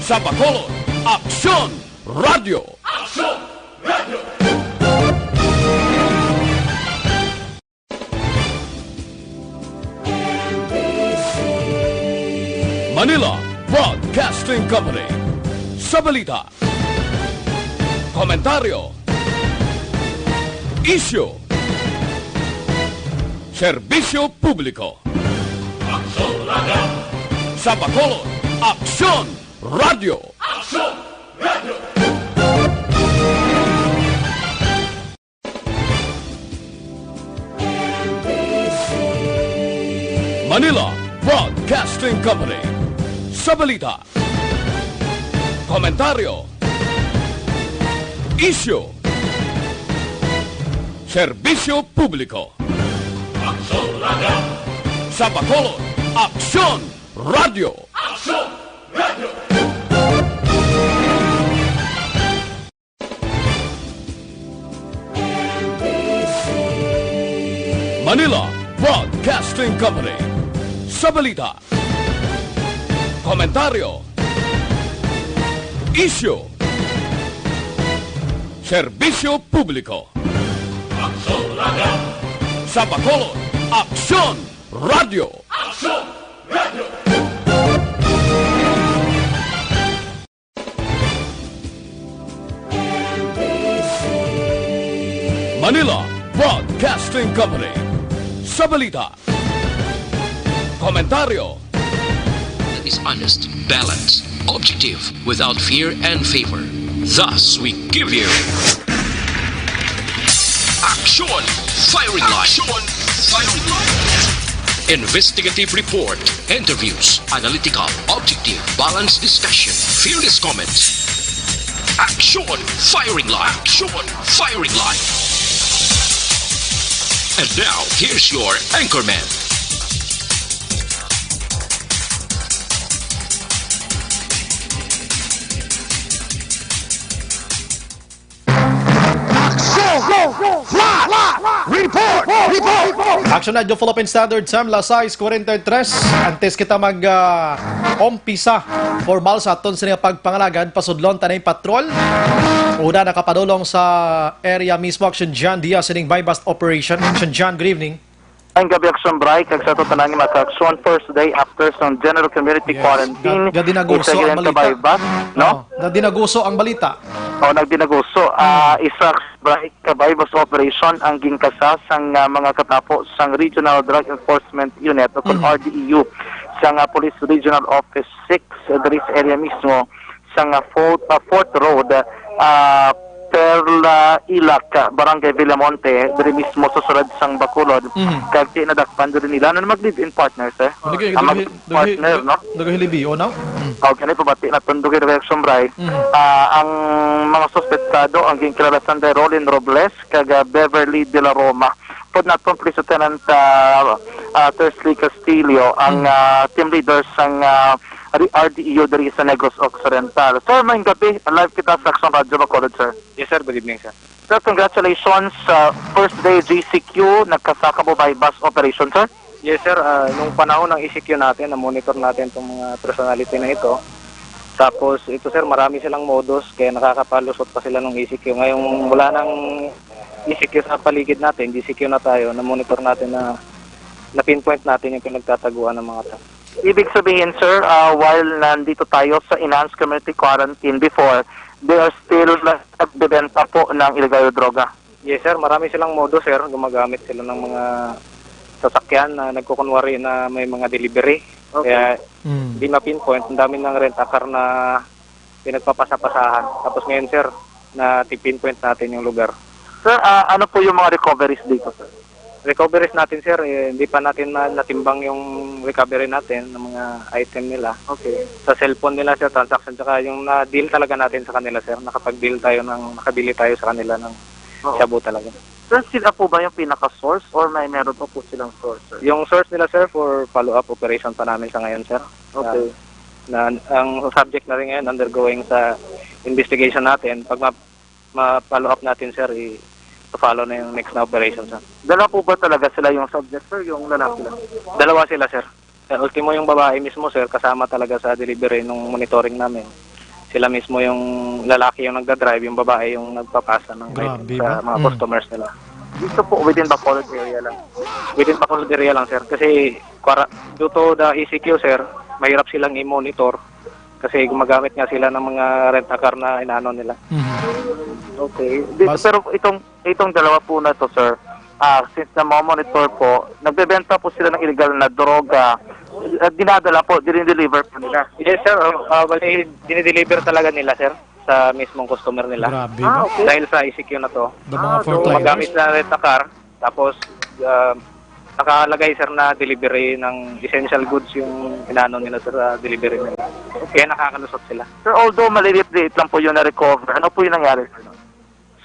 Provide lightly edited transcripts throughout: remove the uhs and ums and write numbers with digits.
Sa Bacolod, Aksyon Radio! Aksyon Radio! Manila Broadcasting Company. Sa balita, komentaryo, isyu, serbisyo publiko. Aksyon Radio! Sa Bacolod, Aksyon Radio! Aksyon Radio! Manila Broadcasting Company. Sa balita, komentaryo, isyu, serbisyo publiko. Aksyon Radio! Sa Bacolod, Aksyon Radio! Aksyon Radio! Manila Broadcasting Company. Sa balita, komentaryo, isyu, serbisyo publiko. Aksyon Radio! Sa Bacolod, Aksyon Radio! Aksyon Radio! Manila Broadcasting Company. Sa balita, komentaryo, is honest, balanced, objective, without fear and favor. Thus, we give you Action Firing Line. Action Firing Line. Investigative report, interviews, analytical, objective, balanced discussion, fearless comments. Action Firing Line. Action Firing Line. And now, here's your anchorman. Action Radio Philippine Standard Time, las 6:43. Antes kita mag-umpisa formal sa aton sa pagpangalagad, pasudlon tanay patrol. Una nakapadulong sa area mismo, Action John Diaz, sining bypass operation. Action John, good evening. Ang gabi Action Bright, kag sa ito tanangin maka-action first day after some general community quarantine. Nagdinaguso ang balita. Bypass, no? Nagdinaguso ang balita. O, nagdinaguso. Isa Bright ka bypass operation ang gingkasa sang mga katapo sang Regional Drug Enforcement Unit o kung RDEU sang Police Regional Office 6 diri sa area mismo sang 4th Road Perla Ilac, Barangay Villamonte, diri mismo sa sulod sang Bacolod. Kag tinadakpan diri nila na mag-live-in partners partner, no? Nagahilibi, o no? Okay, pabati na tundugi diri Action Bright. Ang mga suspetsado ang ginkilalasan kay Rolin Robles kag Beverly De La Roma. Pod naton Police Lieutenant Tersley Castillo ang team leader sang RDEU dari sa Negros Occidental. Sir, maing gabi, live kita sa Action Radio Bacolod, sir. Yes, sir. Good evening, sir. Sir, congratulations sa first day GCQ, nagkasaka mo by bus operation, sir? Yes, sir. Nung panahon ng ECQ natin, na-monitor natin itong mga personality na ito. Tapos, ito, sir, marami silang modus, kaya nakakapalusot pa sila ng ECQ. Ngayong wala ng ECQ sa paligid natin, GCQ na tayo, na-monitor natin na pinpoint natin yung pinagtataguan ng mga tao. Ibig sabihin, sir, while nandito tayo sa enhanced community quarantine before, they are still nagbebenta po ng illegal droga. Yes, sir. Marami silang modus, sir. Gumagamit sila ng mga sasakyan na nagkukunwari na may mga delivery. Okay. Kaya hindi ma-pinpoint. Ang dami ng rent-a-car na pinagpapasapasahan. Tapos ngayon, sir, na pinpoint natin yung lugar. Sir, ano po yung mga recoveries dito, sir? Recoveries natin, sir, hindi pa natin natimbang yung recovery natin ng mga item nila. Okay. Sa cellphone nila, sir, transaction, tsaka yung na-deal talaga natin sa kanila, sir. Nakapag-deal tayo nakabili tayo sa kanila ng shabu talaga. Sir, sila po ba yung pinaka-source or meron po silang source, sir? Yung source nila, sir, for follow-up operation pa namin sa ngayon, sir. Okay. Ang subject na rin ngayon, undergoing sa investigation natin. Pag ma-follow up natin, sir, follow na yung next na operation, sir. Dalawa po ba talaga sila yung subject, sir, yung lalaki lang? Dalawa sila, sir. Ultimo yung babae mismo, sir, kasama talaga sa delivery nung monitoring namin. sila mismo yung lalaki yung nagdadrive, yung babae yung nagpapasa ng Grabe item sa ba? mga customers nila. Dito po within Bacolod area lang. Within Bacolod area lang, sir. Kasi due to the ECQ, sir, mahirap silang i-monitor kasi gumagamit nga sila ng mga rent-a-car na inaano nila. Okay. Pero itong dalawa po na to, sir, since na-monitor po, nagbebenta po sila ng illegal na droga, dinadala po, dinideliver po nila. Yes, sir. Bali, dinideliver talaga nila, sir, sa mismong customer nila. Grabe ba? Okay. Dahil sa ECQ na to. The mga so forklighters. Gumagamit na rent-a-car, tapos nakalagay, sir, na delivery ng essential goods yung inano nila, sir, delivery nila. Kaya nakakalusot sila. Sir, although maliliit-liit lang po yung na-recover, ano po yung nangyari, sir?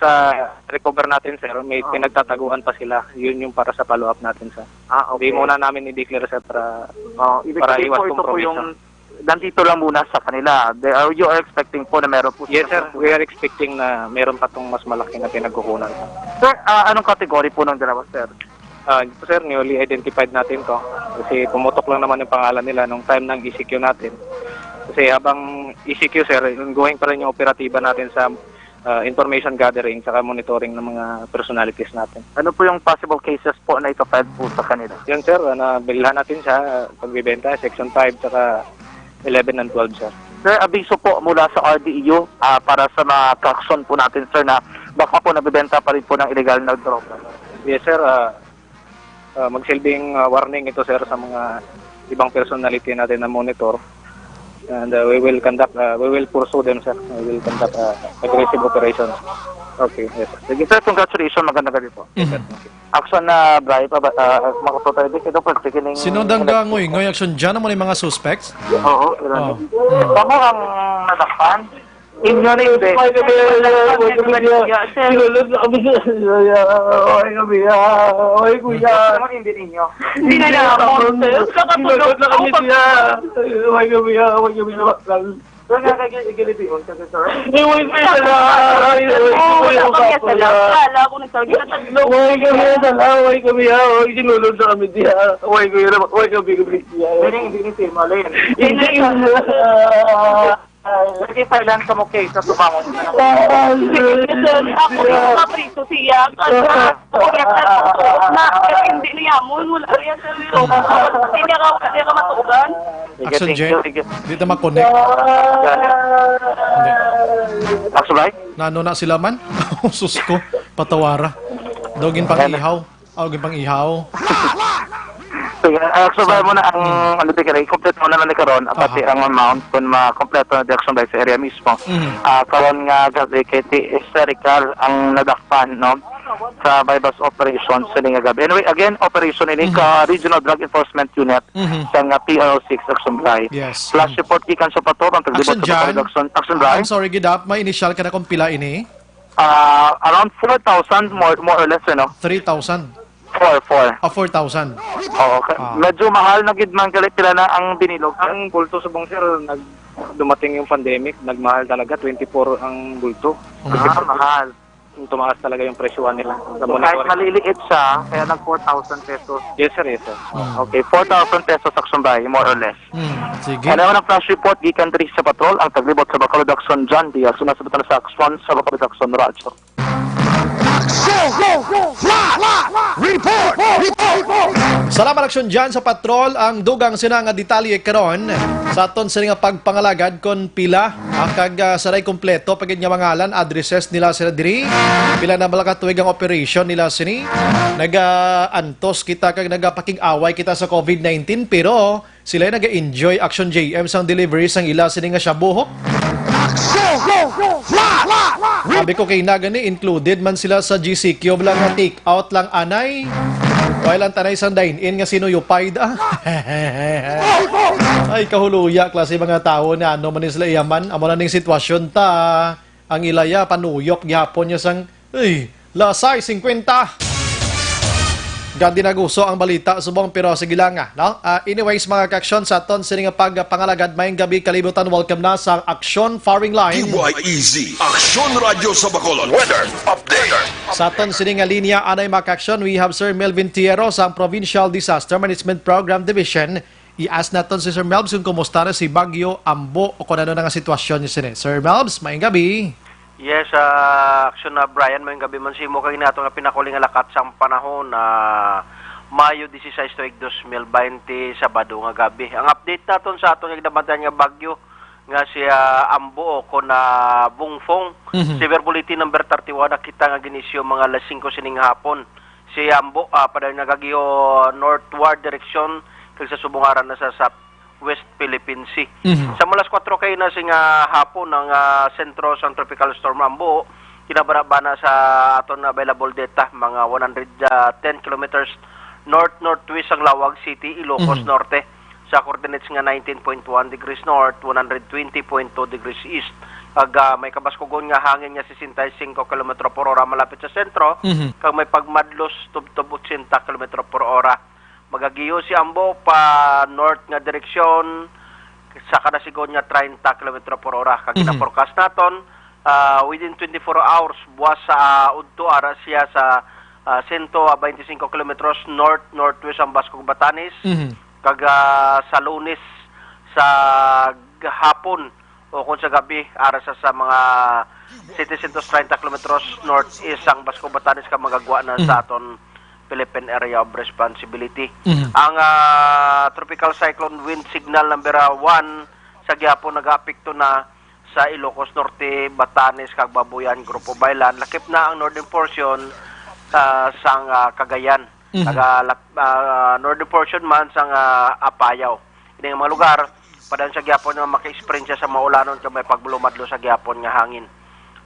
Sa recover natin, sir, may pinagtataguan pa sila. Yun yung para sa follow-up natin, sir. Okay. Hindi muna namin i-declare, sir, Ibig para sabihin iwas po, ito po compromise, yung nandito lang muna sa kanila. You are expecting po na meron po. Yes, sir. We are expecting na meron pa tong mas malaki na pinagkukunan. Sir, anong category po ng dalawa, sir? Ito, sir, newly identified natin to. Kasi pumutok lang naman yung pangalan nila nung time ng ECQ natin. Kasi habang ECQ, sir, ongoing pa rin yung operatiba natin sa information gathering saka monitoring ng mga personalities natin. Ano po yung possible cases po na ito fed po sa kanila? Yan, sir, nabilhan natin siya pagbibenta, Section 5 saka 11 and 12, sir. Sir, abiso po mula sa RDEU para sa mga kaksyon po natin, sir, na baka po nabibenta pa rin po ng illegal na droga. Yes, sir. Magsilbing warning ito, sir, sa mga ibang personality natin na monitor. And we will pursue them, sir. We will conduct aggressive operations. Okay, yes, sir. Sige, sir, congratulations. Maganda gabi po. Action na bribe, makapotay din ito po. Sinundang gangoy, ngoy action dyan naman yung mga suspects. Oo, Oh. Tama ang nadakpan. Inyo na hindi. Hindi ninyo. Hindi na naman, sir. Nakatulog na kami siya. Sir, gagagilipin kasi, sir. Iwan ko yan na. Wala kami sa lakala. Ako nagsabi na taglo. Huwag kami sa laway kami ha. Huwag sinulog sa kami diya. Huwag kami siya. Hindi ni Tim, alin. Hindi yun. Sige, silent ka mo, case sa tumangon. Ako yung kaprito siya. Hindi niya mo. Wala rin sa liro. Hindi ka matugan. Action J. Sige. Dito makonect. Action right? Nano na sila man? Sus ko, patawara. Dogin pang ihaw. Dogin pang ihaw. Sige, action right mo na ang ano di kaya, kompleto mo na lang ni Karon, pati ang amount kung ma-kompleto na di action right sa area mismo. Karon nga, gabi, kaya hysterical ang nadakpan, no? Sa bypass operations sa nga gabi. Anyway, again, operation ini ka Regional Drug Enforcement Unit sa nga PRO6 Action Drive. Yes. Flash report gikan sa pator ang Action taglibot sa dyan. Action Drive. I'm sorry, Gidap. May initial ka na kung pila ini? Around 4,000 more or less, no? 3,000. 4. 4,000. Oo, okay. Medyo mahal na gid man galit pila na ang binilog. Ang bulto sa bong, sir, dumating yung pandemic, nagmahal talaga, 24 ang bulto. Mahal. Tumaas talaga yung presyohan nila. Sa So, kahit monitoring. maliliit siya, kaya nag 4,000 pesos. Yes, sir, yes, sir. Okay, 4,000 pesos Action Bay, more or less. Sige. Kaya naman ang flash report, gikan diri sa patrol, ang taglibot sa Bacolod Action John Diaz, sumasabutan na sa Action sa Bacolod Action Radyo. Salamat aksyon dyan sa patrol. Ang dugang sinanga detalye karon sa aton sa nga pagpangalagad kon pila ang saray kompleto pagid nga mangalan addresses nila sila diri pila na malaka tuig ang operation nila sini naga-antos kita kag nagapakig-away kita sa COVID-19 pero sila naga-enjoy action JM sang deliveries ang ila sini nga shabuhok. Sabi ko kay nagani included man sila sa GCQ lang nga take out lang anay. Wailan tanay sang dine-in nga sinuyupay da. Ay kahuluya klase mga tao na ano man sila iyaman amo na ning sitwasyon ta. Ang ilaya panuyok gyapon niya sang lasay 50. Gandi naguso ang balita subong pero sige lang nga, no? Anyways mga ka-aksyon sa aton sini nga pagpangalagad mayong gabi kalibutan welcome na sa Aksyon Firing Line. DYEZ, Aksyon Radio sa Bacolod. Weather Update. Sa aton sini nga linya anay mga ka-aksyon we have Sir Melvin Tiero sa Provincial Disaster Management Program Division I-ask natin si Sir Melbs kung kumusta na si Bagyo Ambo o kung ano na nga sitwasyon niya sini. Sir Melbs, maayong gabi. Yes, action na Brian, may gabi man simo kay nato nga pinakuling nga lakat sang panahon na Mayo 16 tuig 2020 Sabado nga gabi. Ang update naton sa atong nagdabantayan nga bagyo nga si Ambo ko na Bungfong. Severe bulletin number 31 nakita nga ginisyo mga alas 5 sining hapon. Si Ambo pada nagagiyo northward direction kag sa subungaran na sa West Philippine Sea. Sa mulas 4 kayo na sing hapon ng sentro sa tropical storm Ambo, kinabarabana sa aton available data mga 110 kilometers north-northwest ang Lawag City, Ilocos Norte. Sa coordinates nga 19.1 degrees north, 120.2 degrees east. Kag may kabaskugon nga hangin nga 65 km per hora malapit sa sentro, kag may pagmadlos tubtob 80 km per hora. Magagiyo si Ambo pa north nga direksyon sa kadasigon nga 30 km per hora. Kag ina-forecast naton within 24 hours buwas sa udto ara siya sa 125 kilometers north-northwest ang Bascog Batanes. Kag sa Lunes sa hapon o kung sa gabi ara sa mga 730 kilometers northeast ang Bascog Batanes kag magagwa na sa aton Philippine Area of Responsibility. Ang tropical cyclone wind signal number 1 sa gihapon nag-apekto na sa Ilocos Norte, Batanes kag Babuyan, Grupo Baylan. Lakip na ang northern portion sang Cagayan. Northern portion man sang Apayao. Ini mga lugar padan sa gihapon nga maka-experience sa maulanon kag may pagbulumadlo sa gihapon nga hangin.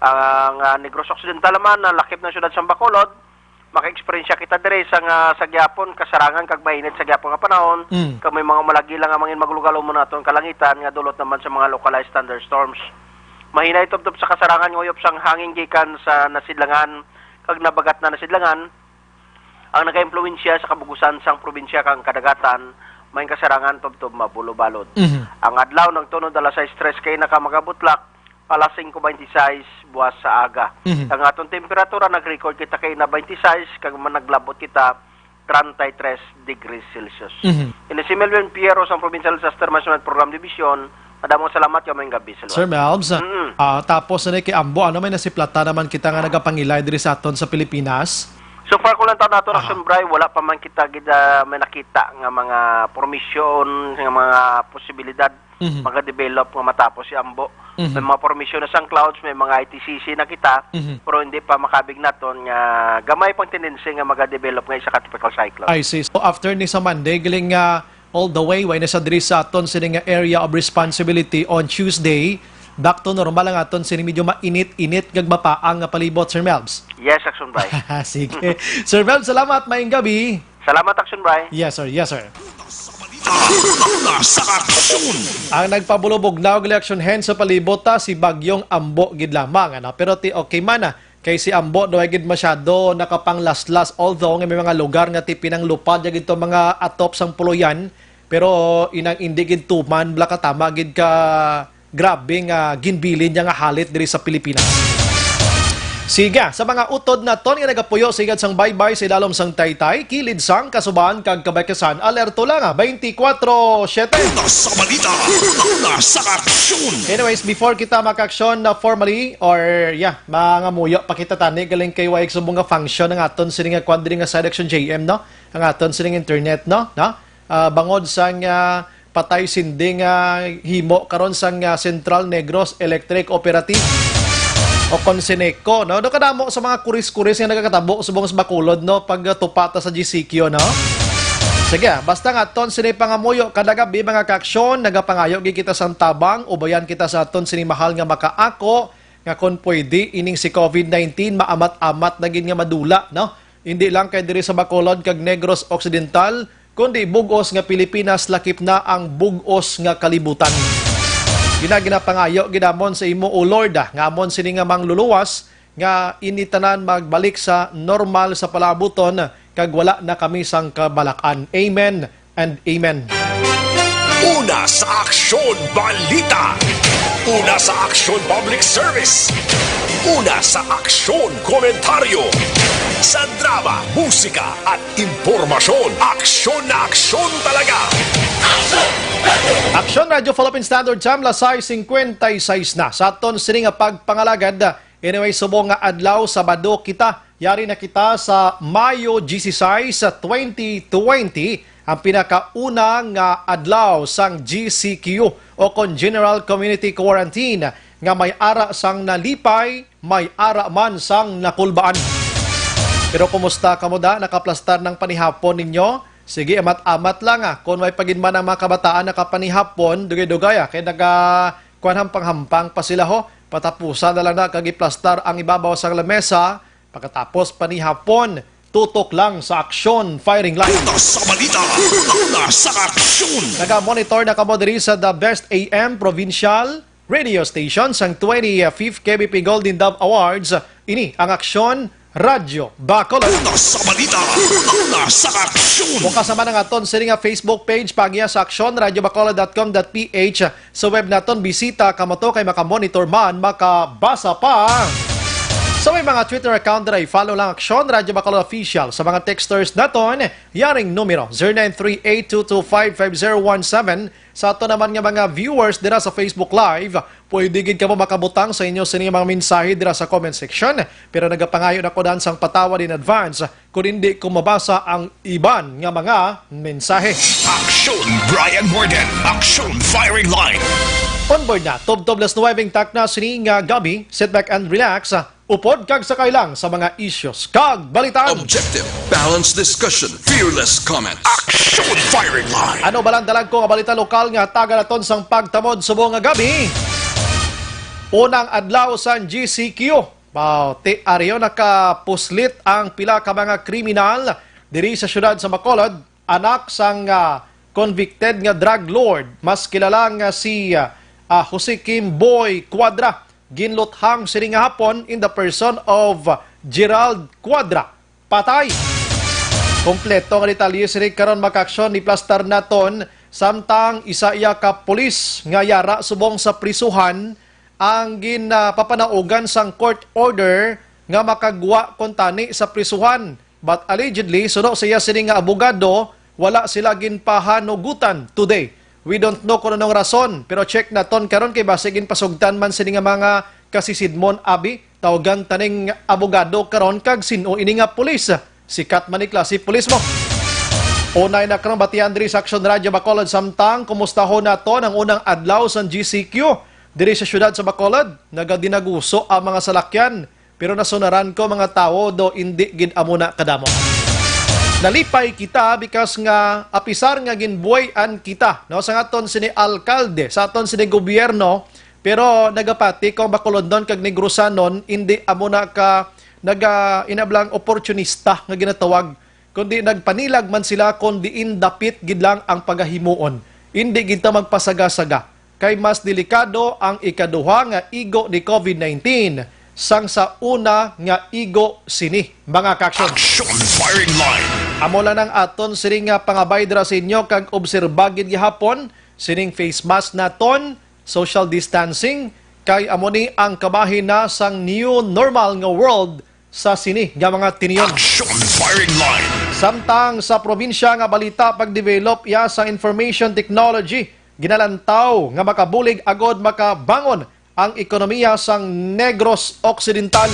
Ang Negros Occidental man na lakip na syudad sa Bacolod, maka-experience kita dire sa gyapon kasarangan kag mainit sa gyapon nga panahon kag may mga malagi lang nga mangin maglugalo mo naton kalangitan nga dulot naman sa mga localized thunderstorms. Mahina itubtob sa kasarangan nguyop sang hangin gikan sa nasidlangan kag nabagat na nasidlangan ang naka-impluwensya sa kabugusan sang probinsya kang kadagatan may kasarangan tubtob mabulo-balod. Ang adlaw ng tunod alas 6:03 kay nakamagabutlak alas 5:26 buwas sa aga. Ang atong temperatura nag-record kita kay na 26 kag naglabot kita 33 degrees Celsius. Si Melvin Piero sa Provincial Disaster Management Program Division. Madamong salamat yung may gabi. Sir Melbs, tapos na kay Ambo, ano may nasiplata naman kita nga nagapangilay diri sa aton sa Pilipinas? So far ko lang taon nato Action Bray, wala pa man kita may nakita nga mga permission, nga mga posibilidad mga-develop nga matapos si Ambo. May mga permission na sang clouds, may mga ITCC na kita, pero hindi pa makabig naton nga gamay pang tendency nga mag-develop nga isa ka tropical cyclone. I see. So after ni sa Monday, galing all the way, way na sa diri sa aton sining area of responsibility on Tuesday, back to normal ang aton sining medyo mainit-init kag mapaang nga palibot, Sir Melbs. Yes, Action Bray. Sige. Sir Melbs, salamat, maayong gabi. Salamat, Action Bray. Yes, sir. Yes, sir. Sa aksyon! Ang nagpabulubog na og election hen sa palibot si Bagyong Ambo gid lamang pero okay man kay si Ambo do gid masyado nakapanglaslas although nga may mga lugar nga tipinang lupad gid to mga atop sang puloyan pero inang indi gid tuman blaka tama gid ka grabe nga ginbilin niya nga halit diri sa Pilipinas. Siga, sa mga utod na ton nga nagapuyo sigad sang baybay sa ilalom sang Taytay, kilid sang kasubahan kag kabaykasan, alerto lang 24/7. Sa balita, sa aksyon! Anyways, before kita maka-aksyon na formally or mga muyo pakita tani galing kay waig subong nga function ng aton sining nga kwadri nga Section JM no, ang aton sining internet no, bangod sang patay sinding himo karon sang Central Negros Electric Operative o Consineco, no? Do kadamo sa mga kuris-kuris nga nagakatabo subong sa Bacolod, no? Pag tupata sa GCQ, no? Sige, basta nga ton sini pangamuyo kada gabi mga kaaksyon, nagapangayo gi kita sa tabang, ubayan kita sa ton sini mahal nga makaako nga kon pwede ining si COVID-19 maamat-amat na gid nga madula, no? Hindi lang kay diri sa Bacolod kag Negros Occidental, kundi bugos nga Pilipinas lakip na ang bugos nga kalibutan. Ginapangayo gidamon sa imo o Lord ngamon sini nga mangluluwas nga initanan magbalik sa normal sa palabuton kag wala na kami sang kabalakan. Amen and amen. Una sa aksyon balita. Una sa aksyon public service. Una sa aksyon komentaryo. Sa drama, musika at impormasyon. Aksyon na aksyon talaga. Aksyon Radio Philippine Standard Time, lasay 56 na. Sa aton sining pagpangalagad, anyway, subong nga adlaw, Sabado kita. Yari na kita sa Mayo 16 sa 2020, ang pinakaunang adlaw sang GCQ o kon General Community Quarantine nga may ara sang nalipay, may ara man sang nakulbaan. Pero kumusta kamo da? Nakaplastar ng panihapon ninyo? Sige, amat-amat lang kung may paginman ang mga kabataan nakapanihapon, dugay-dugay kaya nagkuhan-hampang-hampang pa sila ho. Patapusan na lang na kagiplastar ang ibabaw sa lamesa. Pagkatapos panihapon, tutok lang sa aksyon firing line. Una sa balita. Una sa aksyon. Naga-monitor na kamo diri sa The Best AM Provincial Radio Station sang 25th KBP Golden Dove Awards. Ini ang aksyon Radyo Bacolod. Una sa balita. Una sa aksyon. Kung kasama ng aton sa nga Facebook page, pagya sa aksyon, radyobacolod.com.ph. Sa web naton, bisita kamo to kay makamonitor man, makabasa pa. Sa may mga Twitter account na follow lang aksyon, Radyo Bacolod Official. Sa mga texters naton, yaring numero 0938-225-5017. Sa ato naman nga mga viewers dira sa Facebook Live, pwede gid ka mo makabutang sa inyo sa mga mensahe dira sa comment section. Pero nagapangayo na ko dan sang patawad in advance kung hindi ko mabasa ang iban nga mga mensahe. Aksyon Brian Borden. Aksyon firing line. Onboard na, Tob-Toblas 9 takna sining gabi, sit back and relax. Upod kag sakay lang sa mga issues kag balitaan. Objective, balanced discussion, fearless comments. Action firing line. Ano balandalag ko nga balita lokal nga taga naton sang pagtamod subong nga gabi. Unang adlaw sa GCQ. Ti ariyo nakapuslit ang pila ka mga kriminal diri sa syudad sa Bacolod, anak sang convicted nga drug lord, mas kilala nga si Jose Kim Boy Cuadra. Ginluthang sining nga hapon in the person of Gerald Cuadra. Patay. Kompleto nga detalye sini karon makaksyon ni plastar naton samtang isa iya ka pulis nga yara subong sa prisuhan ang ginpapanaugan sang court order nga makagwa kontani sa prisuhan. But allegedly suno siya sini nga abogado, wala sila ginpahanugutan today. We don't know kung anong rason, pero check naton karon kay basigin pasugtan man sini nga mga kasisidmon abi, tawagan taning abogado karon kag sino ini nga pulis. Sikat man ni klase pulis mo. Unay na karong batian diri sa Aksyon Radyo Bacolod samtang kumustahon naton ang unang adlaw sa GCQ diri sa syudad sa Bacolod. Nagadinaguso ang mga salakyan, pero nasunaran ko mga tao do hindi gid amuna kadamo. Nalipay kita because nga apisar nga ginbuwayan kita no sa aton sini alkalde, sa aton sini gobyerno, pero nagapati kung Bacolod don kag Negrusanon hindi amo na ka inablang opportunista nga ginatawag, kundi nagpanilag man sila kundi indapit gid lang ang pagahimuon. Hindi gid ta magpasaga-saga kay mas delikado ang ikaduha nga igo ni COVID-19 sang sa una nga igo sini mga kaksyon. Action firing line. Amo lang ang aton sining nga pangabay dira sa inyo kag obserba gid gihapon sining face mask naton, social distancing kay amo ni ang kabahin na sang new normal nga world sa sini nga mga tiniyon. Action firing line. Samtang sa probinsya nga balita pagdevelop ya sa information technology, ginalantaw nga makabulig agod makabangon ang ekonomiya sang Negros Occidental.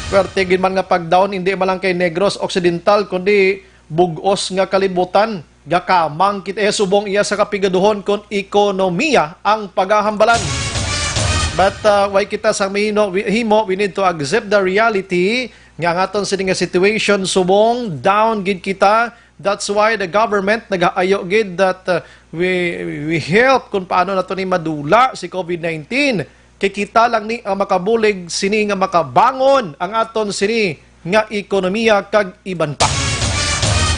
Swerte gid man nga pagdown hindi man lang kay Negros Occidental kundi bugos nga kalibutan. Gakamang kita subong iya sa kapigaduhon kon ekonomiya ang paghahambalan. But why kita sa himo, we need to accept the reality nga ngaton sa nga situation subong down gid kita. That's why the government nag-aayo gid that we help kung paano nato ni madula si COVID-19. Kay kita lang ni ang makabulig sini nga makabangon ang aton sini nga ekonomiya kag iban pa.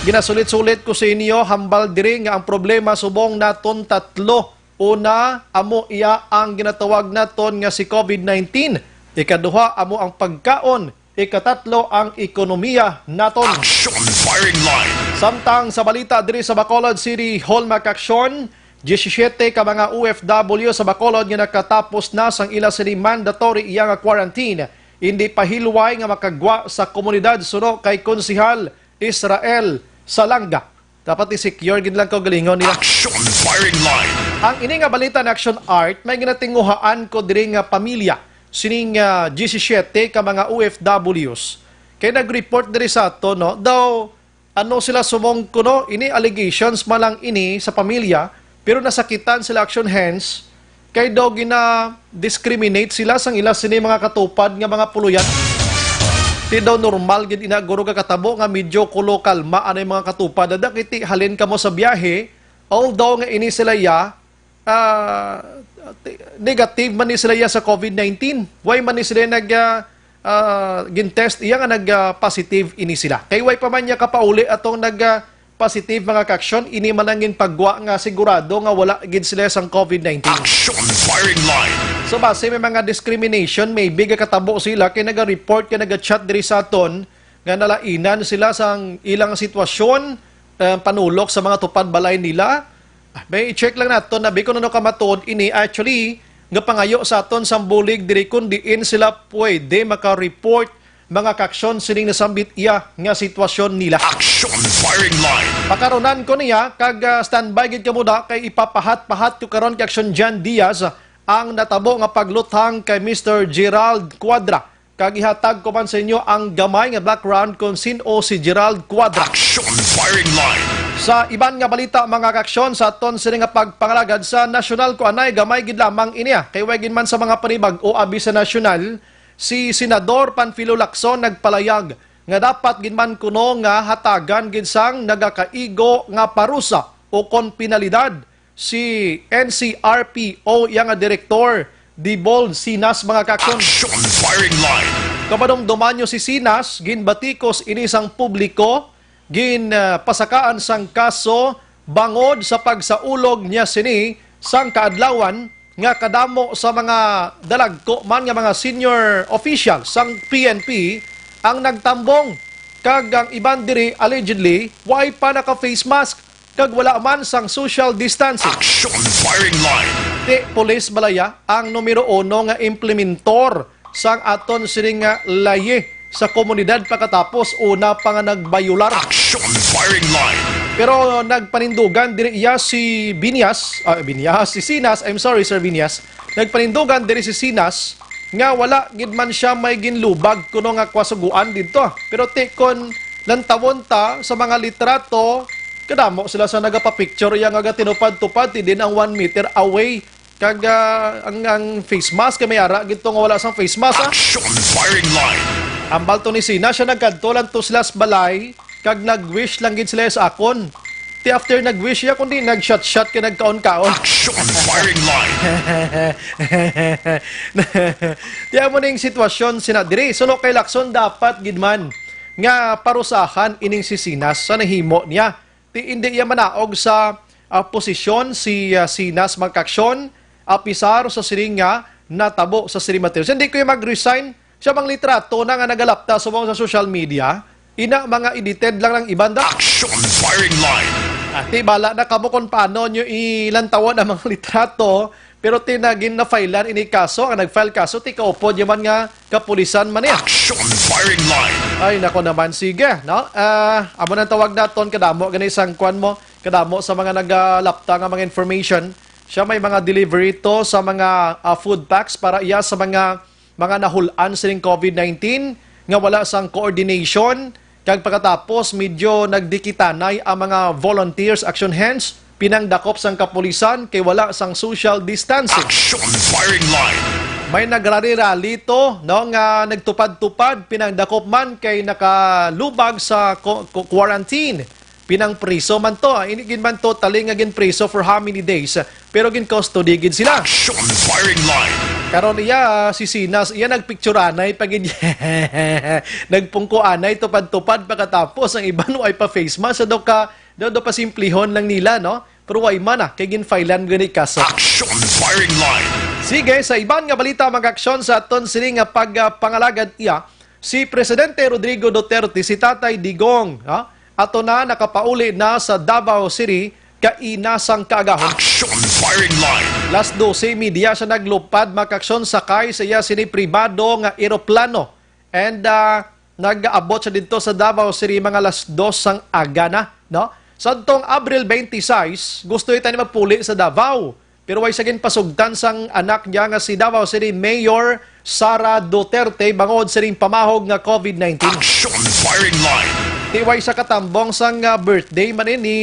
Ginasulit-sulit ko sa inyo hambal diri nga ang problema subong naton tatlo. Una, amo iya ang ginatawag naton nga si COVID-19. Ikaduha, amo ang pagkaon. Ikatatlo, ang ekonomiya naton. Action firing line. Samtang sa balita diri sa Bacolod City Hall Makaksyon, 17 ka mga OFW sa Bacolod nga nakatapos na sang ila sini mandatory iya nga quarantine. Hindi pa hilway nga makagwa sa komunidad suno kay Konsihal Israel Salanga. Dapat i-secure gid lang ko galingon nila. Action firing line. Ang ini nga balita na Action Art may ginatinguhaan ko diri nga pamilya sining 17 ka mga OFWs. Kay nag-report diri sa ato no, daw ano sila sumong kuno ini allegations malang ini sa pamilya. Pero nasakitan sila action hands kay daw gina-discriminate sila sang ila sini mga katupad nga mga puluyan. Ti daw normal gid ina guro ka katabo nga medyo kulo kalma anay mga katupad. Dadakiti halin ka mo sa biyahe although nga ini sila ya negative man ni sila ya sa COVID-19. Why man ni sila gin-test iya nga nag-positive ini sila. Kay why pa man niya kapauli atong positive mga kaksyon, ini manangin pagwa nga sigurado nga wala gid sila sang COVID-19. Action firing line. So base may mga discrimination, may biga katabo sila kay naga-report kay naga-chat diri sa aton nga nalainan sila sang ilang sitwasyon panulok sa mga tupad balay nila. May i-check lang naton na biko no kamatuod ini actually nga pangayo sa aton sang bulig diri kun diin sila pwede maka-report mga kaksyon sining nasambit iya nga sitwasyon nila. Action firing line. Pakaronan ko niya kag standby gid kamo da kay ipapahat-pahat ko karon kay Action Jan Diaz ang natabo nga pagluthang kay Mr. Gerald Cuadra. Kag ihatag ko man sa inyo ang gamay nga background kung sino si Gerald Cuadra. Action firing line. Sa iban nga balita mga kaksyon sa aton sini nga pagpangalagad sa nasyonal ko anay gamay gid lamang iniya kay way gid man sa mga panibag o abi sa nasyonal. Si Senador Panfilo Lacson nagpalayag nga dapat ginman kuno nga hatagan gid sang nagakaigo nga parusa o kon penalidad si NCRP o yang nga direktor Dibol Sinas mga kaksyon. Action firing line. Kamadong si Sinas ginbatikos ini sang publiko pasakaan sang kaso bangod sa pagsaulog niya sini sang kaadlawan nga kadamo sa mga dalagko man nga mga senior official sang PNP ang nagtambong kag ang iban diri allegedly why pa naka face mask kag wala man sang social distancing. Action firing line. Ti Police Balaya ang numero 1 nga implementor sang aton sining nga laye sa komunidad pagkatapos una pa nga nagbayular. Action firing line. Pero nagpanindugan diri iya si si Sinas, I'm sorry Sir Binyas. Nagpanindugan diri si Sinas nga wala gid man siya may ginlubag kuno nga kwasuguan didto. Pero tikon lantawon ta sa mga litrato kadamo sila sa nagapa-picture yang aga tinupad-tupad din ang 1 meter away kag ang face mask kay may ara gidto nga wala sang face mask. Action firing line. Ambal to ni Sinas siya nagkadto lang to sila sa balay kag nag-wish lang gid sila sa akon. Ti after nag-wish ya kundi nag-shot ka nagkaon-kaon. Action firing line. Ti amo ning sitwasyon sina diri suno kay Lacson dapat gid man nga parusahan ining si Sinas sa nahimo niya. Ti indi iya manaog sa posisyon si Sinas magkaksyon apisar sa siringa natabo sa siri materials. Hindi ko mag-resign siya mang litrato na nga nagalapta sa mga sa social media. Ina mga edited lang ng ibanda. Action firing line. Ati bala na kamo kung paano nyo ilantawan ang mga litrato pero tinagin na filean ini kaso ang nag-file kaso ti kaupod yaman nga kapulisan man niya. Action firing line. Ay nako naman sige no. Amo nang tawag naton kadamo gani isang kwan mo kadamo sa mga nagalapta nga mga information. Siya may mga delivery to sa mga food packs para iya sa mga nahulan sining COVID-19 nga wala sang coordination. Kag pagkatapos, medyo nagdikitanay ang mga volunteers, action hands, pinangdakop sang kapulisan kay wala sang social distancing. Action firing line. May nagrari-rally to, no, nga nagtupad-tupad, pinangdakop man kay nakalubag sa quarantine. Pinangpriso man to. Inigin man totally nga ginpriso for how many days. Pero gin-custody gid sila. Action firing line. Karon iya si Sinas, iya nagpictureanay pagid nagpungkuanay tupad-tupad pagkatapos ang iba no ay pa face mask so do pa simplihon lang nila no pero way man kay ginfilean gani kaso. Action firing line. Sige sa iban nga balita mag-aksyon sa aton sini nga pagpangalagad iya si Presidente Rodrigo Duterte si Tatay Digong ato na nakapauli na sa Davao City kainasang kaagahon. Action firing line. Las 12:30 siya naglupad makaksyon sakay sa iya sini pribado nga eroplano. And nag-aabot siya dito sa Davao City mga alas 2 sang aga na, no? Sa tong Abril 26, gusto ita ni magpuli sa Davao. Pero way sagin pasugtan sang anak niya nga si Davao City Mayor Sara Duterte bangod sa ring pamahog nga COVID-19. Action firing line. Tiway sa katambong sang birthday man ni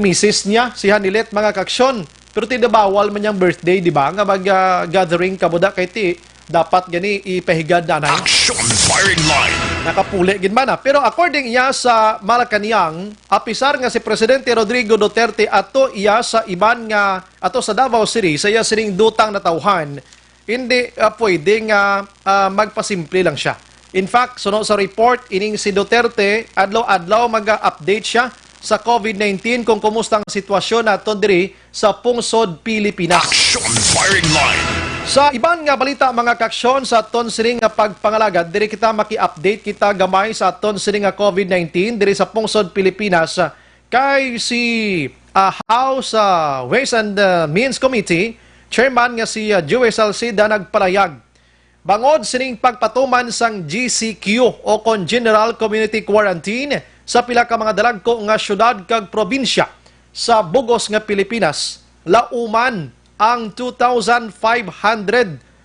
Mrs. niya, si Hanilet mga kaksyon. Pero bawal man niyang birthday, di ba? Nga mag-gathering kabuda kay ti, dapat gani ipahigad nanay. Action firing line. Nakapuli gin man. Pero according iya sa Malacanang, apisar nga si Presidente Rodrigo Duterte ato iya sa iban nga, ato sa Davao City, sa iya sining dutang na tauhan, hindi pwede nga magpasimple lang siya. In fact, sunod sa report, ining si Duterte, adlaw-adlaw mag-update siya sa COVID-19 kung kumusta ang sitwasyon naton diri sa pungsod Pilipinas. Action firing line. Sa iban nga balita mga kaksyon sa aton sining nga pagpangalagad, diri kita maki-update kita gamay sa aton sining nga COVID-19 diri sa pungsod Pilipinas kay si House Ways and Means Committee Chairman nga si Joey Salcida nagpalayag bangod sining pagpatuman sang GCQ o kon General Community Quarantine sa pila ka mga dalagko nga syudad kag probinsya sa bugos nga Pilipinas. Lauman ang 2,500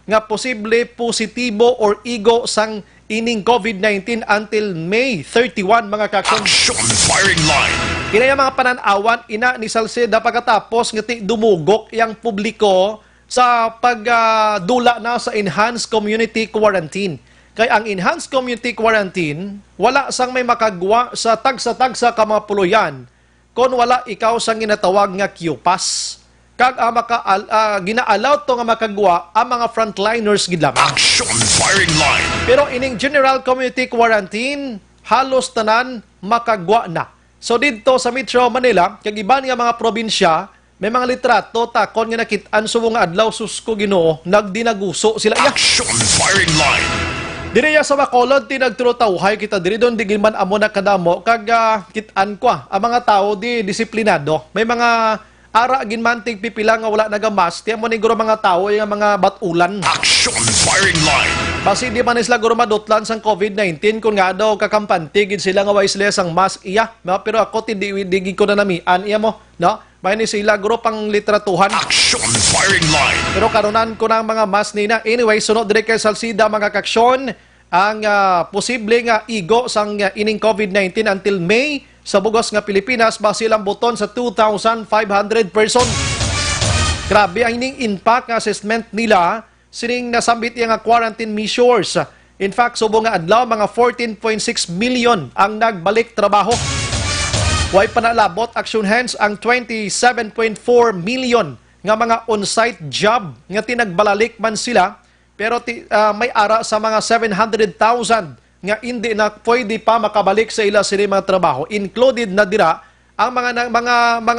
nga posible positibo or igo sang ining COVID-19 until May 31 mga kaksyon. Action firing line. Kinaya mga pananawan ina ni Salcida pagkatapos nga dumugok yang publiko sa pagdula na sa Enhanced Community Quarantine. Kaya ang Enhanced Community Quarantine, wala sang may makagwa sa tagsa-tagsa ka mga puluyan kung wala ikaw sang ginatawag nga QPAS. Kag gina-allow to nga makagwa ang mga frontliners gid lamang. Action firing line. Pero ining General Community Quarantine, halos tanan makagwa na. So dito sa Metro Manila, kag iban nga mga probinsya, may mga litrato takon nga nakit-an subong nga adlaw susko Ginoo nagdinaguso sila iya. Action firing line. Diri ya sa Bacolod tinagturotawhay kita diri don digin man amo na kadamo kag kit-an kwa ang mga tao di disiplinado. May mga ara ginmantig pipila nga wala nagamas ti amo ni guro mga tao yung mga batulan. Action firing line. Basi di man sila guro madutlan sang COVID-19 kun nga daw kakampante gid sila nga way sila sang mask iya. Pero ako ti digi ko na namian iya mo, no? May ni sila guro pang litratuhan. Action firing line. Pero karunan ko ng mga mas nina. Anyway, sunod dire kay Salcida mga kaksyon ang posible nga igo sang ining COVID-19 until May sa bugos nga Pilipinas base lang buton sa 2,500 person. Grabe ang ining impact nga assessment nila sining nasambit nga quarantine measures. In fact, subong nga adlaw mga 14.6 million ang nagbalik trabaho. Way panalabot action hands ang 27.4 million nga mga on-site job nga tinagbalalik man sila pero may ara sa mga 700,000 nga hindi na pwede pa makabalik sa ila sila mga trabaho. Included na dira ang mga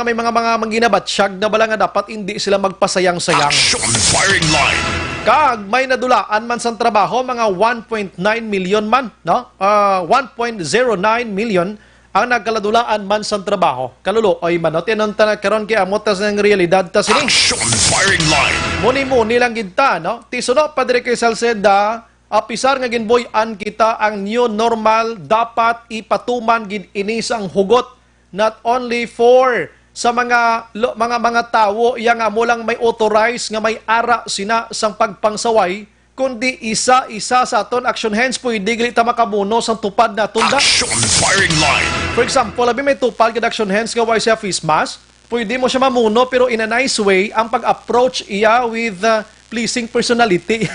may mga ginabatsyag na bala nga dapat hindi sila magpasayang-sayang. Action firing line. Kag may nadulaan man sa trabaho mga 1.9 million man, no? 1.09 million ang nagkaladulaan man sa trabaho. Kalulo, oy man, no? Tinon ta karon kay amot tas ng realidad ta sini. Action firing line. Muni-muni lang ginta, no? Tisuno pa dire kay Salceda, apisar nga ginboy-an kita ang new normal dapat ipatuman gid ini sang hugot not only for sa mga tao yang amo lang may authorize nga may ara sina sang pagpangsaway kundi isa-isa sa aton action hands pwede gali ta makamuno sang tupad na tunda. Action firing line. For example, labi may tupad ka action hands nga way siya face mask, pwede mo siya mamuno pero in a nice way ang pag-approach iya with pleasing personality.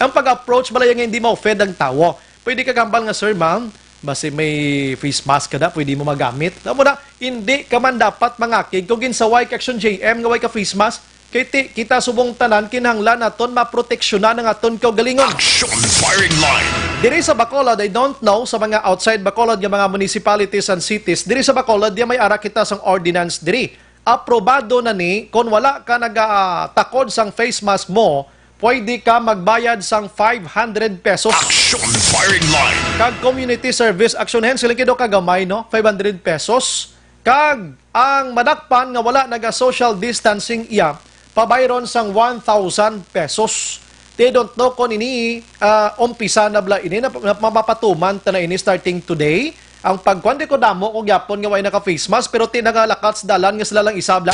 Ang pag-approach balay nga hindi ma-offend ang tao. Pwede ka gambal nga, sir, ma'am, basi may face mask ka na, pwede mo magamit. Alam mo na, hindi ka man dapat mangakig kung ginsaway ka action JM nga way ka face mask. Kaya kita subong tanan kinahanglan naton maproteksyonan ng aton kaugalingon. Action firing line. Diri sa Bacolod, I don't know sa mga outside Bacolod nga mga municipalities and cities, diri sa Bacolod di may ara kita sang ordinance diri. Aprobado na ni kung wala ka nagatakod sang face mask mo, pwede ka magbayad sang 500 pesos. Action firing line. Kag community service action hands sila kido kagamay no, 500 pesos. Kag ang madakpan nga wala naga-social distancing iya, pabayron sang 1,000 pesos. They don't know kung ini umpisa na bla ini na mapapatuman ta na ini starting today. Ang pagkwande ko damo kung yapon nga way naka-face mask pero tinagalakat sa dalan nga sila lang isabla.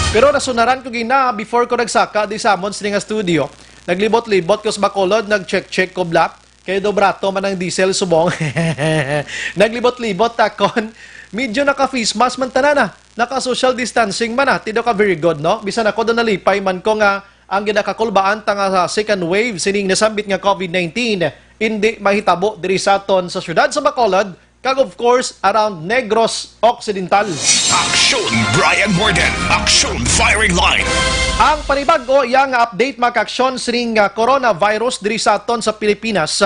Pero nasunaran ko gina before ko nagsaka di samon sa nga studio. Naglibot-libot ko sa Bacolod, nag-check-check ko black. Kaya dobrato man ang diesel subong. Naglibot-libot takon. Medyo naka-face mask man tanana. Naka-social distancing man na. Tido ka very good, no? Bisan ako doon nalipay man ko nga ang ginakakulbaan ta nga second wave sining nasambit nga COVID-19. Hindi mahitabo diri sa aton sa syudad sa Bacolod. Kag of course, around Negros Occidental. Aksyon Brian Morden. Aksyon Firing Line. Ang panibago, yang update makaksyon sining coronavirus diri sa aton sa Pilipinas.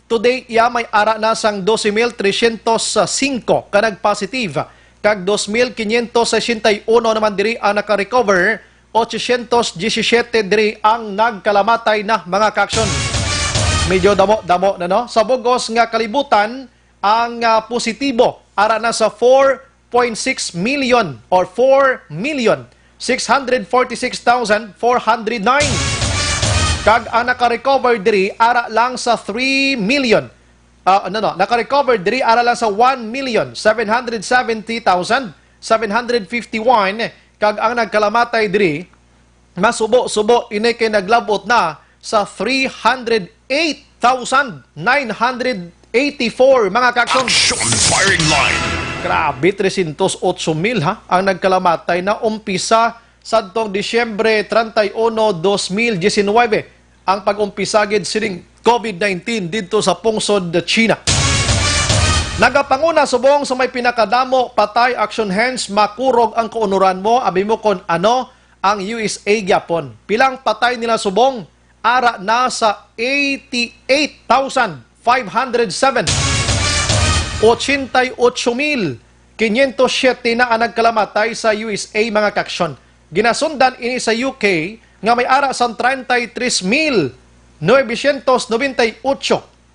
Today, iya may ara na sang 12,305 kanag positive. Kag 2,561 naman diri ang naka-recover. 817 diri ang nagkalamatay na mga kaksyon. Medyo damo-damo na no. Sa bugos nga kalibutan, ang positibo ara na sa 4.6 million or 4,646,409. Kag ang naka-recover diri ara lang sa 3 million. Naka-recover diri ara lang sa 1,770,751. Kag ang nagkalamatay diri masubo-subo ini kay naglabot na sa 308,984 mga kaksyon. Aksyon Firing Line. Grabe, 308,000 ha ang nagkalamatay na umpisa sadtong Disyembre 31, 2019 ang pag-umpisagid sining COVID-19 dito sa pungsod China. Nagapanguna subong sa may pinakadamo patay action hands makurog ang kaunuran mo abi mo kon ano ang USA gyapon. Pilang patay nila subong ara na sa 88,507. 88,507 na ang nagkalamatay sa USA mga kaksyon. Ginasundan ini sa UK nga may ara sa 33,998.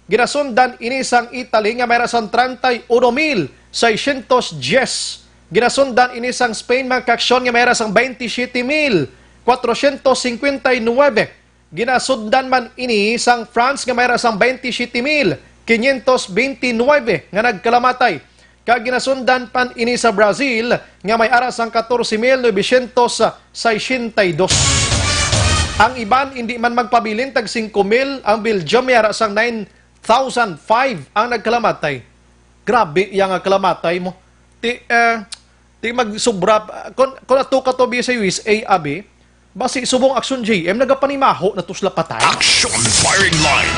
Ginasundan ini sang Italy nga may ara sa 31,610. Ginasundan ini sang Spain mga kaksyon nga may ara sa 27,459. Ginasundan man ini sang France nga may ara sa 27,529 nga nagkalamatay. Kag ginasundan pan ini sa Brazil nga may ara sang 14,962. Ang iban hindi man magpabilin tag 5,000, ang Belgium may ara sang 9,005 ang nagkalamatay. Grabe yang kalamatay mo. Ti magsubra kon ato ka to sa USA abi basi subong aksyon JM nagapanimaho na tusla patay. Aksyon Firing Line.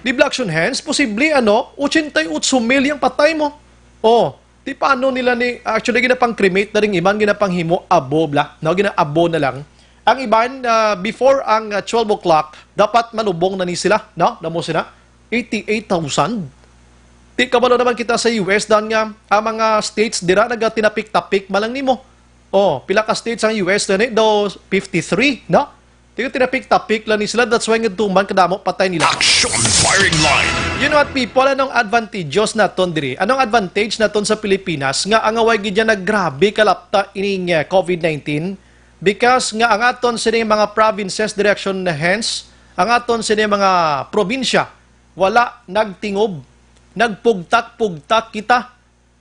Di action hands posible 88,000 yung patay mo. Oh, di paano nila ni actually ginapang cremate na ring iban ginapanghimo abo bla. No ginaabo na lang. Ang iban before ang 12 o'clock dapat manubong na ni sila, no? Namo sila 88,000. Di ka naman kita sa US dan nga ang mga states dira nagatinapik-tapik malang nimo. Oh, pila ka states ang US na do 53, no? Di ka tinapik-tapik lang ni sila, that's why nga tuman kadamo patay nila. Aksyon Firing Line. You know what people, anong advantageous naton diri? Anong advantage naton sa Pilipinas nga ang away gidya naggrabe kalapta ining COVID-19? Because nga ang aton sining mga provinces direction na hence, ang aton sining mga probinsya wala nagtingob, nagpugtak-pugtak kita.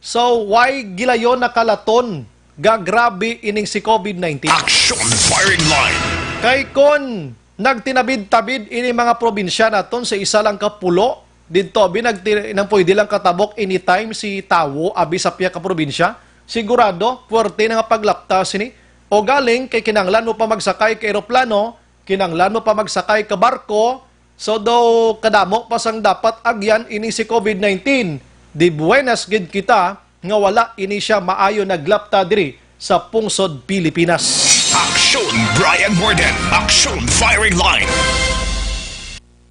So why gilayon nakalaton gagrabe ining si COVID-19? Aksyon Firing Line. Kay kon nagtinabid-tabid ini mga probinsya naton sa isa lang kapulo didto nang pwede lang katabok anytime si tawo abi sa piya ka probinsya, sigurado puwerte nga paglapta sini. O galing kay kinanglan mo pa magsakay ka eroplano, kinanglan mo pa magsakay ka barko, so do kadamo pa sang dapat agyan ini si COVID-19. Di buenas gid kita nga wala ini siya maayo naglapta diri sa pungsod Pilipinas. Aksyon Brian Morden. Aksyon Firing Line.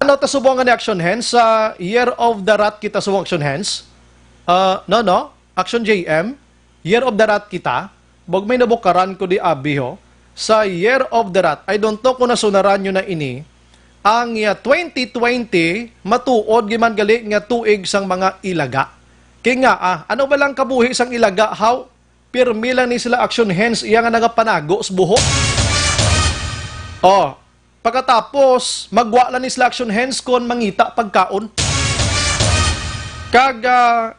Ano ta subongan ni Action Hands sa Year of the Rat kita subong Action Hands? Action JM, Year of the Rat kita. Bag may nabukaran ko di abi ho. Sa Year of the Rat, I don't know kung nasunaran nyo na ini, ang 2020 matuod giman gali nga tuig sang mga ilaga. Kaya nga, ano ba lang kabuhi sang ilaga, how? Pirmi lang ni sila action hands, iya nga nagapanago sa buhok. Oh, pagkatapos, magwa lang ni sila action hands kon mangita pagkaon. Kag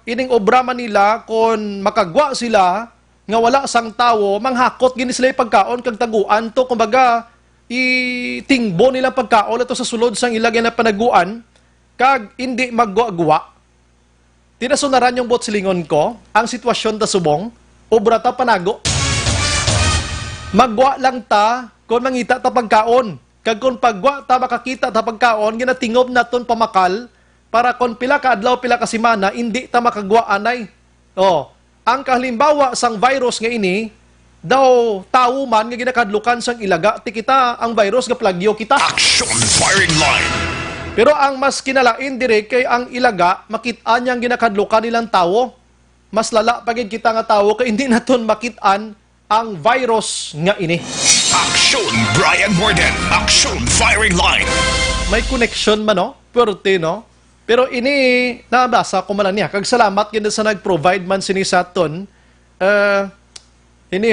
ining obra man nila kon makagwa sila nga wala sang tawo, manghakot gini sila pagkaon kag taguan to, kumbaga itingbo nila pagkaon ito sa sulod sang ilagay na panaguan kag hindi magwa-gwa. Tinasunaran yung botsilingon ko, ang sitwasyon ta subong, obra ta panago. Magwa lang ta kung mangita ta pagkaon. Kag kung pagwa ta makakita ta pagkaon, ginatingob naton pamakal para kung pila ka adlaw pila ka semana hindi ta makagwa anay. Oh, ang kahalimbawa sang virus nga ini, daw tao man nga ginakadlukan sang ilaga, ti kita ang virus nga plagyo kita. Action firing line. Pero ang mas kinalain dire kay ang ilaga, makit-an niyang ginakadlukan nilang tao. Mas lala pagid kita nga tao kay hindi naton makit-an ang virus nga ini. Action Brian Morden. Action firing line. May connection man, no? Pwerte, no? Pero ini, nabasa ko man niya. Kag salamat yun sa nag-provide man sini sa aton. Ini,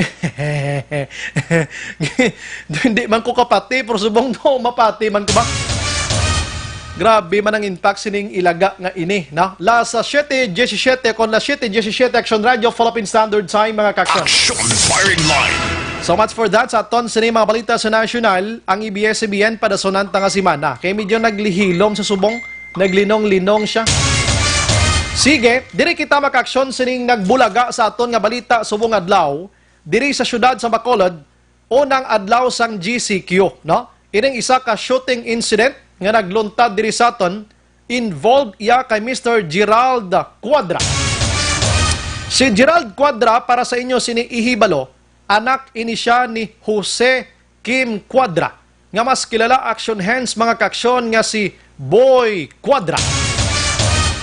hindi man ko kapati, pero subong no, mapati man ko ba? Grabe man ang impact sining ilaga nga ini, no? La sa 7:17 kon la 7:17 Action Radio Philippine Standard Time, mga kaksyon. Action firing line. So much for that. Sa aton sini mga balita sa national, ang ABS-CBN padasonan ta nga semana. Kay medyo naglihilom sa subong, naglinong-linong siya. Sige, diri kita makaksyon sining nagbulaga sa aton nga balita subong adlaw, diri sa syudad sa Bacolod, unang adlaw sang GCQ, no? Ining isa ka shooting incident nga nagluntad diri sa aton, involved iya kay Mr. Gerald Cuadra. Si Gerald Cuadra, para sa inyo sini ihibalo, anak ini siya ni Jose Kim Cuadra, nga mas kilala action hands mga kaksyon nga si Boy Cuadra.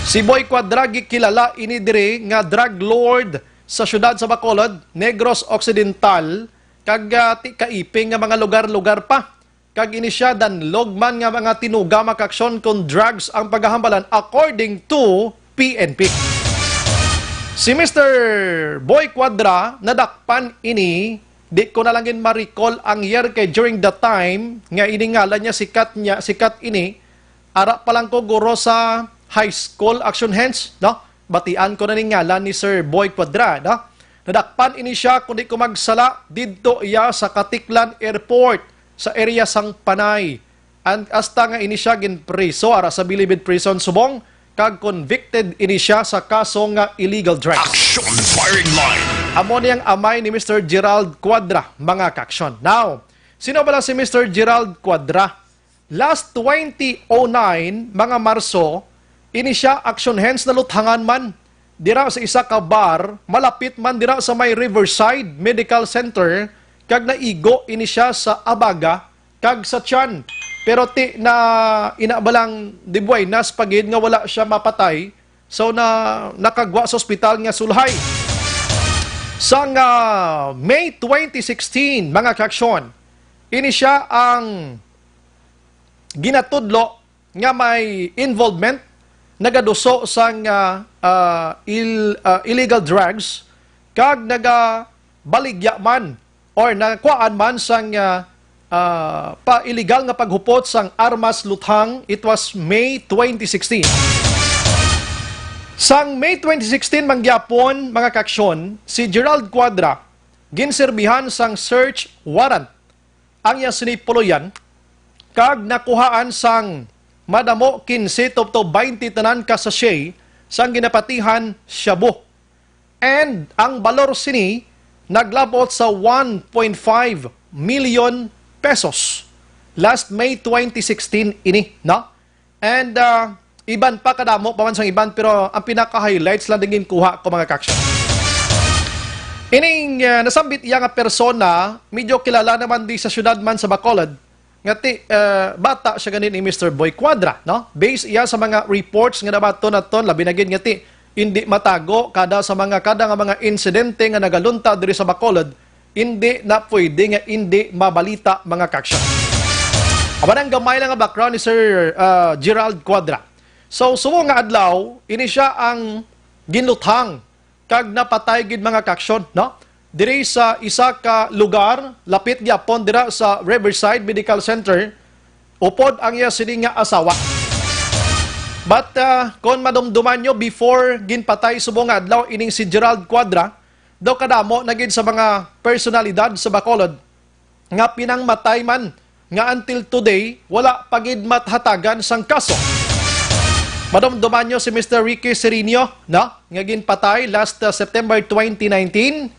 Si Boy Cuadra gikilala ini diri nga drug lord sa syudad sa Bacolod, Negros Occidental, kag kaiping nga mga lugar-lugar pa. Kag ini siya danlogman nga mga tinuga makaksyon kung drugs ang paghahambalan according to PNP. Si Mr. Boy Cuadra nadakpan ini, di ko na langin ma-recall ang year kay during the time nga iningalan niya sikat ini, ara pa lang ko guro sa high school action hands, no? Batian ko na ningalan ni Sir Boy Cuadra, no? Nadakpan ini siya kundi ko magsala didto iya sa Katiklan Airport sa area sang Panay. And hasta nga ini siya ginpreso ara sa Bilibid Prison subong, kag convicted ini siya sa kaso nga illegal drugs. Action firing line. Amo niyang amay ni Mr. Gerald Cuadra, mga kaksyon. Now, sino ba lang si Mr. Gerald Cuadra? Last 2009, mga Marso, ini siya action hands na luthangan man dira sa isa ka bar, malapit man dira sa may Riverside Medical Center, kag naigo ini siya sa abaga kag sa tiyan. Pero ti na inabalang dibuay nas pagid nga wala siya mapatay, so na nakagwa sa ospital nga sulhay. Sang May 2016, mga kaksyon, ini siya ang ginatudlo nga may involvement, nagaduso sang illegal drugs, kag nagabaligya man or nakuhaan man sang pa-illegal nga paghupot sang armas luthang. It was May 2016. Sang May 2016 mangyapon, mga kaksyon, si Gerald Cuadra ginserbihan sang search warrant ang iyang sinipuluyan, kag nakuhaan sang madamo 15 to 20 tanan ka sachet sang ginapatihan shabu. And ang balor sini naglabot sa 1.5 million pesos. Last May 2016 ini, no? And iban pa kadamo pa man sang iban, pero ang pinaka-highlights lang din kuha ko, mga kaksyon. Ining nasambit iya nga persona, medyo kilala naman di sa syudad man sa Bacolod, ngati bata siya ganin ni Mr. Boy Cuadra, no? Based iya sa mga reports nga nabaton naton, labi na gid ngati hindi matago kada nga mga insidente nga nagalunta diri sa Bacolod, hindi na pwede nga hindi mabalita, mga kaksyon. Abanang gamay lang nga background ni Sir Gerald Cuadra. So, sumo nga adlaw, ini siya ang ginluthang kag napatay gid mga kaksyon, no? Diri sa isa ka lugar lapit gyapon dira sa Riverside Medical Center, upod ang iya sini nga asawa. But kung madumduman nyo, before ginpatay subong adlaw ining si Gerald Cuadra, daw kadamo na gid sa mga personalidad sa Bacolod nga pinangmatay man nga until today wala pagid mathatagan sang kaso. Madumduman nyo si Mr. Ricky Serino, no? Nga ginpatay last September 2019.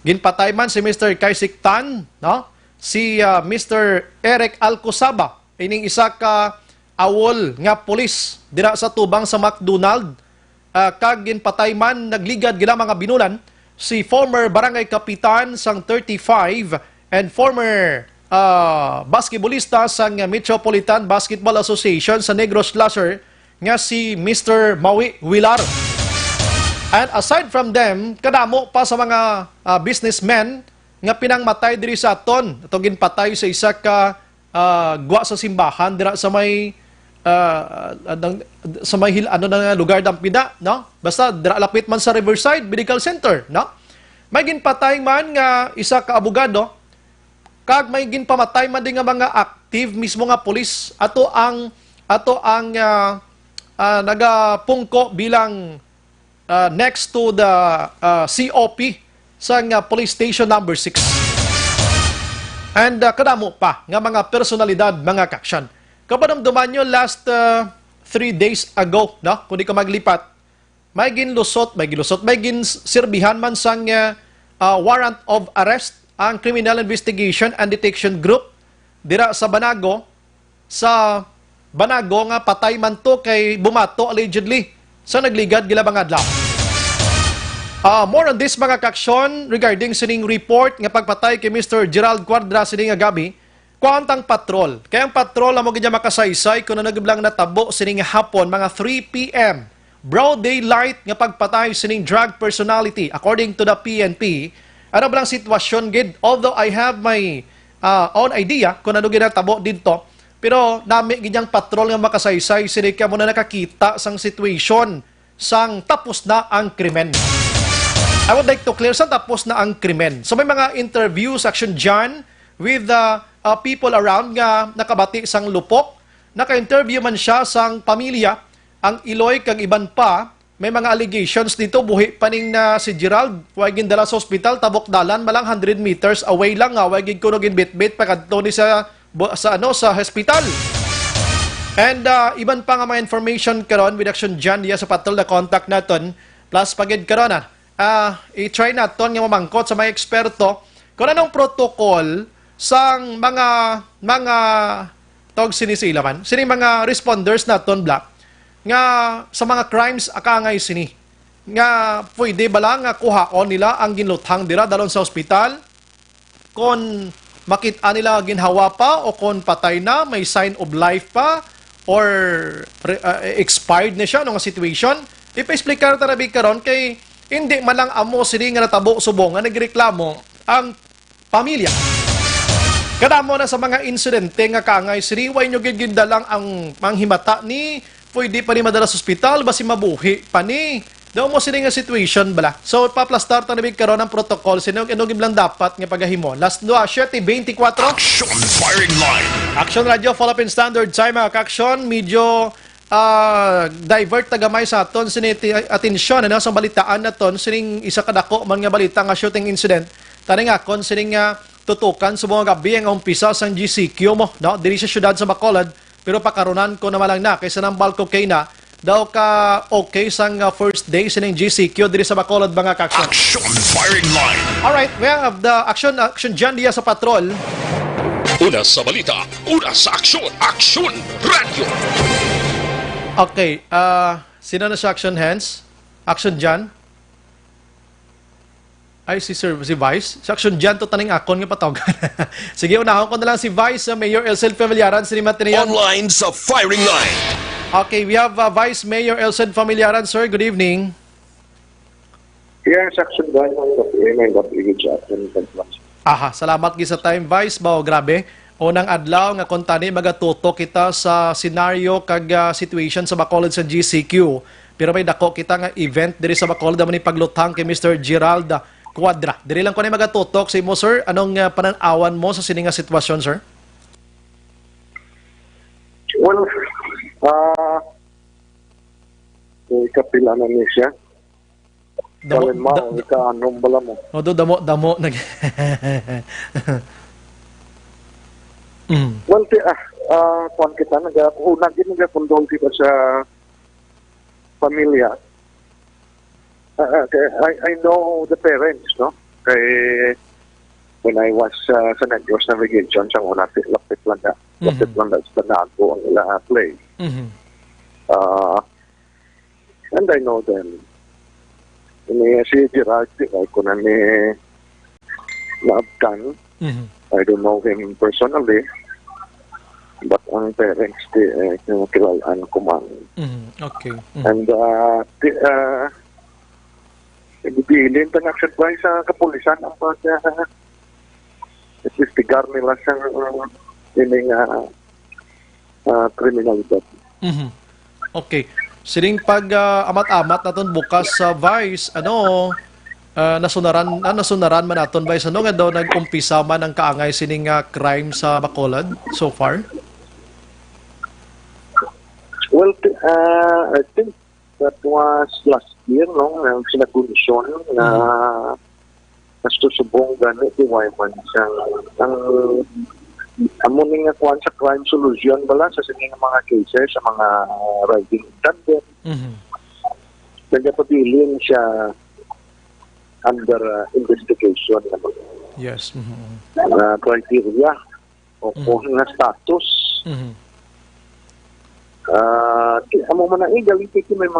Ginpatay man si Mr. Kaisik Tan, no? Si Mr. Eric Alcosaba, ining isa ka awol nga pulis dira sa tubang sa McDonald. Kag ginpatay man nagligad gila mga binulan si former barangay kapitan sang 35 and former basketballista sang Metropolitan Basketball Association sa Negros Slasher nga si Mr. Maui Wilar. And aside from them, kadamo pa sa mga businessmen nga pinangmatay diri sa aton. Ito ginpatay sa isa ka gwa sa simbahan dira sa may lugar ng pida, no? Basta dira lapit man sa Riverside Medical Center, no? May ginpatay man nga isa ka abogado, kag may ginpamatay man din nga mga active mismo nga pulis ato ang nagapungko bilang next to the COP sa police station number 6. And kadamo pa nga mga personalidad, mga kaksyan. Kapadamduman nyo last 3 days ago, no? Kung di ka maglipat, may ginlusot, may ginsirbihan man sang warrant of arrest ang Criminal Investigation and Detection Group dira sa Banago. Sa Banago nga patay man to kay bumato allegedly sa nagligad gila mga adlaw. More on this mga kaksyon regarding sining report nga pagpatay kay Mr. Gerald Cuadra sining nga gabi. Kuantang patrol. Kaya ang patrol amo gid makasaysay kuno nagiblang natabo sining hapon mga 3 PM. Broad daylight nga pagpatay sining drug personality according to the PNP. Ano blang sitwasyon gid? Although I have my own idea kung ano gid natabo didto, pero nami gid yang patrol nga makasaysay sini kamo na nakakita sang situation sang tapos na ang krimen. I would like to clear sang tapos na ang krimen. So may mga interviews action dyan with the people around nga nakabati sang lupok. Naka-interview man siya sang pamilya, ang Iloy kag iban pa. May mga allegations dito, buhi paning na si Gerald, huwag gindala sa hospital, tabok dalan, malang 100 meters away lang nga, huwag kuno ginbit-bit pagkadto ni sa hospital. And iban pa nga mga information karon with action dyan diya sa patrol na contact naton, plus pagid karon i-try naton nga mamangkot sa mga eksperto kung anong protocol sang mga tawag sinisila man, sini mga responders naton black nga sa mga crimes akangay sini nga pwede bala nga kuhaon nila ang ginluthang dira dalon sa ospital kung makita nila ginhawa pa o kung patay na, may sign of life pa or expired na siya nung situation. Ipa-explain ka na karon kay hindi man lang amo sini nga natabo subong nga nagreklamo ang pamilya. Kadamo na sa mga insidente nga kangay siriway nyo gindalang ang manghimata ni pwede pa ni madala sa ospital basi mabuhi pa ni. Daw mo sini nga situation bala. So paplastar ta nabig karon ang protocol sino inugib lang dapat nga pagahimo. Last 7:24 Action Firing Line. Action Radio Philippine Standard Time mga kaksyon. Medyo divert tagamay sa aton sini atensyon ano sa balitaan naton sining isa kadako man nga balita nga shooting incident. Tani nga kon sining tutukan sa mga gabi ang umpisa sang GCQ mo, no? Diri sa syudad sa Bacolod, pero pakarunan ko naman lang na kaysa ng balko kay na daw ka okay sang first day sining GCQ diri sa Bacolod mga kaksyon. Action Firing Line. Alright, we have the action dyan diya sa patrol. Una sa balita, una sa aksyon, Action Radio. Okay, sino na sa action hands? Action dyan? Ay, si Vice. Sa action dyan, to taning akon nga patawag. Sige, unahon ko na lang si Vice, Mayor Elcel Familiaran, sinimatineon. Online sa firing line. Okay, we have Vice Mayor Elcel Familiaran, sir. Good evening. Yes, action dyan. Aha, salamat gi sa time, Vice. Bao, grabe. Unang adlaw nga kontani magatuto kita sa senaryo kag situation sa Bacolod sa GCQ. Pero may dako kita nga event diri sa Bacolod naman ni paglutang kay Mr. Gerald Cuadra. Diri lang ko na magatutok sa imo, sir. Anong pananawan mo sa sininga sitwasyon, sir? Well, kapila na niya siya. Kalin mo, ika-anong bala mo. O, damo. Well, kuhan kita, nag-kondol kita sa pamilya. I know the parents, no? Kay when I was sa Negros Navigation, siyang una, lapit lang sa nago ang ila play. And I know them. Ini si Gerard, ay ko na ni Laabtan. I don't know him personally, but ang parents, kilalaan ko man. Okay. And ibibilin ta na ba sa kapulisan ang pag-istigar nila sa ining kriminalidad. Okay. Sining pag amat-amat naton bukas sa Vice, nasunaran man naton Vice, nga daw nag-umpisa man ang kaangay sining crime sa Bacolod so far? Well, I think that was last year, no? Ang sinakundisyon na nasusubong ganit di Wyman ang amuning nga kuhan sa crime solution bala sa sining mga cases sa mga riding attendant. Nagpabilin siya under investigation naman. Yes. Criteria o kung nga status. Amo man na galit may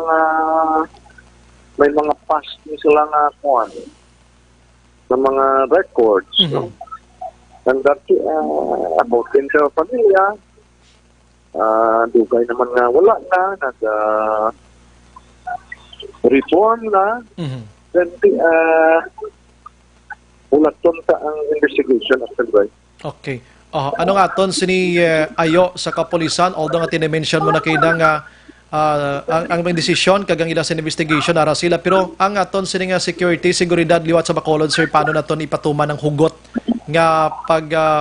mga past ni sila nga kuhan ng mga records, no? And that about din sa pamilya, dugay naman nga wala na, reform na, then ulaton ta ang investigation after that. Okay. Ano nga ton sini ayo sa kapulisan, although nga tinimension mo na kayo nga ang desisyon kagang ila sa investigation ara sila, pero ang aton sini nga security, seguridad liwat sa Bacolod, sir, paano naton ipatuman ang hugot nga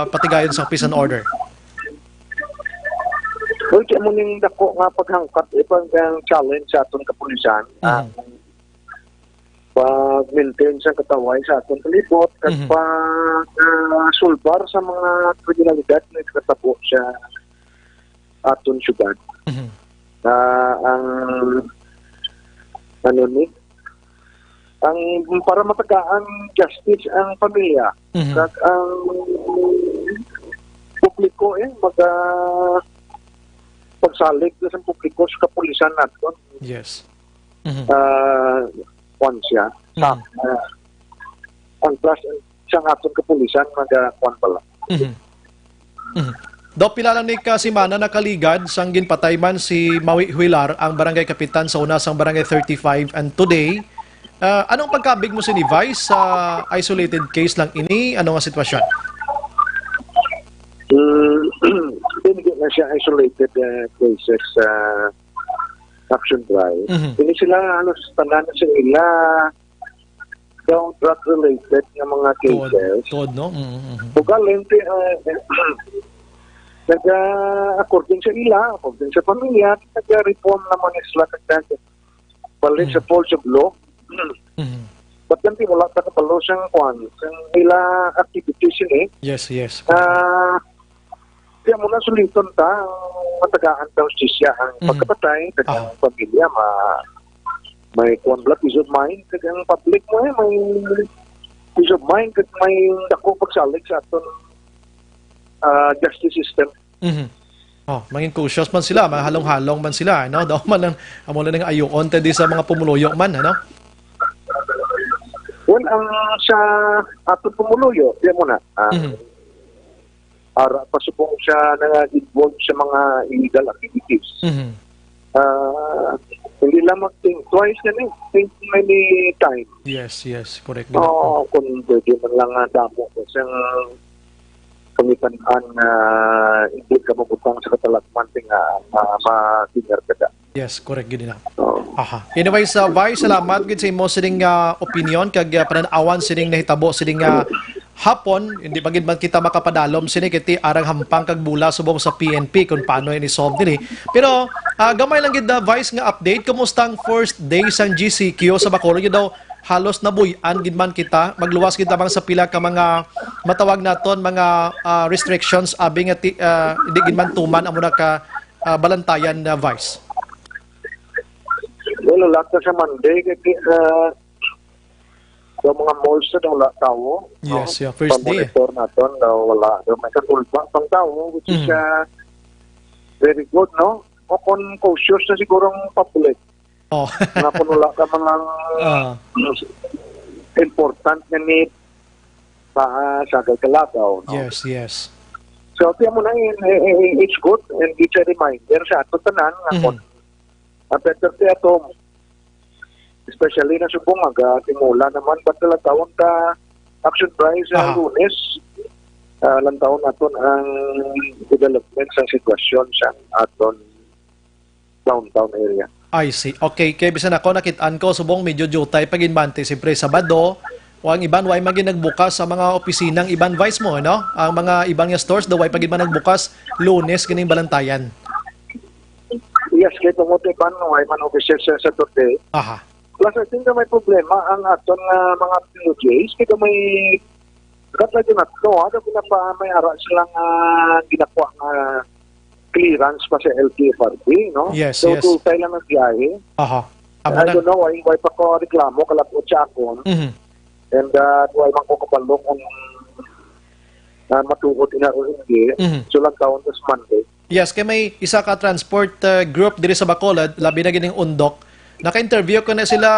patigayon sa peace and order? Well, kaya mo ning dako nga paghangkat ipang challenge sa aton kapulisan, pag-maintain sa kataway sa aton palibot, at sulbar sa mga kriminalidad na ikatapo sa aton syudad. Ang para matagaan justice ang pamilya, at ang publiko pagsalig sa publiko sa kapulisan natin. Yes. Kwan siya. Ang plus siyang aton kapulisan kwan pala. Do pila lang ni kasimana nakaligad sang ginpatay man si Maui Huilar, ang barangay kapitan sa una sang barangay 35, and today anong pagkabig mo si Vice sa isolated case lang ini? Ano nga sitwasyon? Hindi na siya isolated cases action drive. Hindi sila tanan sa ila daw drug related na mga cases. Tod, no? Pugalente according sa ila, according sa pamilya, nag-reform naman sila balik sa force of law. But ganti wala ta kapalo siyang kwan sa ila activities yun Yes. Kaya muna suliton ta matagaan daw siya ang pagkapatay ng pamilya may kwan bla peace of mind kagang public mo may peace of mind kag may dako pagsalig sa aton justice system. Mangin cautious man sila, mahalong-halong man sila, no? Daw man lang amo lang nga ayoon tedi sa mga pumuluyo man, ano? Well, sa aton pumuluyo, di mo na. Ara pasubong siya nag-involve sa mga illegal activities. Hindi lang mag-think twice na think many times. Yes, correct. Kung pwede man lang damo kasi kamitan-an na hindi ka mabutang sa katalagman nga ma-dinner ka da. Yes, correct gid na. Oo. Aha. Anyways, Vice, salamat gid sa imo sining opinion kag pananawan sining nahitabo sining hapon, hindi pa gid man kita makapadalom sini kiti arang hampang kag bula subong sa PNP kung paano ini solve dili. Pero gamay lang gid Vice nga update kumusta ang first day sang GCQ sa Bacolod gid daw halos nabuy-an gid man kita magluwas gid lamang sa pila ka mga matawag naton mga restrictions abi nga hindi gid man tuman amo na ka balantayan na Vice. Well, lahat na sa Monday, yung mga malls na wala tao. Yes, yeah, first day. Pamonitor natin na wala. May katulpa pang tao, which is very good, no? O kung cautious na siguro ang public. Oh. Na kung wala ka mga important na need sa Kalagaw, no? Yes, yes. So, tiyan mo na it's good and it's a reminder sa ato tanan nga kung better ti ato especially na subong timula naman ba't taon ta action prize sa Lunes lantaon naton ang development sa sitwasyon sa aton downtown area. I see. Okay, kaya bisan ako nakitaan ko subong medyo jutay paginbante siyempre Sabado o ang iban way maging nagbukas sa mga opisinang iban Vice mo, no? Ang mga ibang nga stores daw way pagin man nagbukas Lunes kining balantayan. Yes, kaya tumuti pa no ay man official sa today. Aha. Plus, I think na may problema ang aton mga POJs. Kaya may katlagi na ito. Ano may ara silang ginakuha na clearance pa sa LTFRB, no? Yes, so, yes. So, tayo lang ang biyahe. Aha. I don't know, why pa ko reklamo, kalapot siya ako. And why man ko kapalo kung matuod na o hindi. So, lang taon this Monday. Yes, kay may isa ka transport group diri sa Bacolod, labi na gining undok. Naka-interview ko na sila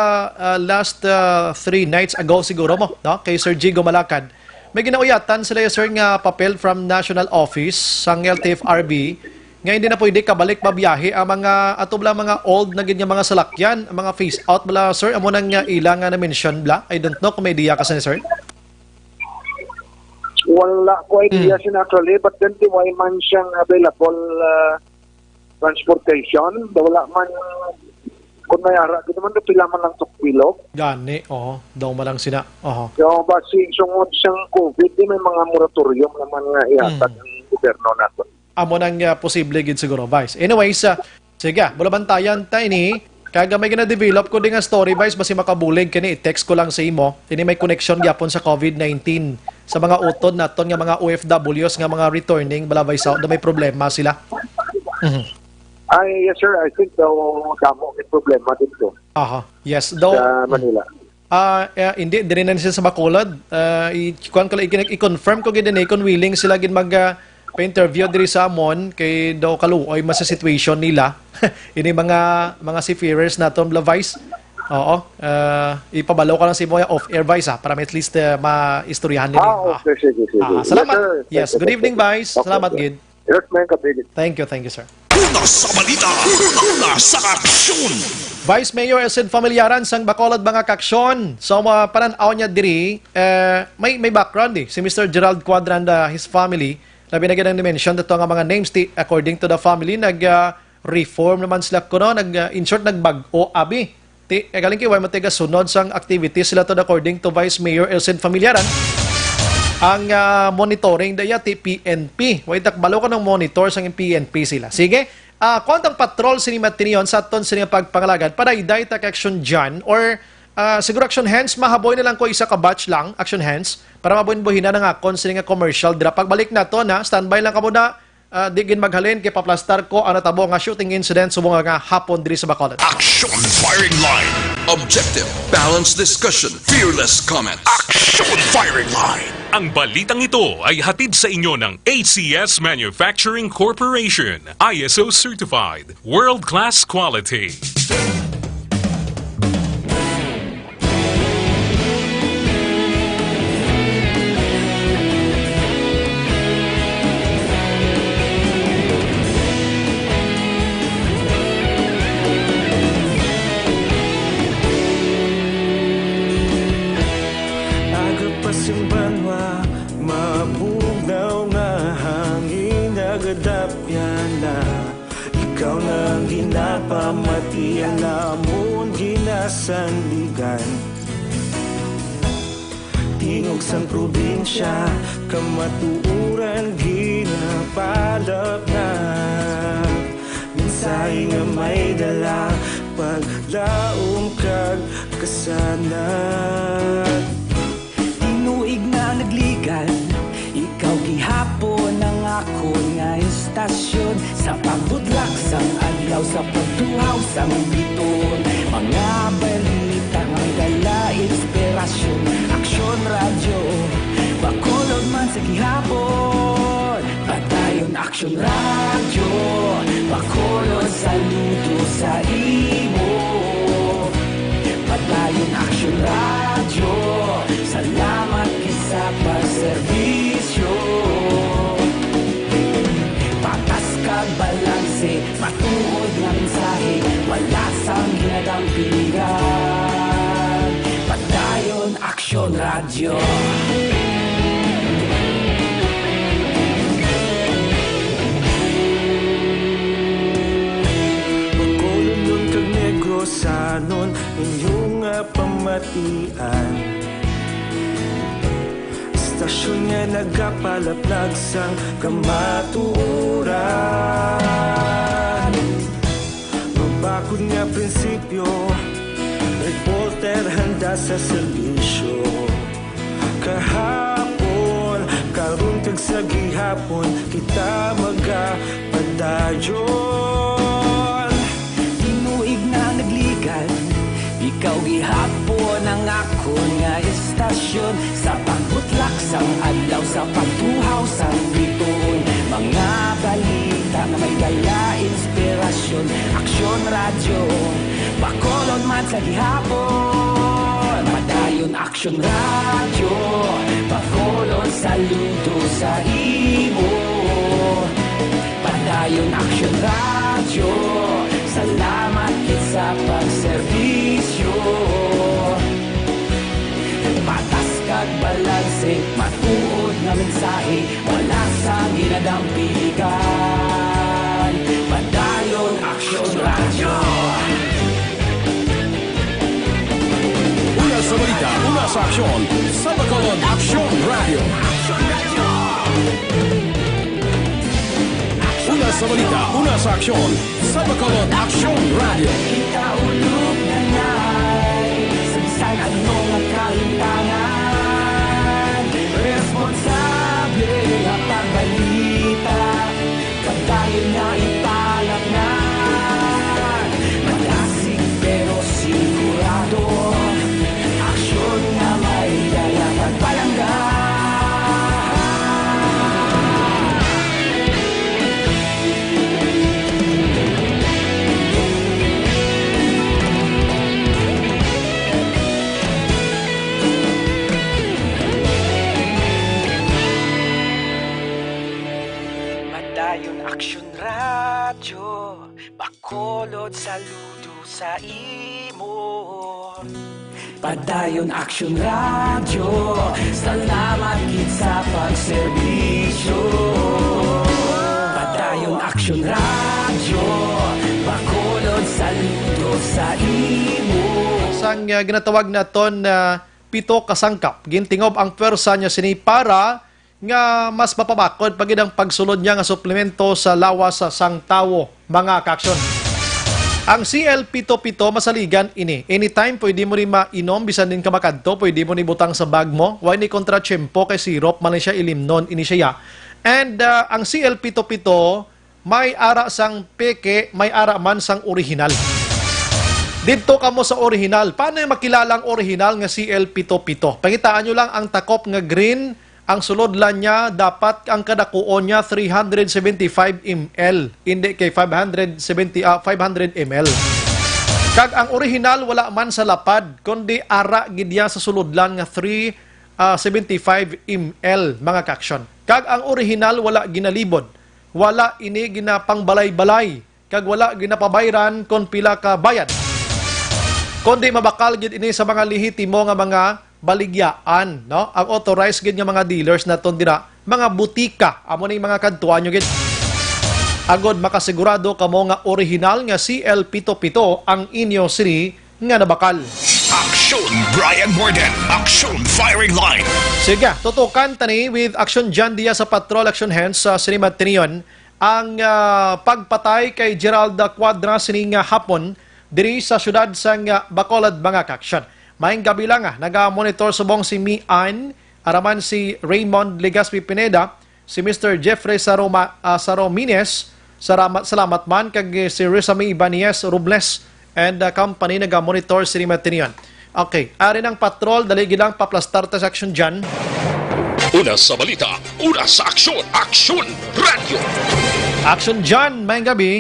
last 3 nights ago siguro mo, no? Kay Sir Jigo Malakad. May ginauyatan sila sir nga papel from National Office sang LTFRB. Nga hindi na pwede kabalik mabiyahe ang mga atubla mga old na ganyan mga salakyan, ang mga face out bala sir, amo nang ilang na mention bla. I don't know kung may idea ka sa sir. Wala ko idea actually, but then why man siyang available transportation, wala man kung mayara, di naman pila man lang tukbilog. Gani, daw malang sina. So, basi sungod siyang COVID, may mga moratorium naman nga ihatag ng gobyerno natin. Amo nang posible gid siguro, Vice. Anyways, sige, bulabantayan tayo ni kaga may gina-develop ko din nga story, Vice, basi makabulig kini i-text ko lang sa imo. Ini may connection gyapon sa COVID-19 sa mga utod naton nga mga OFWs nga mga returning bala Vice out na may problema sila. Yes sir, I think daw kamo may problema dito. Yes, daw sa Manila. Hindi dire na siya sa Bacolod. I-confirm ko gid ni kung willing sila gid mag pa-interview diri sa amon kay daw kaluoy mas sa situation nila. Ini mga seafarers naton bla Vice. Ipabalaw ko lang si Moya off-air Vice para at least maistoryahan nila. Okay, sige. Salamat. Yes, good evening Vice. Salamat gid. Thank you sir. Una sa balita, una sa aksyon. Vice Mayor Elcid Familiaran sang Bacolod mga kaksyon. So pananaw niya diri may background si Mr. Gerald Cuadranda, his family. Labi na ganang dimension dito nga mga names according to the family reform naman sila kuno in short nagbag-o abi. Galing kay way matiga sunod sang activities sila to according to Vice Mayor Elcid Familiaran. Ang monitoring daya ti PNP. Way takbalo ka ng monitor sang PNP sila. Sige. Kuantang patrol sinimatiniyon sa aton sini pagpangalagad para iday ta action dyan or siguro action hands mahaboy na lang ko isa ka batch lang action hands para mabuhin na ng akon sini nga commercial dira pagbalik nato na standby lang kamo na digin maghalin kay paplastar ko ang natabo nga shooting incident subong nga hapon diri sa Bacolod. Action firing line. Objective, balanced discussion, fearless comment. Action firing line. Ang balitang ito ay hatid sa inyo ng ACS Manufacturing Corporation, ISO certified, world-class quality. ikaw nang ginapamatian namon ginasandigan. Tingog sang probinsya, kamatuuran ginapalap na. Minsay nga may dala, paglaom kag kasanat. Tinuig na nagligan, ikaw gihapon ang ako nga istasyon. Sa pagbutlak sang adlaw, sa pagtuhaw sang biton. Mga balita nga dala inspirasyon. Aksyon radyo, bakulog man sa gihapon. Padayon aksyon radyo, bakulog saludo sa imo. Padayon aksyon radyo, salamat kisa pagserbisyo. Patas kag balanse, matuod nga mensahe, wala sang ginadampigan. Padayon aksyon radyo. Bakulon kag Negrosanon, inyong pamatian. Istasyon nga nagapalaplag sang kamatuuran. Mabakod nga prinsipyo, reporter handa sa serbisyo. Kahapon, karon kag sa gihapon, kita magapadayon. Tinuig na nagligan, ikaw gihapon ang ako nga istasyon. Sa pagbutlak sang adlaw, sa pagtuhaw sang biton. Mga balita na may dala inspirasyon. Aksyon radyo, bakolon man sa gihapon. Padayon aksyon radyo, bakolon saludo sa imo. Padayon aksyon radyo, salamat kit sa pagserbisyo. Patas kag balanse, matuod nga mensahe, wala sang ginadampigan. Padayon aksyon radyo. Una sa balita, una sa aksyon, sa Bacolod Aksyon Radio. Una sa balita, una sa aksyon, sa Bacolod Aksyon Radio. Kita ulog na ngay, sa anong kalintangan. Responsable nga pagbalita, kagayon na ipalak na. Malasig pero sigurado, aksyon nga may dala pagpalanggan. Padayon aksyon radyo, bakolod saludo sa imo. Padayon aksyon radyo, salamat kit sa pagserbisyo. Padayon aksyon radyo, bakolod saludo sa imo. Sang ginatawag naton na pito kasangkap, gintingob ang pwersa niya sini para nga mas mapabakod pagid ang pagsulod niya nga suplemento sa lawas sa sang tawo, mga kaaksyon. Ang CL-Pito-Pito masaligan ini. Anytime pwede mo rin mainom, bisan din ka makadto, pwede mo ni butang sa bag mo. Why ni kontra-tsempo kay sirop, man siya ilimnon, ini siya. And ang CL-Pito-Pito, may ara sang peke, may ara man sang original. Dito ka mo sa original. Paano yung makilala ang original nga CL-Pito-Pito? Pangitaan nyo lang ang takop nga green. Ang sulod lang niya, dapat ang kadakuon niya 375 ml. Hindi kay 500 ml. Kag ang original wala man sa lapad, kundi ara gid niya sa sulod lang nga 375 ml, mga kaksyon. Kag ang original wala ginalibod. Wala ini ginapangbalay-balay. Kag wala ginapabayran kon pila ka bayad. Kundi mabakal gid ini sa mga lehitimo nga mga baligyaan, no? Ang authorized gid nga mga dealers naton dira, mga butika, amo ni mga kadtuan nyo gid. agod makasigurado kamo nga original nga CL77 ang inyo sini nga nabakal. Aksyon Brian Morden, Aksyon Firing Line. Sige, tutukan tani with Action John Diaz sa Patrol Action Hands sa Sinimat Tinion ang pagpatay kay Gerald Quadra sining hapon diri sa syudad sang Bacolod, Bangak Action. Maayong gabi lang naga-monitor subong si Mian, araman si Raymond Legaspi Pineda, si Mr. Jeffrey Saromines, salamat man kag si Rizami Ibanez Robles and company naga-monitor si Matinian. Okay, ari ng patrol, dali gilang paplastar ta sa action dyan. Una sa balita, una sa aksyon, Aksyon Radio. Action dyan, maayong gabi.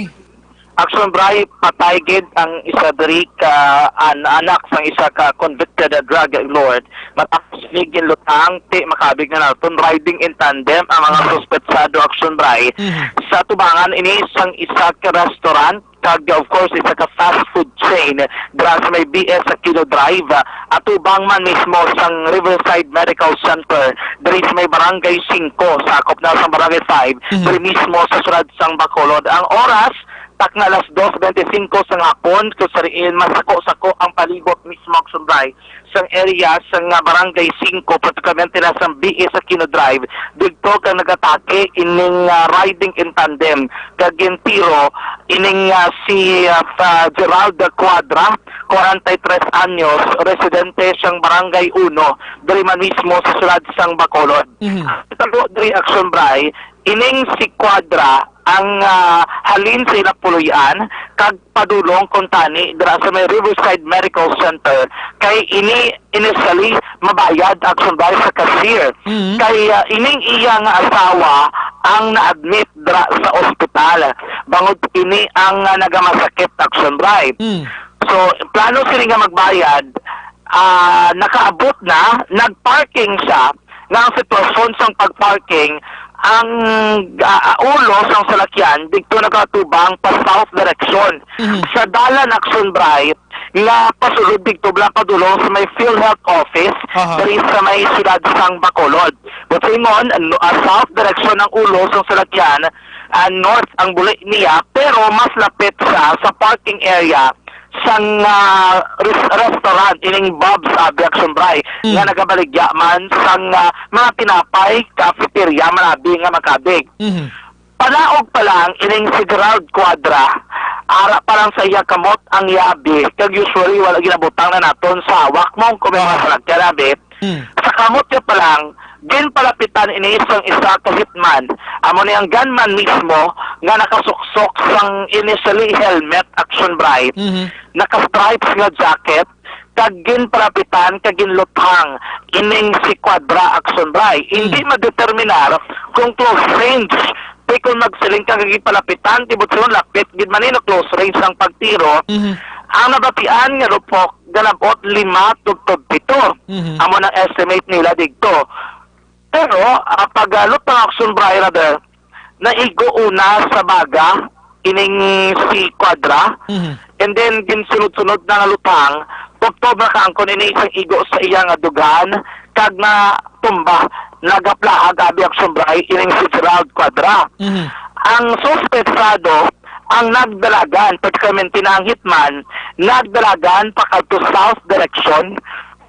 Action Bray, patay gid ang isa diri ka anak sang isa ka convicted drug lord matapos ligin lutang ti makabig na naton riding in tandem ang mga suspetsado. Action Bray, sa tubangan ini sang isa ka restaurant kag of course isa ka fast food chain dira sa may BS sa Kilo Drive at ubang man mismo sang Riverside Medical Center diri sa may Barangay 5 sakop na sa Barangay 5 diri mismo sa syudad sang Bacolod. Ang oras tak na alas 2:25 sa hapon kung sariin masako-sako ang palibot mismo Action Bray sang area sang Barangay 5 particularmente na sang BS sa Kino Drive dito kang nagatake ining riding in tandem kag tiro ining si Gerald Quadra 43 anyos residente sang Barangay 1 diri man mismo sa syudad sang Bacolod. Talo diri Action Bray ining si Quadra ang halin sa Ilapuluyan kag padulong kontani dira sa may Riverside Medical Center kay ini initially mabayad Action Bray sa cashier kay ining iya nga asawa ang na-admit dira sa ospital bangod ini ang nagamasakit Action Bray. So plano sila nga magbayad, nakaabot na, nagparking siya nga ang sitwasyon sang pagparking ang ulo sang salakyan dito nakatubang pa south direction sa dalan Action Bray nga pasulod dito bla padulong sa may PhilHealth office diri sa may syudad sang Bacolod. But ingon south direction ang ulo sang salakyan, north ang buli niya pero mas lapit siya sa parking area sang restaurant ining Bob's Action Bray nga nagabaligya man sang mga tinapay, cafeteria malabi nga makabig. Palaog pa lang ining si Gerald Quadra ara pa lang sa iya kamot ang yabi kag usually wala ginabutang na naton sa hawak mong kumema sa nagkarabi. Sa kamot niya pa lang ginpalapitan ini isang isa ka hitman amo ni ang gunman mismo nga nakasuksok sang initially helmet Action Bray naka-stripes nga jacket kag ginpalapitan kag ginluthang ining si Quadra Action Bray hindi madeterminar kung close range kung magsiling kag gipalapitan tibot sulod lapit gid man ni close range ang pagtiro. Ang nabatian nga rupok galabot 5 tugtog 7 amo nang estimate nila dito. Pero pag-alot ng Action Bray rather, naigo una sa baga, ining si Quadra, and then ginsunod-sunod na lutang, tugtog na kaangkon ini isang igo sa iyang adugan, kag na tumba, nagapla agabi Action Bray, ining si Gerald Quadra. Ang suspetsado, ang nagdalagan, particularmente na ang hitman, nagdalagan pa to south direction,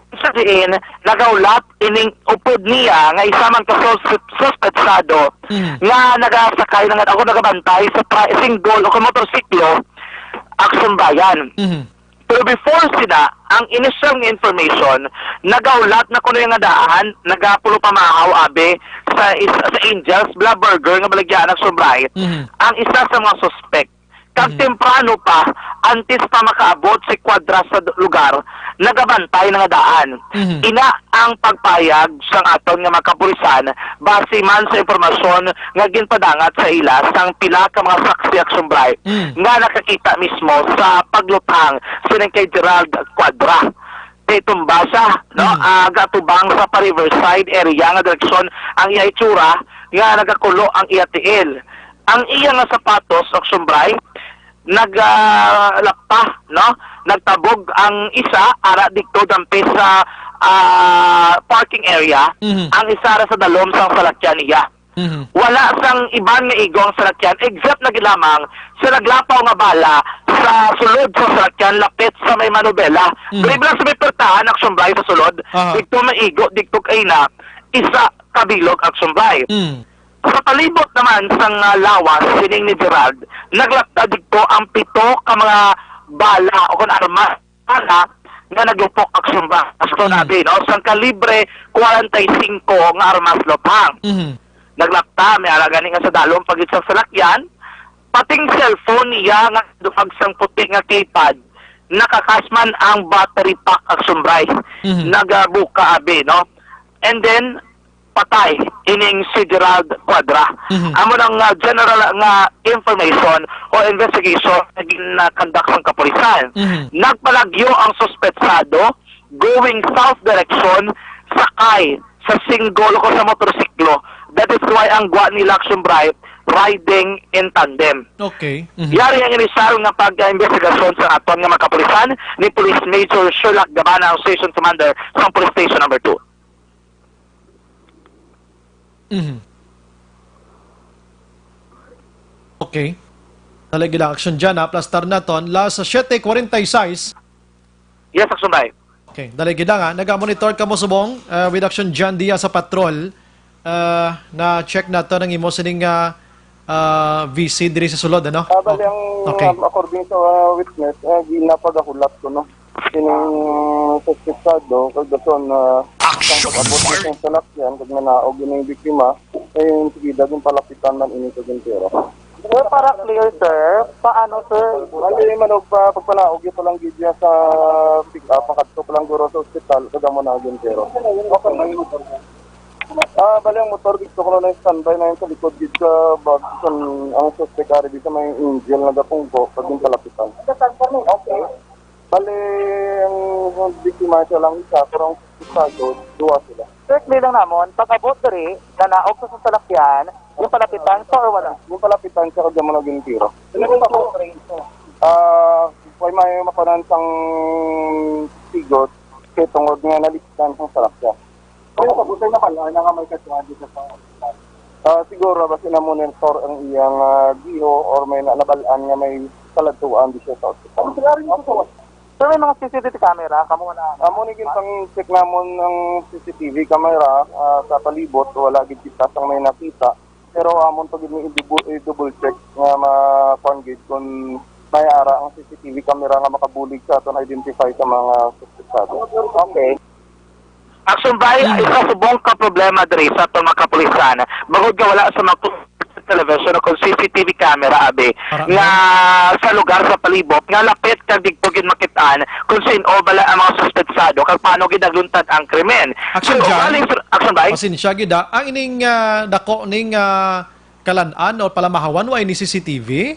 sa diin, nagaulat ining upod niya nga isa man ka suspetsado nga nagasakay na ako nagabantay sa single o motorsiklo Action Bayan. Pero before sila, ang initial information, nagaulat na kuno yung daan, nagapulo pamahaw abe sa Angels, Bla Burger, nga balagyan Action Bray, ang isa sa mga suspect. Kag temprano pa, antes pa makaabot si Quadra sa lugar, nagabantay nga daan. Ina ang pagpayag sang aton nga makapulisan base man sa impormasyon nga ginpadangat sa ila sang pila ka mga saksi Action Bray nga nakakita mismo sa paglutang sining kay Gerald Quadra. Tumba siya, no? Gatubang sa Riverside area nga direksyon ang iya itsura nga nagakulo ang iya tiil. Ang iya nga sapatos Action Bray naglakpa, no? Nagtabog ang isa ara dikto dampi sa parking area, ang isa ra sa dalom sang salakyan niya. Wala sang iban nga igong salakyan except na lamang sa naglapaw nga bala sa sulod sa salakyan lapit sa may manubela. Libre lang sa may pertahan action bay sa sulod. Dito maigo, dito kay na isa kabilog action bay. Sa palibot naman sang lawas sining ni Gerald, naglapta dito ang 7 ka mga bala o kun armas nga nagupok action ba. Gusto natin, no? Sang kalibre 45 nga armas lopang. Naglapta, may alaganing nga sa dalong pagit sa salakyan, pating cellphone niya nga dupag sang puti nga keypad, nakakasman ang battery pack action bray. Nagabuka abi, no? And then, patay ining si Gerald Cuadra. Amo nang general nga information o investigation na ginakandak ng kapulisan. Nagpalagyo ang suspetsado going south direction sakay sa single ko sa motorsiklo. That is why ang gwa ni Action Bright riding in tandem. Okay. Yari ang inisal nga pag-investigasyon sa aton nga mga kapulisan ni Police Major Sherlock Gabana, ang Station Commander sa Police Station number 2. Okay. Talagi lang action dyan ha. Plastar na ton. La sa 7:46. Yes, Action Bright. Okay. Dalagi lang ha. Nag-monitor ka mo subong with action dyan diya sa patrol. Na check na to ng imo sining VC diri sa sulod, ano? Bali ang according sa witness, ginapagahulat ko, no? Sining suspetsado, kagdason Action Fire! Ang salakyan, kag nanaog yun yung biktima, yung sige, daging palapitan man ini sa gintero. Sir, para clear, sir, paano, sir? Bali, manog pa, pagpanaog ito lang gidya sa pick-up, pakadto pa lang guro sa ospital, kagamo na gintero. Okay, bali ang motor dito ko na standby na yun sa likod dito sa bag ang suspect ari dito may angel na dapungko pag yung palapitan. Okay. Bali ang biktima siya lang isa pero ang suspect duwa sila. Sir, clear lang namon, pag-abot diri, nanaog sa salakyan, yung palapitan sa or wala? Yung palapitan siya kagamo na gintiro. Ano yung pa-train, sir? May may makanan sang sigot kay tungod nga naliktan sang salakyan. Kaya pag-usay na pala, nga may katuan dito sa siguro basta na monitor ang iyang giho or may nabalaan nga may kalatuan di siya sa ospital. Sir, may mga CCTV camera, kamo na? Amo ni pang check namon ng CCTV camera sa palibot, wala gid kita sang may nakita. Pero amon to gid ni i-double check nga ma-congate kung may ara ang CCTV camera nga makabulig sa aton identify sa mga suspetsado. Okay. Action by isa subong ka problema diri sa atong mga kapulisan. Bagod nga wala sa mga television o kung CCTV camera abi nga sa lugar sa palibot nga lapit kag didto gid makitaan kung sino bala ang mga suspetsado kag paano gid nagluntad ang krimen. Action action by pasensya gid ang ining dako ning kalan-an o palamahawan way ni CCTV.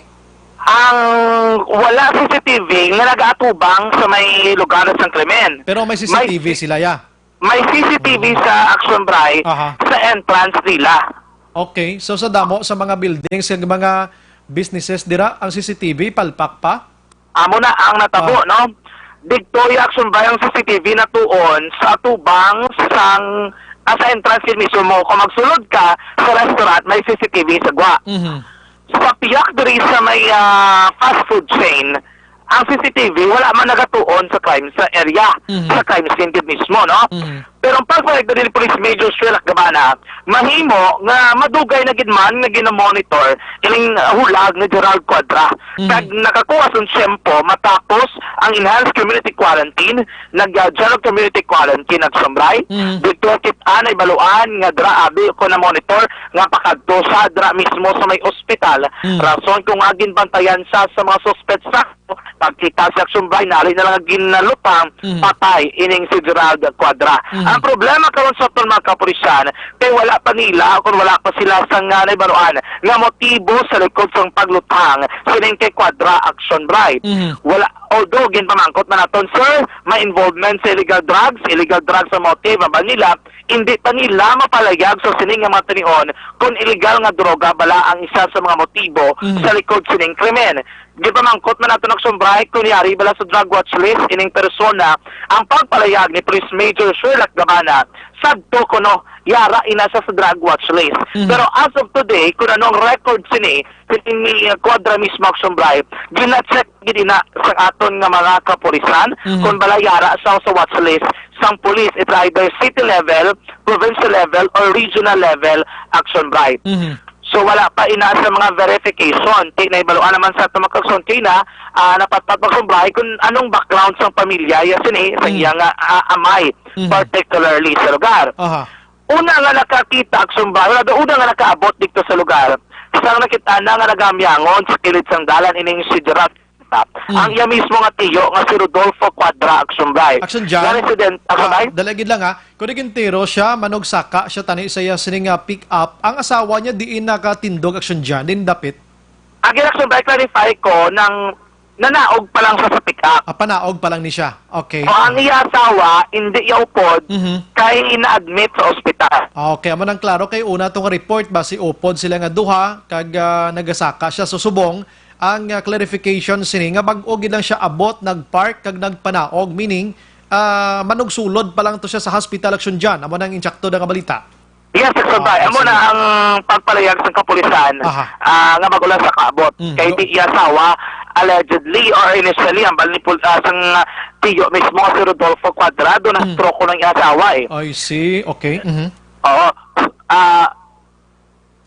Ang wala CCTV nga nag-atubang sa may lugar sa krimen. Pero may CCTV sila ya. May CCTV sa Action Bray sa entrance nila. Okay. So sa damo sa mga buildings, sa mga businesses dira, ang CCTV palpak pa? Amo na ang natabo, no? Dito yung Action Bray ang CCTV na tuon sa atubang sa entrance mismo. Kung magsulod ka sa restaurant, may CCTV sa gwa. Sa piyak diri sa may fast food chain, ang CCTV wala man nagatuon sa crime sa area, sa crime scene mismo, no? Pero ang pagpapalagda ni Police Major Sherlock Gabana, mahimo nga madugay na gidman nga gina-monitor ining hulag ni Gerald Cuadra. Kag nakakuha sun siyempo matapos ang enhanced community quarantine, nag-general community quarantine nagsumbray. Dito kita na ibaluan nga dra abi ko na monitor nga pakadto sa dra mismo sa may ospital. Rason kung agin bantayan sa mga suspect sa pagkita sa sumbray nari na lang ginalupang patay ining si Gerald Cuadra. Ang problema karon sa atong mga kapulisan, kay wala pa nila, kung wala pa sila sa nga naibaruan, nga motibo sa likod sang paglutang, sining kay Cuadra Action Bright. Wala, although ginpamangkot na naton, sir, may involvement sa illegal drugs sa motive ba nila, hindi pa nila mapalayag sa sining nga mga tanion kung illegal nga droga bala ang isa sa mga motibo sa likod sining krimen. Ginpamangkot na naton Action Bright Bright, kunyari, bala sa drug watch list, ining persona, ang pagpalayag ni Police Major Sherlock Gabana, sadto ko no, yara ina siya sa drug watch list. Pero as of today, kung anong record sini, ni Quadra mismo Action Bright, gina-check gini na sa aton nga mga kapulisan, kung bala yara sa watch list, sang police, it's either city level, provincial level, or regional level Action Bright. So wala pa ina sa mga verification. Naibaluan naman sa tumakagson kina napatpagpagsumbay kung anong background sa pamilya yasin sa iyang amay, particularly sa lugar. Una nga nakakita agsumbay, wala una nga nakaabot dito sa lugar. Isang nakita na nga nagamyangon sa kilid sang dalan ining si Gerard. Ang iya mismo nga tiyo nga si Rodolfo Quadra Agsumbay. Action dyan. Resident Agsumbay. Dalagid lang ha. Kung nagintero siya, manog saka, siya tani saya sining pick up. Ang asawa niya diin nakatindog action dyan, din dapit. Agin Agsumbay, clarify ko, nang nanaog pa lang siya sa pick up. Panaog pa lang ni siya. Okay. O ang iya asawa, hindi iya upod, kay ina-admit sa ospital. Okay, amo nang klaro kay una tong report ba si upod sila nga duha kag nagasaka siya susubong. Ang clarification sini nga bag-o gid lang siya abot nagpark kag nagpanaog, meaning manog sulod pa lang to siya sa hospital action dyan. Amo nang insakto nga balita. Yes, Agsumbay. Amo na ang pagpalayag sa kapulisan nga magula sa kaabot. Kay di iya asawa allegedly or initially ang balnipul sang tiyo mismo si Rodolfo Quadrado na stroke ko ng iya asawa I see. Okay. Oo.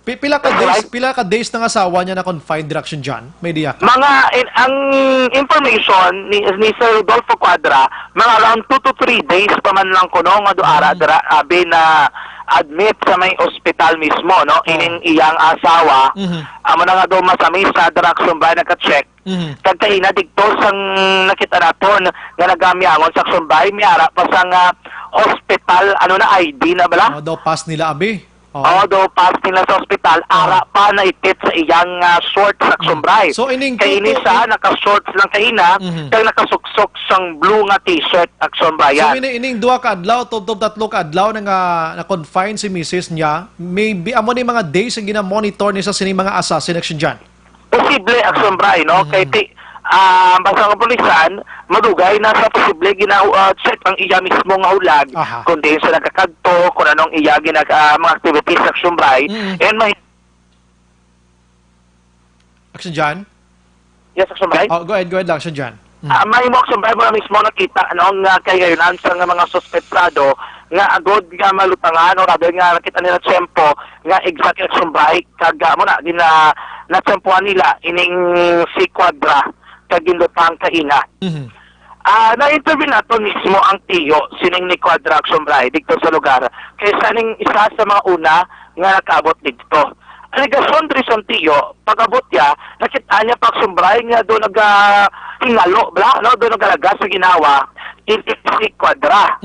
Pila ka days ng asawa niya na confined direction dyan? May diya. Ang information ni Sir Rodolfo Quadra, mga around 2 to 3 days pa man lang kuno nga doara abi na admit sa may ospital mismo, no? Ining iyang asawa. Amo na nga do masami sa direction ba naka-check. Kagkahina digto sang nakita naton nga nagamyangon sa Sumbay, miara pa sang hospital, ano na ID na bala? Daw pass nila abi. Do pass nila sa ospital, ara pa na itit sa iyang short sa Sumbay. So ining kay ini sa naka-shorts lang kahina, kay nakasuksok sang blue nga t-shirt Action Brian. So ining duha ka adlaw, tatlo ka adlaw na confine si Mrs. niya, maybe amo ni mga days ang gina-monitor ni sa sining mga assassin action dyan. Posible Action Brian, no? Kay basta ng pulisan, madugay na sa posible check ang iya mismo nga hulag kung di siya nagkakagto, kung anong iya mga activities sa Action Brian. And may Action dyan? Yes, Action Brian? Go ahead lang, Action dyan. May mo Action Brian mo na mismo nakita anong kayayunan sa mga suspetsado nga agod nga malutangan o rather nga nakita nila tsempo nga exact Action Brian kaga mo na na-tsempohan nila ining si Quadra kagindotang kaina. Na-interview nato mismo ang tiyo sining ni Quadra Action Brian dito sa lugar kaysa ning isa sa mga una nga nakaabot dito. Aligasyon Drison tiyo, pag-abot niya, nakita niya pa Action Brian nga doon hingalo, no? Doon nagalagas sa ginawa si Quadra.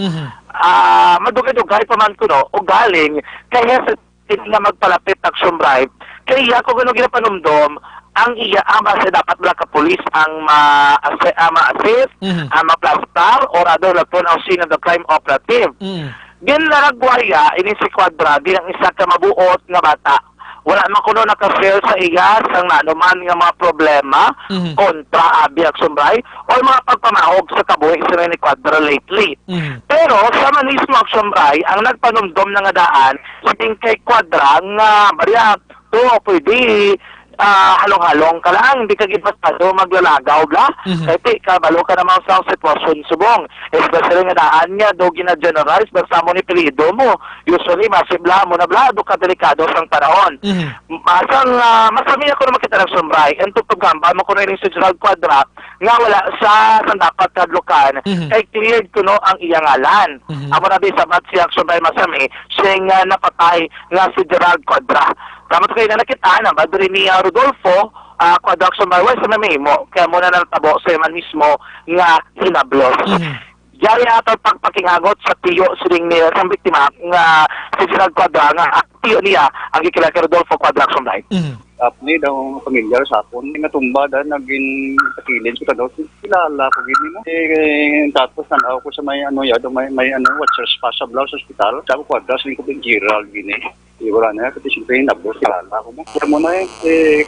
Madugay-dugay pa man kuno o galing kaya sa nga magpalapit Action Brian kaya kung ano ginapanumdom ang iya ama sa dapat wala ka pulis ang ma-assist, ang ma-plastar or other lapon ang scene of the crime operative. Ginlaragwaya ini si Quadra bilang isa ka mabuot nga bata. Wala man kuno naka-share sa iya sang nanuman nga mga problema kontra abi Action Brian o mga pagpamahog sa kabuhi sa ni Quadra lately. Pero sa manismo Action Brian ang nagpanumdom nga daan sa kay Quadra nga bariya pwede halong-halong ka lang, hindi ka gipasado maglalagaw bla. Kasi kabalo ka naman sa sitwasyon subong. Especially nga daan niya, do gina-generalize, basta mo ni pilido mo. Usually, masibla mo na bla, do ka delikado sang panahon. Masami ako na makita ng Sumbray, and tutugamba mo ko na rin sa Gerald Quadra, nga wala sa dapat kadlukan, kay cleared ko no ang iyang ngalan. Amo na di sabat siya Sumbray masami, siya nga napatay nga si Gerald Quadra. Kamat kayo na nakita na ba doon ni Rodolfo Quadra Action Brian sa mamimo kaya muna natabo sa man mismo nga hinablos. Yari ato pagpakingagot sa tiyo siling ni ang biktima nga si Gerald Quadra nga tiyo niya ang gikilala kay Rodolfo Quadra Action Brian. Apni daw pamilyar sa akon nga tumba da naging sakilin ko daw kilala ko gini mo tapos nanaw ko sa may ano yado may ano watchers pa sa Blaus Hospital sa Quadra siling ko Gerald gini Wala na yan, kasi siyempre nabos, kilala ko mo. Kaya mo na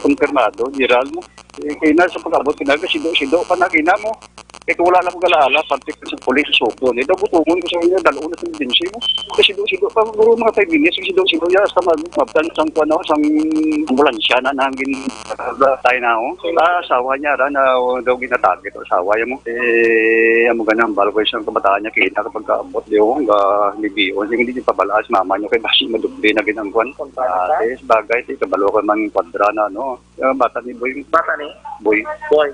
kumpirmado, giral mo. Kaya na sa pag-abot, sido pa na, kina mo. Kung wala na ko galaala, pantik sa polis, sa sopo. Daw butungon ko sa inyo, dalo na sa emergency mo. Kasi sido pa, puro mga 5 minutes, sido, ya, sa mabdan, sang ambulansya na nangin tayo na ako. Asawa niya, na daw ginatarget, asawa mo. Amo ganang balo ko isang kabataan niya, kita kapag kaabot, di ko, libiyon. Hindi niya pabalaas, mama niyo, kay basi madubli na ginangguan. Bagay, kabalo ko mang kwadra na, no? Bata ni Boy. Bata ni? Boy,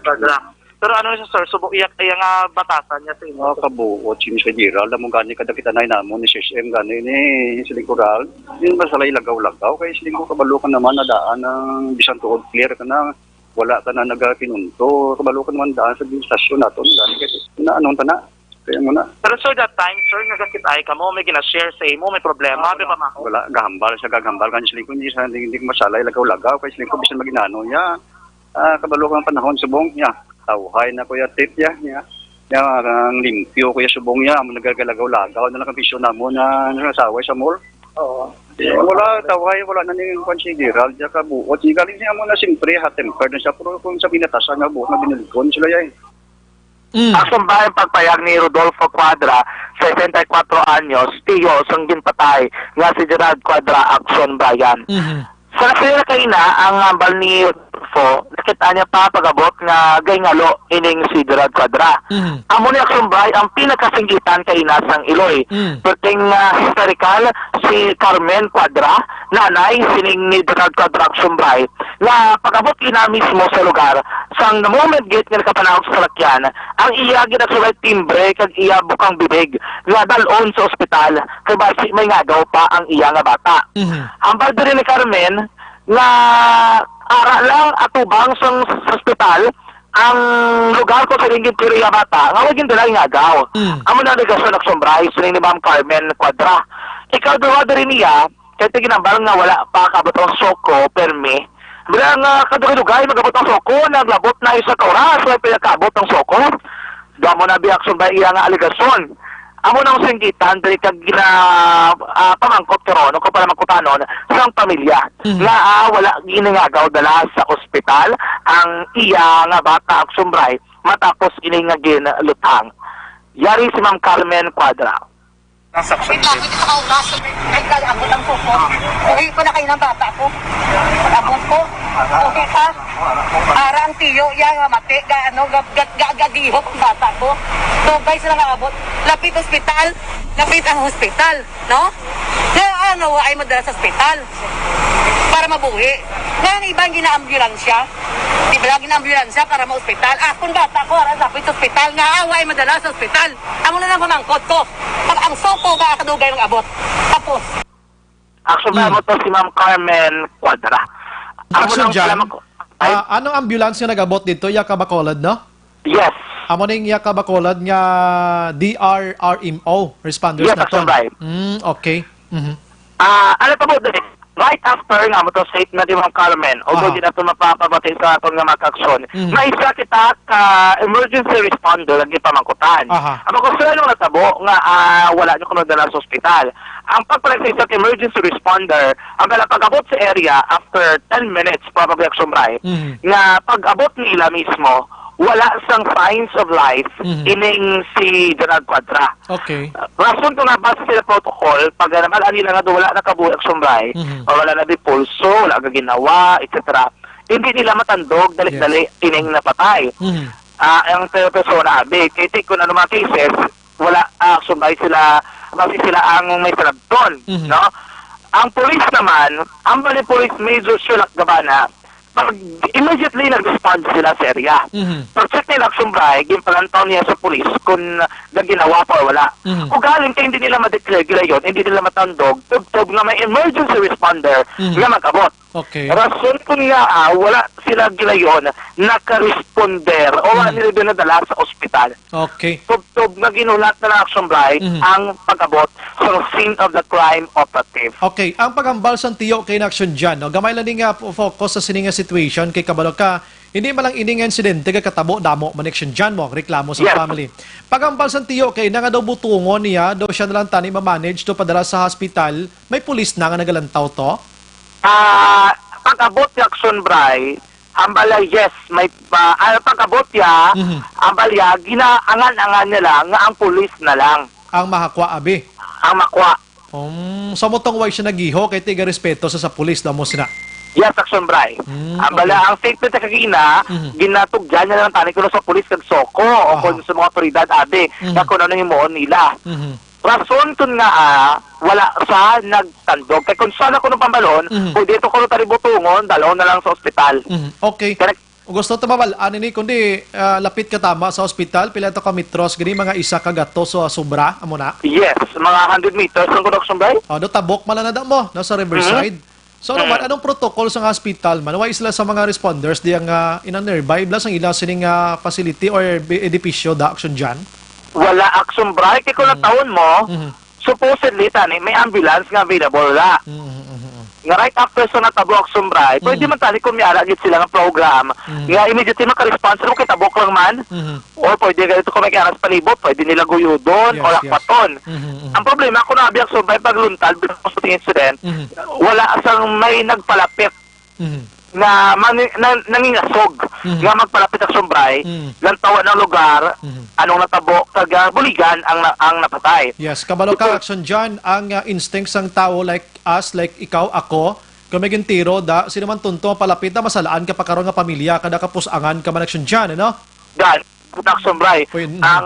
kwadra. Pero ano siya, sir? Subok iyak nga batasan niya sa inyo. Kabuot, siya sa Gerald, among gani kada kita na inamon ni CCM, gani ni Silingkural. Yun ba salay lagaw-lagaw, kaya Silingko kabalo ka naman na daan ng bisan tuod clear ka na, wala ka na nagapinunto, kabalo ka naman daan sa stasyon nato, gani kaya na anong tana. Kaya muna. Pero sir, that time, sir, nagkakitay ka mo, may ginashare sa imo, may problema, di ba ma? Wala, gahambal kanya Silingko, hindi ko masalay lagaw-lagaw, kaya Silingko bisan maginano niya. Kabalo ka ng panahon subong niya. Tawhay na kuya tip ya. Ang limpyo kuya subong ya. Amo nagagalagaw-lagaw na lang ang bisyo na mo na nasaway sa mall. Oo. Wala tawhay, wala na ning konsideral diya ka buot. Galing niya mo na simpre hot-tempered na siya pero kung sa binatasan nga buot na binalikon sila yan. Aksyon ba ang pagpayag ni Rodolfo Cuadra, 64 anyos, tiyo, sanggin patay, nga si Gerald Cuadra, aksyon Brian. Sa nasira kayo na, ang ambal ni Rodolfo, nakita niya pa pag-abot nga gayngalo ining si Gerald Cuadra. Amo ni aksyon Bray, ang pinakasinggitan kay Inasang Iloy. Perting historical, si Carmen Cuadra, nanay, sining ni Gerald Cuadra aksyon Bray, na pag-abot ina mismo sa lugar, sang moment gate nga nakapanahog sa salakyan, ang iya ginagsulay timbre, kag iya bukang bibig, nga dalon sa ospital, kay basi may ngagaw pa ang iya nga bata. Ambal din ni Carmen, nga ara lang atubang sa ospital ang lugar ko sa ringgit Piriya bata nga wagin dala ngagaw. Amo na negasyon aksyon Bray sining ni Ma'am Carmen Cuadra. Ikaw duwa diri niya kay ginambal nga wala pa kabot ang soko permi. Bila nga kadugay magabot ang soko naglabot na isa ka oras wala pinakabot ang soko. Damo na bi aksyon Bray iya nga aligasyon. Amo nang singgitan diri kag pamangkot karon ko para makutanon sa pamilya nga wala ginangagaw dala sa ospital ang iya nga bata aksyon Bray matapos ini nga ginlutang. Yari si Ma'am Carmen Cuadra. Wait lang, hindi sa kaugas. Ay, abot ang kuko. Okay ko na kayo ng bata ko. Abot ko. Okay ka? Arang tiyo, yan nga mati. Gagadihok ang bata ko. Dugay sila nga abot. Lapit ospital. Lapit ang hospital. No? Kaya ano, ay madala sa ospital. Para mabuhi. Kaya ang ibang gina-ambulansya. Di ba lang gina-ambulansya para ma-ospital? Kung bata ko, lapit sa ospital. Nga ay madala sa ospital. Amo na lang pamangkot ko. Pag ang soko ba kadugay ng abot. Tapos. Aksyon ba mo to si Ma'am Carmen Cuadra. Aksyon dyan. Anong ambulance nga nag-abot dito? Yaka Bacolod, no? Yes. Amo ning Yaka Bacolod nga DRRMO responders yes, na to. Yes, okay. Ano pa mo din? Right after nga mo to statement ni Ma'am Carmen, although di na ito mapapabati sa aton nga mag-aksyon, naisa kita ka emergency responder lagi pamangkutan. Ang magkusulan nung natabo nga wala nyo kung nadala sa ospital. Ang pagpalagsa sa emergency responder, ang pag-abot sa area after 10 minutes, probably aksyon Bray, nga pag-abot nila mismo, wala sang signs of life ining si Gerald Cuadra. Okay. Rason ko nga base sa protocol, pag naman nila nga wala nakabuhi ang sumbray, o wala na di pulso, wala ka ginawa, etc. Hindi nila matandog, dali-dali ining napatay. Ang persona, kaya take ko na mga cases, wala sumbray sila, base sila ang may sarabton. No? Ang police naman, ang bali police Major Shulak Gabana, immediately nag-respond sila sa area. Pag-check nila aksyon Bray, gimpalantaw niya sa police kung ginawa pa o wala. Kung galing kayo hindi nila ma-declare yun, hindi nila matandog, tub nga may emergency responder nga mag-abot. Okay. Rason ko nga wala sila gilayon naka-responder o wala nila dinadala sa ospital. Okay. Tub nga ginulat na ng aksyon Bray ang pag-abot sa scene of the crime operative. Okay. Ang pagambal sa tiyo kay na aksyon dyan, no? Gamay lang nga focus sa sininga situation kay kabalo ka Hindi malang ining insidente ka katabo damo maneksyon dyan mo reklamo sa Yes. family. Pagambal sa tiyo kay na nga daw butungon niya daw siya nalang tani ma-manage to padala sa hospital, may pulis na nga nagalantaw to. Pag-abot ni Action Bray, ambala yes, may pag-abot niya, ambala ginaangan-angan niya lang nga ang pulis na lang. Ang mahakwa abi. Ang makwa. Sa motong way siya nagiho kay tiga respeto sa pulis daw mo sina. Yes, Action Bray. Ambala ang statement sa kagina, ginatugyan niya lang tani kuno sa pulis kag Soko o kung sa mga otoridad abi na kung ano himuon nila. Rason kun nga wala sa nagtandog. Kaya kung sana ko ng pambalon, pwede ito ko tari butungon, dalawon na lang sa ospital. Okay. Correct. Gusto tumawal, ani kundi lapit ka tama sa ospital, pila to ka metros, gini mga isa ka gato sa sobra, amo na? Yes, mga 100 meters ang Action Bray. Do tabok malanada mo, no, sa Riverside. So naman, anong protocol sa hospital man? Why sila sa mga responders di ang inang nearby, blas ang ilang sining facility or edipisyo da action dyan? Wala Action Bray. Kaya kung taon mo, supposedly, tani, may ambulance nga available na. Nga right after sa natabok Action Bray, pwede man tani kung may alagit sila ng program, nga immediately maka-response kung kitabok lang man, or pwede ganito kung may karas palibot, pwede nila guyudon o lakpaton. Ang problema, kung nabi Action Bray pagluntal, bilang sa incident, wala asang may nagpalapit na nangingasog nga magpalapit Action Bray lantawan ng lugar anong natabo kag buligan ang napatay. Yes, kabalo ka action dyan ang instincts ng tao like us, like ikaw, ako, kung may gintiro da, sino man tunto palapit na masalaan ka pa karon nga pamilya kada kapusangan ka man action dyan, ano? Dan Action Bray, ang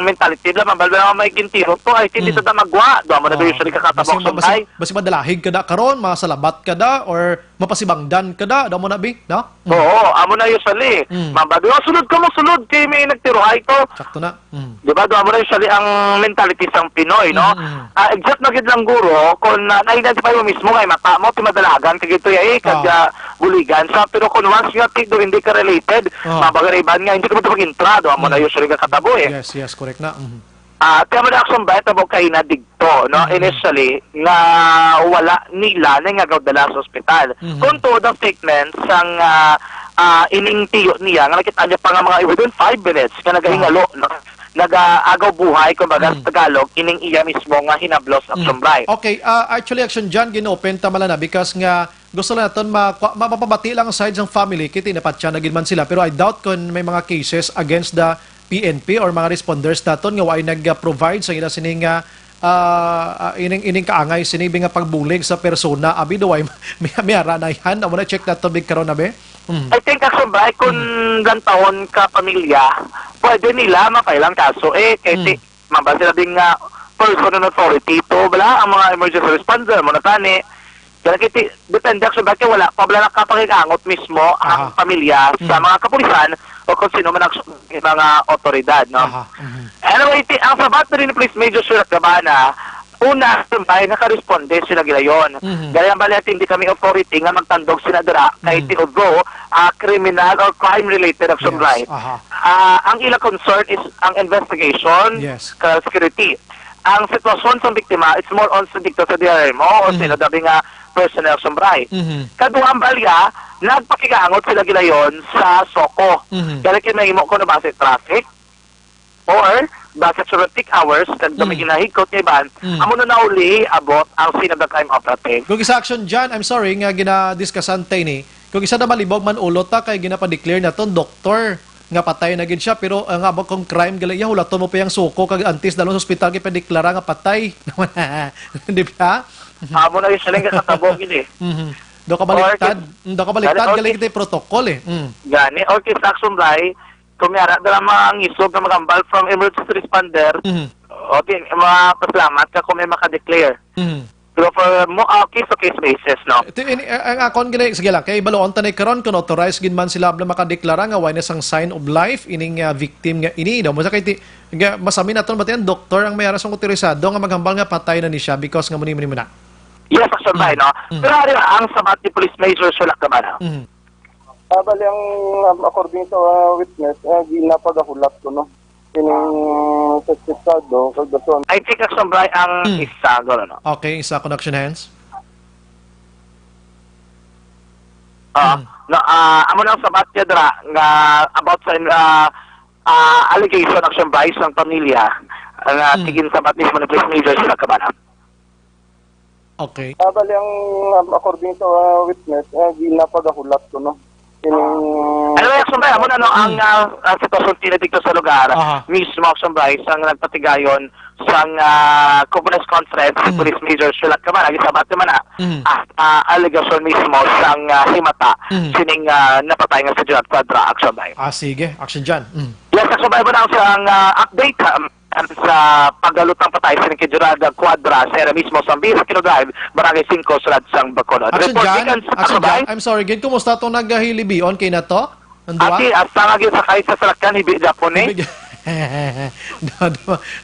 mentality lang balbala may gintiro to ay hindi ta magwa do mo na usually kakatabok Action Bray. Basi madalahig ka da karon, masalabat ka da or mapasibangdan ka da mo na bi, no? Oo, amo na usually. Mabado sunod ka mo sunod kay may nagtirohay to. Sakto na. Di ba? Doon mo na usually ang mentality sang Pinoy, no? Exact na gid lang guro kung na-identify mo mismo ngay mata mo timadalagan kag ito kag buligan sa pero kung once nga do hindi ka related, mabagariban nga hindi ka mag-intra do mo na usually ka katabo eh. Yes, correct na. Kaya mo na Action Bray tabo kay na digto, no? Initially nga wala nila na nga dala sa ospital. Kung to the statement sang ining tiyo niya nga nakita niya pa nga mga within 5 minutes nga nagahingalo, no? Nag-agaw buhay, kumbaga sa Tagalog, ining iya mismo nga hinablos Action Bray. Okay, actually action dyan, ginopen tama na because nga gusto lang natin mapapabati lang ang sides ng family, kiti napat siya nagin man sila, pero I doubt kung may mga cases against the PNP or mga responders naton nga why nag-provide sa ila sining ining kaangay sinibing nga pagbulig sa persona abi do ay may aranayhan amo na check nato big karon na be. I think Action Bray kung gantaon ka pamilya, pwede nila mapailang kaso kay mabasa na din nga person and authority to bala ang mga emergency responder mo na tani. Kaya kiti depende Action Bray wala pa bala nakapakikangot mismo ang pamilya sa mga kapulisan o kung sino man ang mga otoridad, no? Anyway, ang sabat na rin ni Police Major Surat Gabana, una, ay nakaresponde sila gilayon. Gaya balit hindi kami authority nga magtandog sila dira kay although criminal or crime-related Action Bray. Ang ila concern is ang investigation, security. Ang sitwasyon sa biktima, it's more on sa dikto sa DRMO o sila dabi nga personnel Action Bray. Kaduhang balya, nagpakikangot sila gilayon sa Soko. Kaya kinahimo ko na base traffic or base sa peak hours kag dami ginahigkot nga iban amo na nauli abot ang scene of the crime operative. Kung isa action dyan, I'm sorry nga gina-discussan tayo ni kung isa na malibog man ulot ta kay ginapa-declare na ton doktor nga patay na gid siya pero ang abot kong crime galaya hulaton mo pa yang suko kag antes dalon sa ospital kay padeklara nga patay. Di ba? Amo na yung saling katabog gid eh. Do ka baliktad gali kita protocol eh. Gani okay sa Action Bray kumiyara dala mga isog na magambal from emergency responder. Okay, pasalamat ka kung may maka-declare. Pero for case-to-case basis, no? Ang akon gani sige lang kay baloon tanay karon kun authorized gid man sila bla makadeklara nga why na sang sign of life ining victim nga ini daw mo sa kay masami naton batian doktor ang mayara sang otorisado nga maghambal nga patay na ni siya because nga muni na. Yes, Action Bray, no? Pero ang sabat ni Police Major Sulat Gabana. Bali ang according to witness, ginapagahulat ko, no? Kining suspectado, kagdason. I think Action Bray ang isa, no? Okay, isa connection hands. Amo nang sabat niya dra nga about sa allegation action Bryce ng pamilya nga tigin sabat mismo ni Police Major sila kabana. Okay. Bali ang according to witness, ginapagahulat ko no. Ano yung action Bryce? Amo na no ang sitwasyon tinadikto sa lugar mismo action Bryce ang nagpatigayon sang conference conference si Police Major sila kabana gisabat naman allegation mismo sang himata sining napatay nga sa Gerald Quadra action Bryce. Sige, action dyan. Yes, action Bryce na ang update sa paggalutang patay sa kay Gerald Quadra sa area mismo sa Ambis Kino Drive, Barangay 5, Sulad sang Bacolod. Action dyan. I'm sorry, Gid, kumusta itong naghahilibion kay na to? Ati, asa nga sa kahit sa salakyan, hibi Japon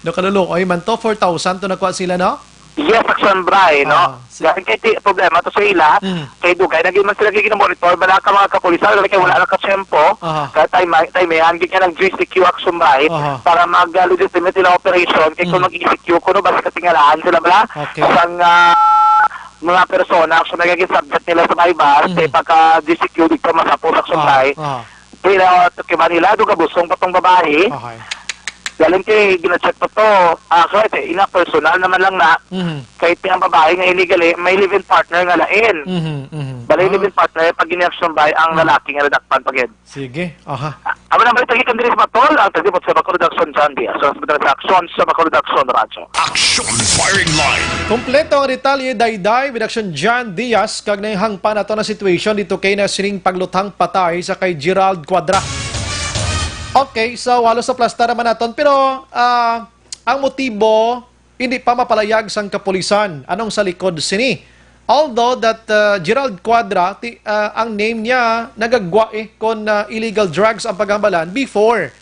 no kalulukoy man to 4,000 to nakuha sila no? Yes, action Bry, no? Dahil kay problema to sa ila, kay Dugay, naging man sila monitor, bala ka mga kapulisan, kaya wala na ka-tempo, kaya tayo may hanggang ka ng GCQ action Bry, para mag-legitimate nila operation, kaya kung mag-ECQ, kuno ba sa katingalaan sila bala, isang mga persona, action nagiging subject nila sa bybar, kaya pagka-GCQ, dito masapos action Bry, kaya Manila, doon kabusong patong babae, galing kay gina-check pa to. Actually, ina personal naman lang na kahit ang babae nga illegal may live-in partner nga lain. Balay live-in partner pag gina-action by ang lalaki nga redakpan pagid. Sige. Amo na balik tagi kandiris matol ang tagipot sa Bacolod Action Jandia. So sa action sa Bacolod Action Radyo. Action firing line. Kompleto ang detalye dayday with Action John Diaz kag hangpan nato na situation dito kay na sining paglutang patay sa kay Gerald Quadra. Okay, so walo sa plasta naman naton. Pero ang motibo, hindi pa mapalayag sang kapulisan. Anong sa likod sini? Although that Gerald Quadra, ang name niya, nagagwa kon illegal drugs ang paghambalan before.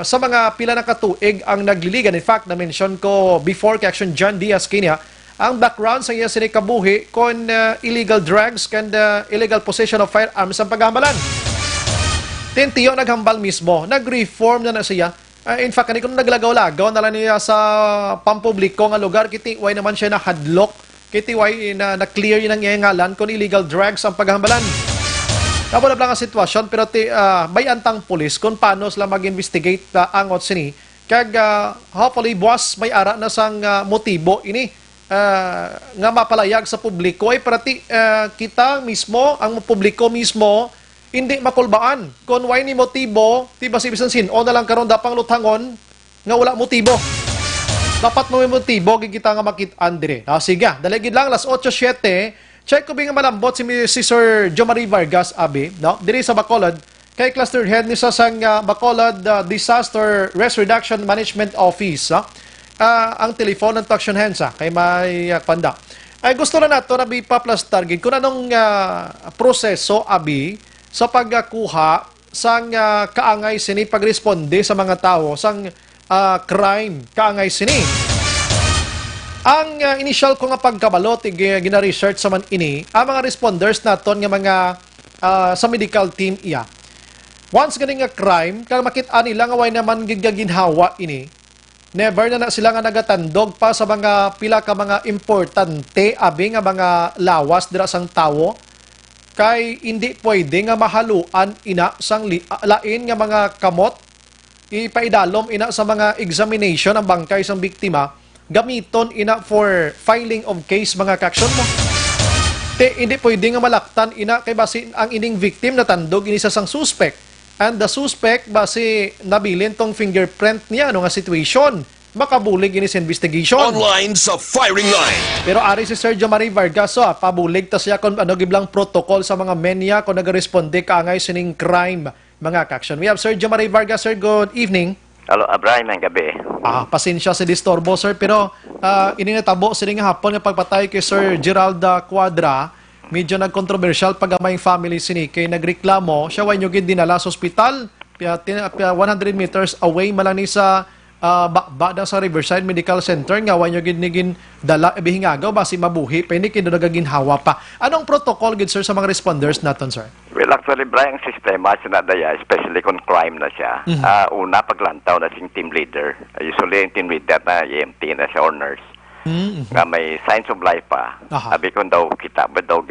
Sa mga pila na katuig ang nagliligan. In fact, na-mention ko before kay Action John Diaz kanya, ang background sa iya sini kabuhi kon illegal drugs and illegal possession of firearms ang paghambalan. Tintiyo naghambal mismo, nag-reform na siya. In fact, kung naglagaw-lagaw na lang niya sa pampubliko nga lugar, kitiway naman siya na hadlock, kitiway na clear yun ang ngalan kung illegal drugs ang paghambalan. Napulap lang ang sitwasyon, pero bayantang pulis kung paano sila mag-investigate ang otsini. Kag hopefully, boss, may ara na sang motibo ini nga mapalayag sa publiko. Ay parati kita mismo, ang publiko mismo, hindi makulbaan. Kung why ni motibo, tiba si Bisansin, o na lang karon dapang lutangon, nga wala motibo. Dapat mo may motibo, gigita nga makit Andre. Sige, daligid lang, las 8:07, check ko nga malambot si Sir Jomari Vargas, abi, no? Diri sa Bacolod, kay Cluster Head ni sa Bacolod Disaster Risk Reduction Management Office. Ang telephone ng Action Hands, kay may panda. Ay gusto na nato na bipaplastar, kung anong proseso, abi, sa pagkuha sang kaangay sini pagresponde sa mga tao sang crime kaangay sini. Ang initial ko nga pagkabalot gina-research sa man ini ang mga responders naton nga mga sa medical team iya. Once ganing nga crime kag makit-an nila nga way naman gigaginhawa ini. Never na sila nga nagatandog pa sa mga pila ka mga importante abi nga mga lawas dira sang tawo. Kay hindi pwede nga mahaluan ina sang lain nga mga kamot ipaidalom ina sa mga examination ang bangkay sang biktima gamiton ina for filing of case mga kaksyon mo. Hindi pwede nga malaktan ina kay basi ang ining victim natandog ini sa sang suspect and the suspect basi nabilin tong fingerprint niya ano nga situation makabulig ini sa investigation. Online sa firing line. Pero ari si Sergio Marie Vargas, pabulig ta siya kung ano giblang protocol sa mga menya kung nag-responde kaangay sining crime mga kaksyon. We have Sergio Marie Vargas, sir. Good evening. Hello, Abraham, ang gabi. Pasensya sa disturbo, sir. Pero ininatabo sining hapon nga pagpatay kay Sir Gerald Quadra. Medyo nag-controversial pag may family sini kay nagreklamo. Siya way nyo dinala sa ospital. 100 meters away malani sa bakba sa Riverside Medical Center nga wanyo gid nigin dala bihingagaw basi mabuhi pa hindi kindo nagaginhawa pa. Anong protocol gid sir sa mga responders naton sir? Well, actually, Brian, ang sistema sinadaya, especially kung crime na siya. Una, paglantaw na siyang team leader. Usually, yung team leader na EMT na siya or nurse. nga may signs of life pa. Aha. Sabi ko daw kita ba daw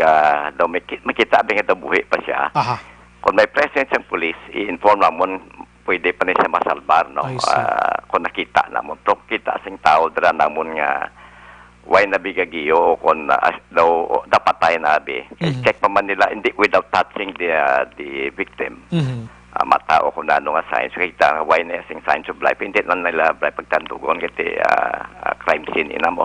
daw makita ba nga daw buhi pa siya. Aha. Kung may presence ang pulis, i-inform namon pwede pa niya masalbar, no? I see. Kung nakita namon, pero kita sing tao dira namon nga why nabigagiyo o kung daw dapatay na abi. Check pa man nila hindi without touching the victim. Matao kung ano nga signs. Kita why na sing signs of life. Hindi lang nila pagtandugon kasi crime scene ina mo.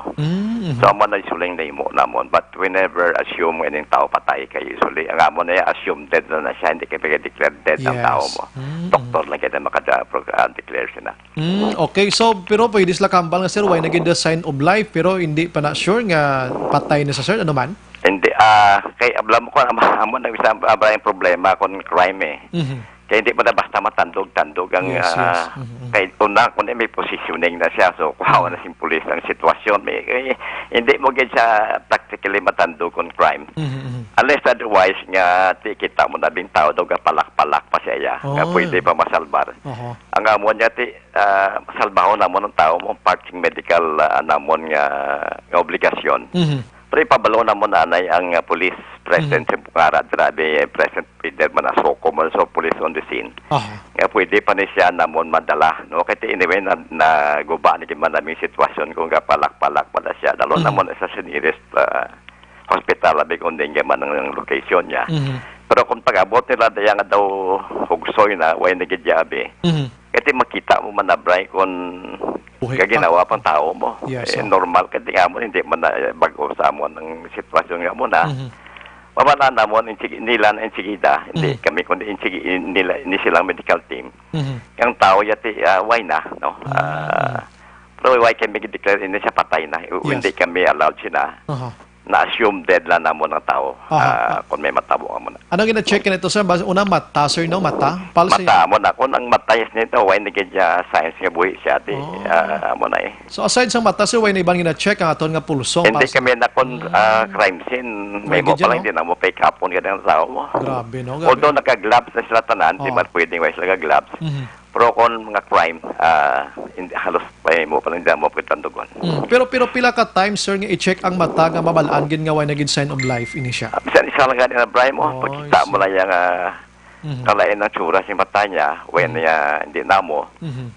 So amo na usually na imo namon. But we never assume nga yung tao patay kayo usually. Ang amo na assume dead na siya. Hindi kayo declare dead ang tao mo. Doktor lang kita makada-declare siya na. Okay, so pero pwede sila kambal nga sir, why naging the sign of life pero hindi pa na sure nga patay na sa sir, ano man? Hindi, kay ablam ko, amo na isang yung problema kung crime eh. Kaya hindi pa na basta matandog-tandog ang kay una kung may positioning na siya so kuhawa na simpulis ang sitwasyon hindi mo gid siya practically matandog kung crime unless otherwise nga kita mo na bing tao daw palak-palak pa siya nga pwede pa masalbar ang amo niya masalbaho na mo ng tao mo parting medical namon nga obligasyon pero ipabalo na mo na ang police present sa Bukara, grabe present Peter man asoko man so police on the scene. Nga pwede pa ni siya namon madala, no? Kaya anyway na guba ni man naming sitwasyon kung palak-palak pa na siya. Dalo namon sa nearest hospital abi kung din man ang location niya. Pero kung pag-abot nila daya nga daw hugsoy na way nagidyabi. Kasi makita mo man na Bray kung gaginawa pang tao mo. Normal kasi nga mo hindi man bago sa mo ng sitwasyon nga mo na. Mamala na mo nila na insigida. Hindi kami kundi nila ni silang medical team. Yung tao yati why na no. Pero why kami declare hindi siya patay na. Hindi kami allowed siya na-assume dead lang na mo ng tao kung may matabo ka mo na. Ano gina-check nito sir? Una mata sir no? Mata? Mata mo na. Kung ang mata yes nito, why nagigya science nga buhi siya mo na eh. So aside sa mata sir, why na ibang gina-check ang aton nga pulso? Hindi kami na kung crime scene, may mo pa lang din mo pick up kung ganyan ang tao mo. Grabe no? Although naka-gloves na sila tanan, di man pwedeng wala sila gloves. Pero kung mga crime, halos mo pa lang din mo pagtandugon. Pero pila ka times sir nga i-check ang mata nga mabalaan gid nga why naging sign of life ini siya. Bisan isa lang ganyan na Brian mo, pagkita mo lang yung kalain ng tsura sa mata niya, when niya hindi na mo,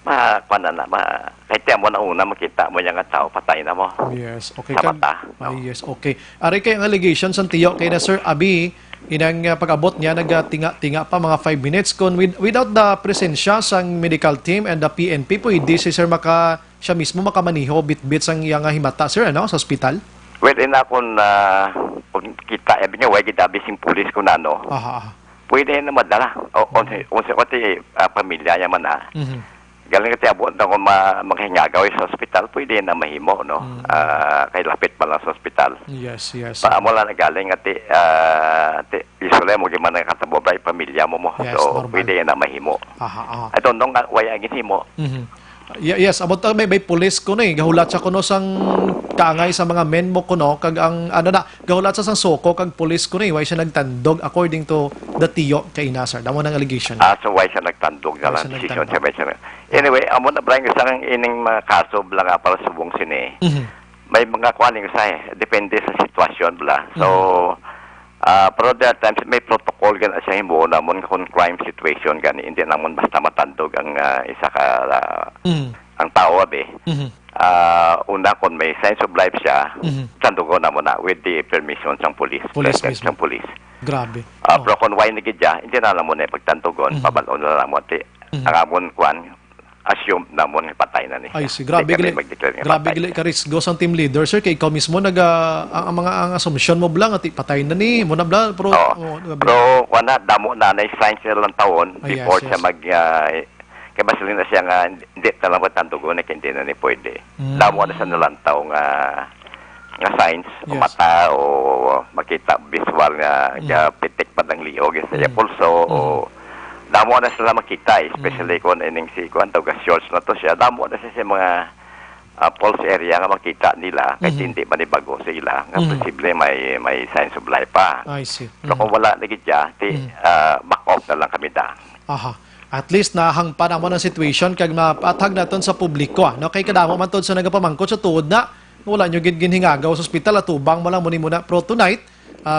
kahit mo na una, makita mo yung tao, patay na mo. Yes, okay. Sa mata. Yes, okay. Ari kay ang allegations ang tiyo kay na Sir Abi, inang pag-abot niya, nagtinga-tinga pa mga 5 minutes. Without the presensya sang medical team and the PNP, pwede si Sir siya mismo makamaniho, bit-bit sang iyang himata, Sir, ano, sa hospital? Well, kung kita, sabi niya, why kita bising pulis ko na, no? Pwede na madala. Kung sa pamilya niya man na. Galing kasi abot na kung maghingagaw sa hospital, pwede na mahimo, no? Kay lapit pa lang sa hospital. Yes. Paamo lang na galing at usually mo gimana nakatabo ba yung pamilya mo mo. Yes, so, normal. pwede na mahimo. Ito nung waya ginhimo. Yes, about may pulis ko na eh. Gahulat siya kuno sang kaangay sa mga men mo kuno kag ang gahulat sa sang soko kag pulis ko na eh. Why siya nagtandog according to the tiyo kay Nasar. Damo ng allegation. So why siya nagtandog na lang decision siya. Anyway, amo na Brian isang ining mga kaso bla nga para subong sini. May mga kwaning sa depende sa sitwasyon bla. So pero there are times may protocol gan sa himo namon kung crime situation gani hindi namon basta matandog ang isa ka ang tao abi. Una kung may sense of life siya, tandugo namon na with the permission sang police. Sang police. Grabe. Pero kung why nagidya, hindi na namon na pagtandugon, pabalon na namon ang amon kwan assume namon patay na ni. Ay, si grabe gili ka risk go sa team leader sir kay ikaw mismo ang assumption mo lang at patay na ni mo na bla pero wala damo na signs lang taon before siya mag kaya basilin na siya nga hindi na lang patandugon na hindi na ni pwede. Damo na sa nalantaw nga signs mata o makita visual nga pitik pa ng liog sa pulso o damo na sila makita, especially kung ining si Kuan Tawga shorts na to siya, damo na siya mga pulse area nga makita nila kahit hindi manibago sila nga posible may signs of life pa. I see. So kung wala na gidya, back off na lang kami da. At least nahang pa naman ang situation kag mapatag naton sa publiko no kay kadamo man tod sa nagapamangkot sa tuod na wala nyo ginhingagaw sa ospital at tubang mo lang muna. Pero tonight,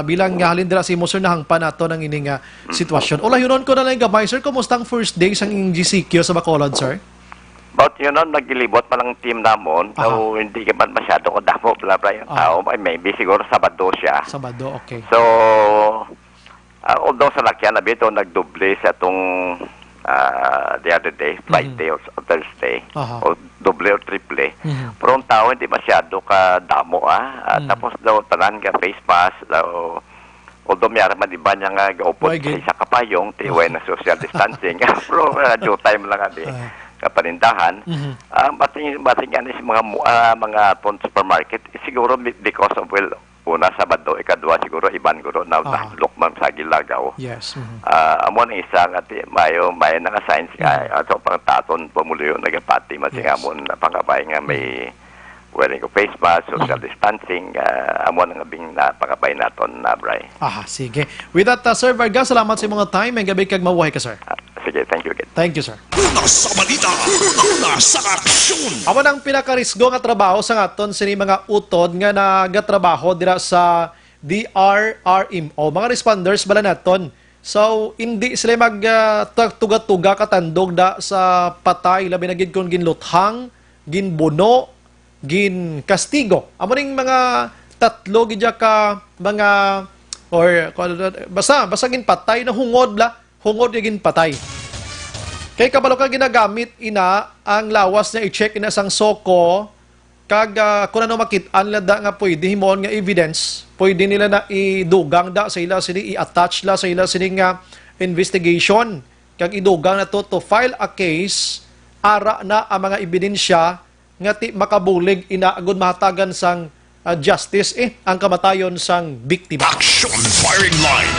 bilang halindra si mo sir na hangpa nato ng ining sitwasyon. Ula, yun ko na lang gamay, sir. Kumusta ang first day sa GCQ sa Bacolod, sir? But yun nun, naglilibot pa lang team namon. So, hindi ka man masyado ko damo, bla bla yung tao. Maybe siguro Sabado siya. Sabado, okay. So, although sa lakyan na bito, nagdoble sa itong the other day, Friday or Thursday, o doble or triple. Pero ang tao, hindi masyado ka damo, tapos daw, tanan ka face mask, daw, although mayroon man iba niya nga gaupot sa kapayong, tiway na social distancing. Pero due time lang kapanindahan. Bating yan is mga supermarket, siguro because of, well, una, Sabado, ikadua, siguro, iban guro, na lukman sa Gilagaw. Yes. Amo na isa nga, mayo nga signs nga, ato pang taton, pumuliyo, nagapati, masing amon, pangabay nga may wearing of face mask, social distancing, amo na nga bing napakabay naton na, Bray. Sige. With that, Sir Vargas, salamat sa mga time. May gabi kag mabuhay ka, sir. Sige, thank you again. Thank you, sir. Una sa balita, una sa aksyon. Amo nang pinakarisgo nga trabaho sa ngaton sini mga utod nga nagatrabaho dira sa DRRMO. Mga responders bala naton. So, hindi sila tuga-tuga katandog da sa patay, labi na gid kon ginluthang, ginbuno, gin kastigo. Amo ning mga tatlo gidya ka mga or basta gin patay na hungod gin patay. Kay kabalo ka ginagamit ina ang lawas na i-check ina sang soko kag kung ano makit-an da nga pwede himon nga evidence, pwede nila na idugang da sa ila sini i-attach la sa ila sini nga investigation kag idugang na to file a case ara na ang mga ebidensya nga ti makabulig ina agud mahatagan sang justice ang kamatayon sang biktima. Action firing line.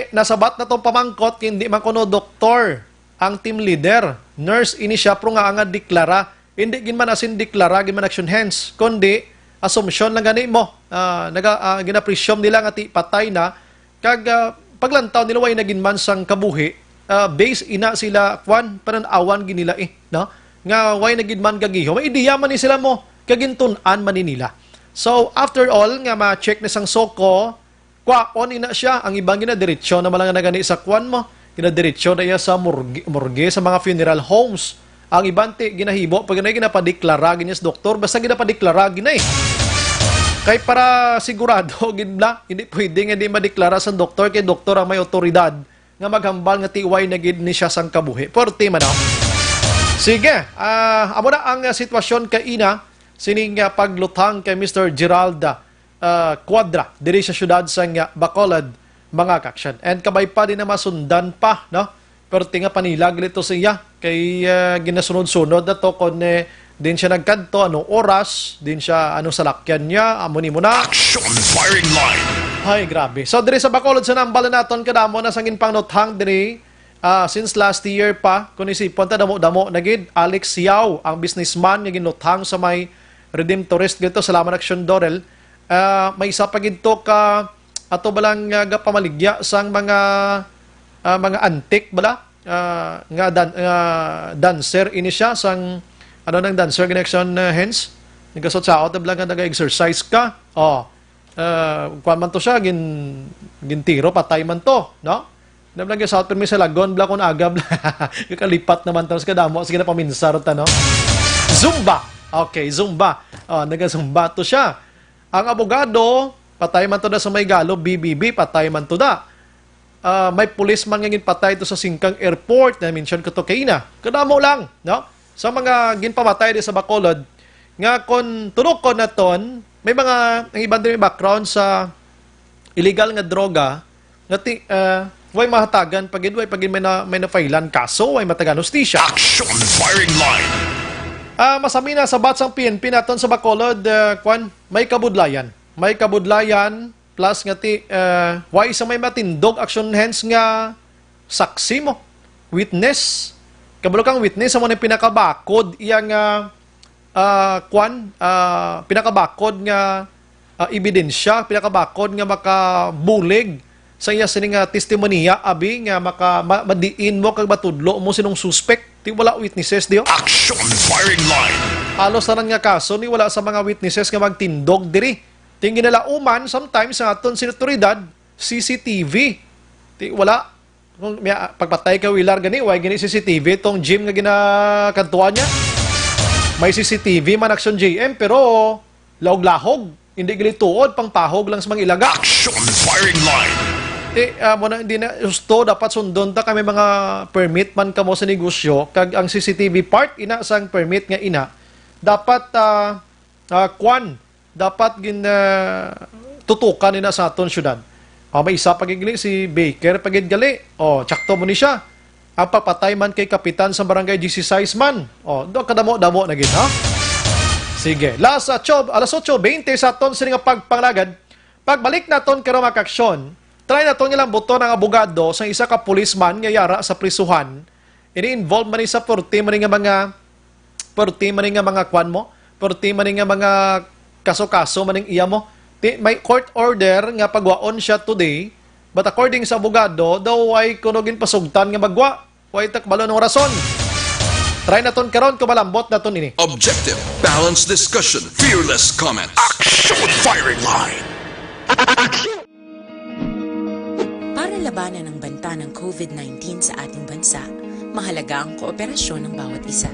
Nasabat na tong pamangkot hindi man kuno doktor ang team leader, nurse ini siya pro nga deklara. Hindi gin man asin deklara gin man action hands, kundi assumption lang gani mo. Gina-presume nila nga ti patay na kag paglantaw nila way nagin man sang kabuhi, base ina sila kwan pananawan ginila no? Nga way nagin man gagiho. May ideya man ni sila mo kagintun-an man nila. So after all nga ma-check na sang soko, kwaon ina siya ang ibang ginadiretso na malang nagani sa kwan mo. Ginadiretso na iya sa morgue sa mga funeral homes. Ang ibante ginahibo pag ginapadeklara ginis doktor basta ginapadeklara ginay. Kay para sigurado ginla hindi pwede nga di madeklara sa doktor kay doktor ang may otoridad nga maghambal nga tiway na gid ni siya sang kabuhi. Porte man sige, amo na ang sitwasyon kay ina sining pagluthang kay Mr. Gerald Quadra diri sa syudad sang Bacolod, mga kaksyan. And kabay pa din na masundan pa, no? Pero tinga panilag nito siya kay ginasunod-sunod na to kon din siya nagkanto anong oras, din siya anong salakyan niya, amo ni mo na. Action firing line. Ay, grabe. So diri sa Bacolod sa nambala naton kadamo na sangin pangnothang diri since last year pa kun isipon ta damo-damo nagid Alex Yao ang businessman nga ginuthang sa may Redemptorist dito sa Laman Action Dorel. May isa pa gito ka ato balang pamaligya sang mga antik bala dancer ini siya sang ano nang dancer connection hands nagasot sa out bala nga naga-exercise ka kuan man to siya gintiro patay man to no nablang sa out permi sa lagon bala kon agab kakalipat naman to sa kadamo sige na paminsar ta no Zumba Zumba naga-zumba to siya ang abogado patay man to da sa may galo, BBB, patay man to da. May policeman nga ginpatay to sa Singkang Airport, na mention ko to kay ina. Kadamo lang, no? Sa mga ginpamatay di sa Bacolod, nga kon tunukon na ton, may mga ang ibang din background sa illegal nga droga, nga way mahatagan pag may na-failan kaso, way matagan hustisya. Action firing line. Masami na sa batsang PNP naton sa Bacolod, may kabudlayan. May kabudlayan plus nga why isa may matindog action hands nga saksi mo witness kabalo kang witness amo ni pinakabakod iyang pinakabakod nga ebidensya pinakabakod nga makabulig sa iya sining testimonya abi nga madiin mo kag matudlo mo sinong suspect ti wala witnesses diyo. Action firing line. Halos na nga kaso ni wala sa mga witnesses nga magtindog diri. Tingin nila uman sometimes sa aton sa otoridad CCTV. Wala. Kung pagpatay ka wilar gani, way gani CCTV tong gym nga ginakantuan niya. May CCTV man action GM pero lahog-lahog. Hindi gili tuod pang pahog lang sa mga ilaga. Action firing line. Hindi na gusto dapat sundon ta kami mga permit man kamo sa negosyo kag ang CCTV part ina sang permit nga ina dapat dapat tutukan ina sa aton syudad. May isa pagigili si Baker pagidgali. Tsakto mo ni siya. Ang papatay man kay kapitan sa barangay GC Sizeman. Do kadamo-damo na gid ha. Sige, alas 8:20 sa aton sini nga pagpanglagad. Pagbalik naton karon mga aksyon, try naton nga lang buto ng abogado sa isa ka policeman nga yara sa prisuhan. Ini-involve man ni sa 40 man nga mga kwan mo, 40 man nga mga kaso-kaso man iya mo. May court order nga pagwaon siya today, but according sa abogado, daw ay kunogin pasugtan nga magwa. Way takbalo ng rason. Try naton karon kung malambot naton ini. Objective, balanced discussion, fearless comments. Action firing line. Para labanan ang banta ng COVID-19 sa ating bansa, mahalaga ang kooperasyon ng bawat isa.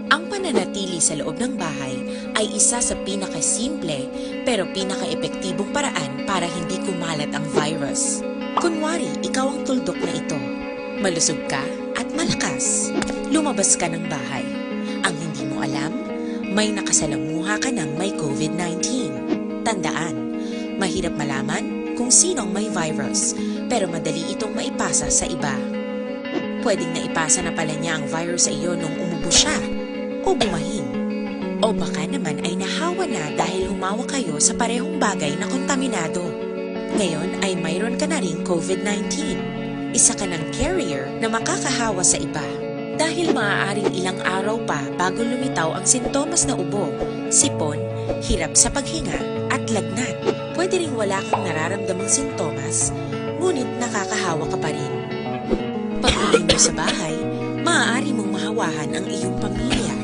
Ang pananatili sa loob ng bahay ay isa sa pinakasimple pero pinaka-epektibong paraan para hindi kumalat ang virus. Kunwari, ikaw ang tuldok na ito. Malusog ka at malakas. Lumabas ka ng bahay. Ang hindi mo alam, may nakasalamuha ka ng may COVID-19. Tandaan, mahirap malaman kung sino ang may virus, pero madali itong maipasa sa iba. Pwedeng naipasa na pala niya ang virus sa iyo nung umubo siya, o bumahin. O baka naman ay nahawa na dahil humawa kayo sa parehong bagay na kontaminado. Ngayon ay mayroon ka na ring COVID-19. Isa ka ng carrier na makakahawa sa iba. Dahil maaaring ilang araw pa bago lumitaw ang sintomas na ubo, sipon, hirap sa paghinga, at lagnat. Pwede ring wala kang nararamdamang sintomas, ngunit nakakahawa ka pa rin. Pag-uwi mo sa bahay, maaari mong mahawahan ang iyong pamilya.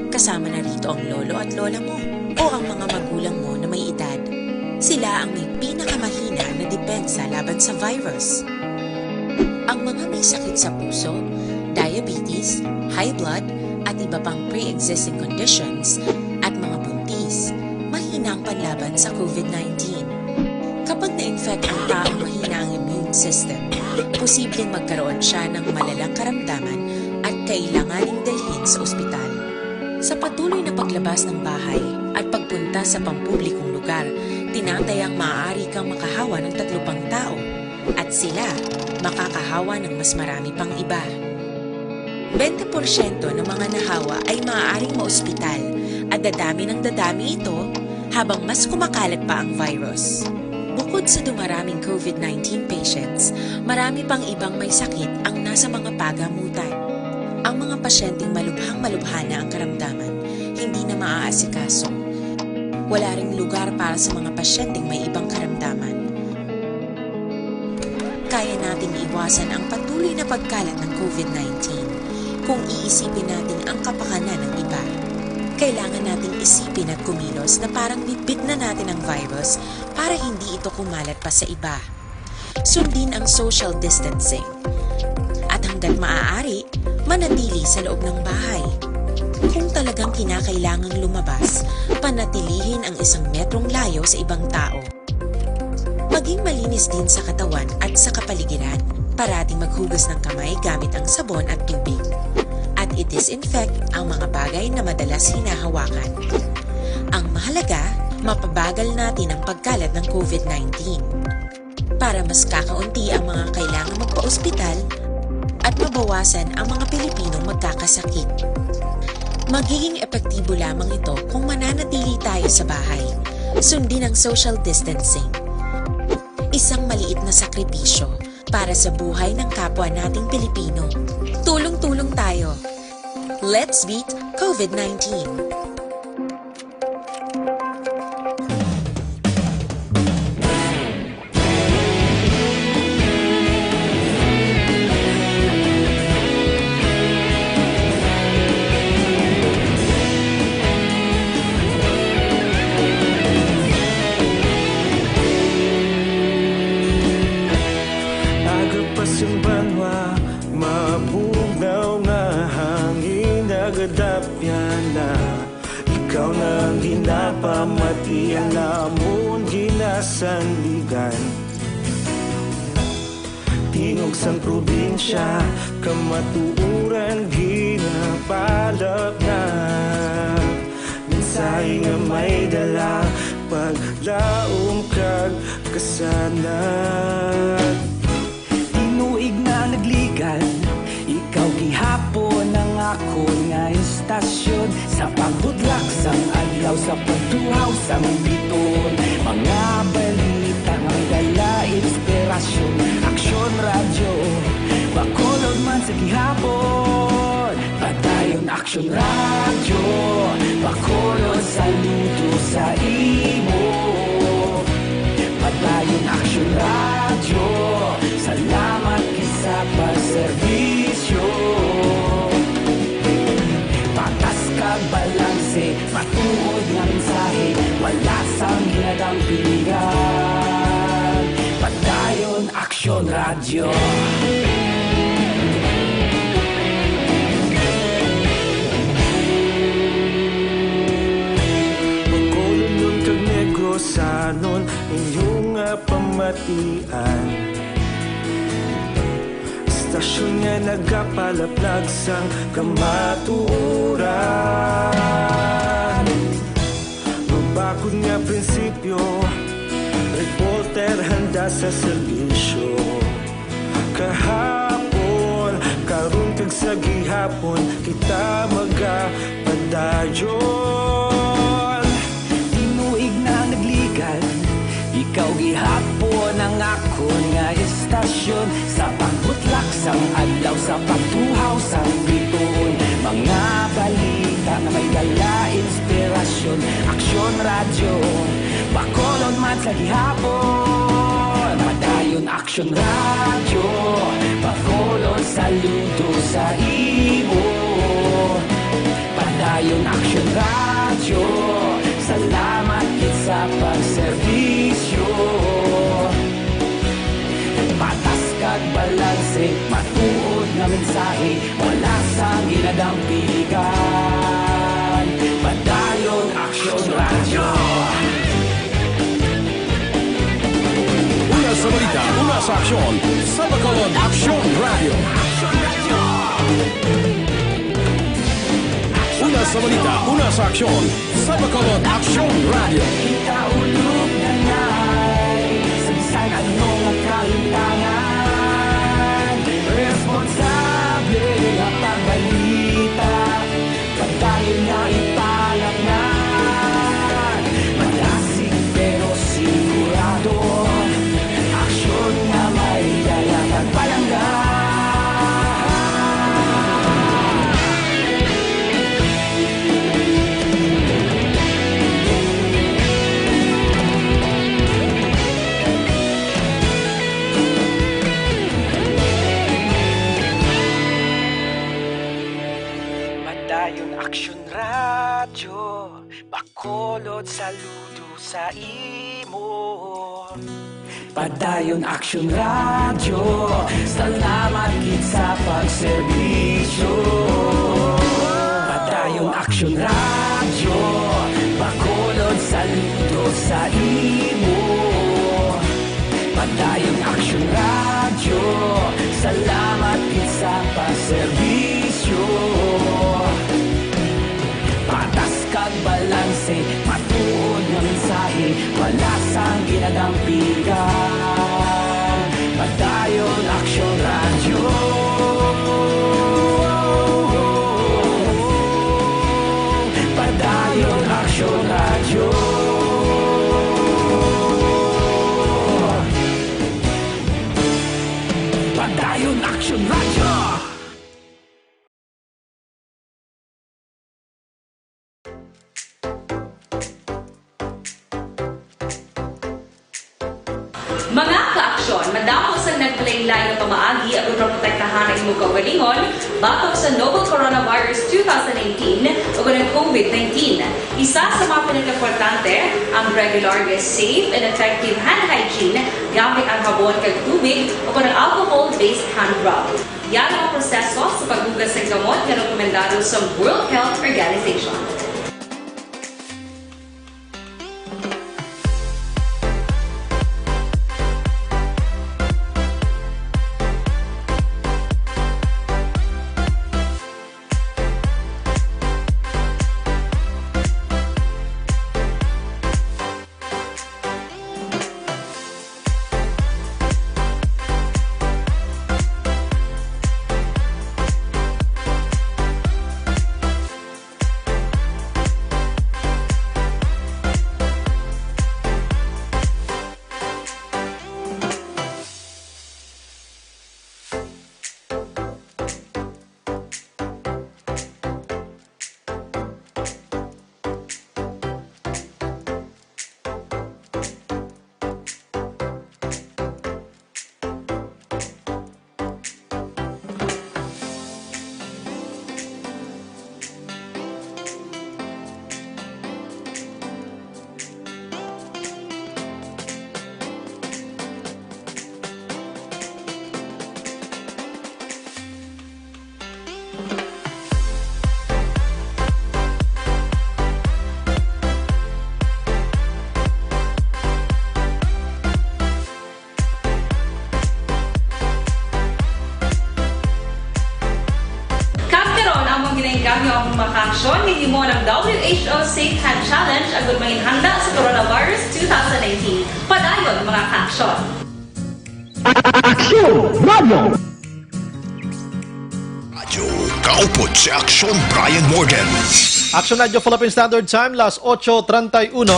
Kasama na rito ang lolo at lola mo o ang mga magulang mo na may edad. Sila ang may pinakamahina na depensa laban sa virus. Ang mga may sakit sa puso, diabetes, high blood, at iba pang pre-existing conditions, at mga buntis, mahina ang panlaban sa COVID-19. Kapag na-infect ang taong mahina ang immune system, posibleng magkaroon siya ng malalang karamdaman at kailanganing dalhin sa ospital. Sa patuloy na paglabas ng bahay at pagpunta sa pampublikong lugar, tinatayang maaari kang makahawa ng 3 pang tao at sila makakahawa ng mas marami pang iba. 20% ng mga nahawa ay maaaring maospital at dadami ng dadami ito habang mas kumakalat pa ang virus. Bukod sa dumaraming COVID-19 patients, marami pang ibang may sakit ang nasa mga pagamutan. Ang mga pasyenteng malubhang-malubha na ang karamdaman, hindi na maaasikaso. Wala ring lugar para sa mga pasyenteng may ibang karamdaman. Kaya nating iwasan ang patuloy na pagkalat ng COVID-19 kung iisipin natin ang kapakanan ng iba. Kailangan nating isipin at kumilos na parang bitbit na natin ang virus para hindi ito kumalat pa sa iba. Sundin ang social distancing. At hanggat maaari, manatili sa loob ng bahay. Kung talagang kinakailangang lumabas, panatilihin ang 1 metrong layo sa ibang tao. Maging malinis din sa katawan at sa kapaligiran. Parating maghugas ng kamay gamit ang sabon at tubig. At i-disinfect ang mga bagay na madalas hinahawakan. Ang mahalaga, mapabagal natin ang pagkalat ng COVID-19. Para mas kakaunti ang mga kailangang magpa-ospital at mabawasan ang mga Pilipinong magkakasakit. Magiging epektibo lamang ito kung mananatili tayo sa bahay. Sundin ang social distancing. Isang maliit na sakripisyo para sa buhay ng kapwa nating Pilipino. Tulong-tulong tayo. Let's beat COVID-19. ikaw nang ginapamati ang namon ginasandigan. Tingog sang probinsya, kamatuuran ginapalap na. Minsay nga may dala, paglaom kag kasanat. Tinuig na nagligan, ikaw gihapon ang ako nga istasyon. Sa pagbudlak sang adlaw, sa pagtuhaw sang biton. Mga balita nga dala inspirasyon. Aksyon radyo, bakolod man sa gihapon. Padayon aksyon radyo, bakolod saludo sa imo. Padayon aksyon radyo, salamat kisa pagserbisyo. Patas kag balanse, matuod nga mensahe, wala sang ginadang pilihan. Padayon aksyon radyo. Pagkolon kag negosanon, inyong pamatian. Istasyon nga nagapalaplag sang kamatuuran. Mabakod nga prinsipyo, reporter handa sa serbisyo. Kahapon, karon kag sa gihapon, kita magapadayon. Tinuig na nagligan, ikaw gihapon ang ako nga istasyon. Sa pagbutlak sang adlaw, sa pagtuhaw sang biton. Mga balita na may dala inspirasyon. Aksyon radyo, bakolod man sa gihapon. Padayon aksyon radyo, bakolod saludo sa imo. Padayon aksyon radyo, salamat sa pagserbisyo. Patas kag balanse, matuod na mensahe, wala sang ginadang piligan. Padayon aksyon radyo. Una sa balita, una sa aksyon, sa Bacolod Aksyon Radio. Una sa balita, una sa aksyon, sa Bacolod Aksyon Radio. Ikaulog na na'y sabisan anong kalintangan. Responsable na pagbalita, pagdayon na ipalak na. Malasig pero sigurado, aksyon na may dalang at palanggan. Padayon aksyon radyo, bakolod saludo sa imo. Padayon aksyon radyo, salamat gid sa pagserbisyo. Padayon aksyon radyo, bakolod saludo sa imo. Padayon aksyon radyo, salamat gid sa pagserbisyo. Patas kag balanse, matuod nga mensahe, wala sang ginadang piligan. Padayon aksyon radyo. Padayon aksyon radyo. Padayon aksyon radyo. Mga ka-aksyon, madamo sa nagpalaylay na pamaagi at protektahan ang imong kaugalingon batok sa novel coronavirus 2018 o ng COVID-19. Isa sa mga pinaka-importante ang regular, safe, and effective hand hygiene gamit ang habon kag tubig o ng alcohol-based hand rub. Yan ang proseso sa paghugas ng gamot na rekomendado sa World Health Organization. ginaingamyo ang maka-aksyon hindi mo ng WHO Safe Hand Challenge agad may handa sa coronavirus 2019. Padayon mga ka-aksyon. Aksyon Radio! Kaupod si Aksyon Brian Morgan. Action Radio Philippine Standard Time, las 8:31.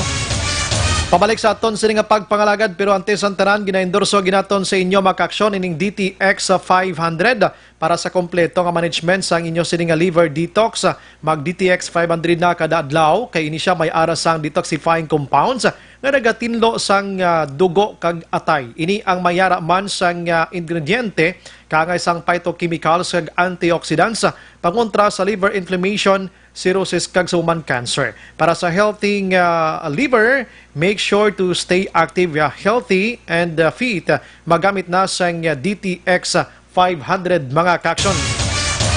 Pabalik sa aton sa nga pagpangalagad pero antes ang tanan ginaendorso ginaton sa inyo maka-aksyon ining DTX 500 para sa kompleto nga management sa inyo sini nga liver detox. Mag DTX 500 na kada adlaw kay ini siya may ara sang detoxifying compounds nga nagatinlo sang dugo kag atay. Ini ang mayara man sang ingrediente kangay sang phytochemicals kag antioxidants pangontra sa liver inflammation, cirrhosis kag sa human cancer. Para sa healthy liver, make sure to stay active, healthy and fit. Magamit na sa DTX 500 mga kaksyon.